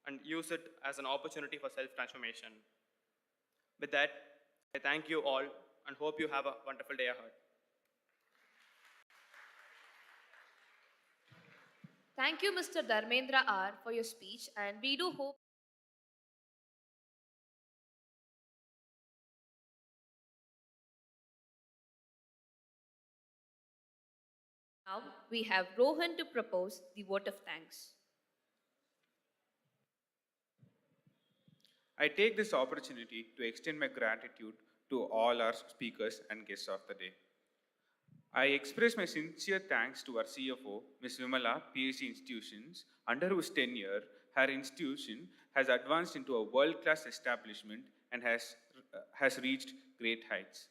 and use it as an opportunity for self-transformation. With that, I thank you all and hope you have a wonderful day ahead. Thank you, Mr. Dharmendra R., for your speech, and we do hope we have Rohan to propose the vote of thanks. I take this opportunity to extend my gratitude to all our speakers and guests of the day. I express my sincere thanks to our CFO, Ms. Vimala, PhD Institutions, under whose tenure her institution has advanced into a world-class establishment and has reached great heights.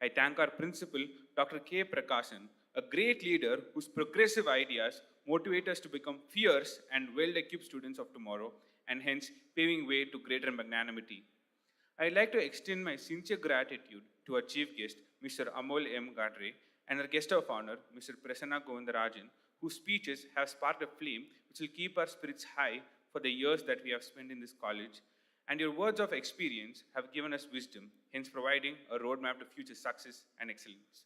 I thank our principal, Dr. K. Prakasan, a great leader whose progressive ideas motivate us to become fierce and well-equipped students of tomorrow, and hence paving way to greater magnanimity. I'd like to extend my sincere gratitude to our chief guest, Mr. Amol M. Gadre, and our guest of honor, Mr. Prasanna Govindarajan, whose speeches have sparked a flame which will keep our spirits high for the years that we have spent in this college. And your words of experience have given us wisdom, hence providing a roadmap to future success and excellence.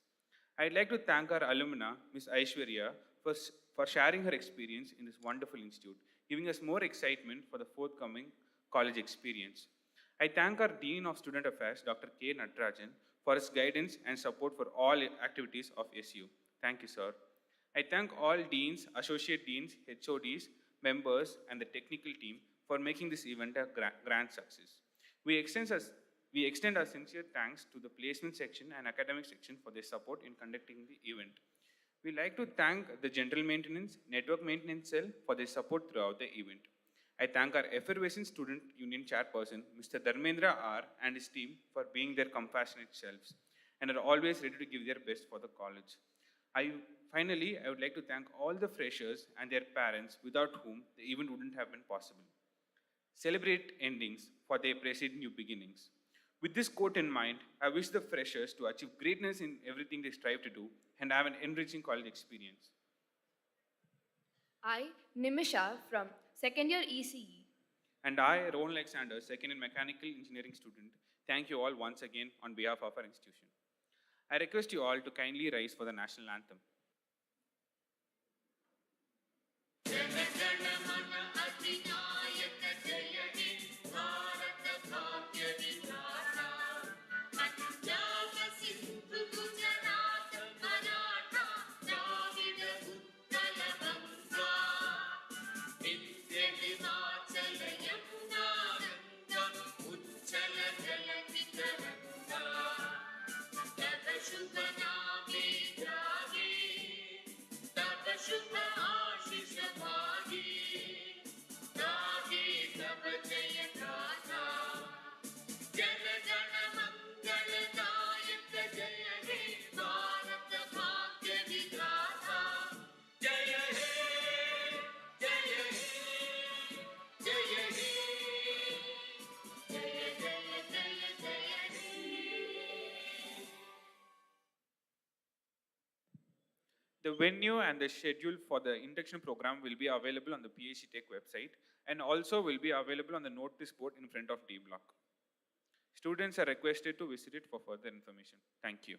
I'd like to thank our alumna, Ms. Aishwarya, for sharing her experience in this wonderful institute, giving us more excitement for the forthcoming college experience. I thank our Dean of Student Affairs, Dr. K. Natarajan, for his guidance and support for all activities of SU. Thank you, sir. I thank all deans, associate deans, HODs, members, and the technical team for making this event a grand success. We extend our sincere thanks to the placement section and academic section for their support in conducting the event. We'd like to thank the general maintenance, network maintenance cell for their support throughout the event. I thank our effervescent student union chairperson, Mr. Dharmendra R. and his team for being their compassionate selves and are always ready to give their best for the college. Finally, I would like to thank all the freshers and their parents without whom the event wouldn't have been possible. Celebrate endings, for they precede new beginnings. With this quote in mind, I wish the freshers to achieve greatness in everything they strive to do and have an enriching college experience. I, Nimisha from second year ECE. And I, Rohan Alexander, second year mechanical engineering student, thank you all once again on behalf of our institution. I request you all to kindly rise for the national anthem. The venue and the schedule for the induction program will be available on the B.Tech website and also will be available on the notice board in front of D block. Students are requested to visit it for further information. Thank you.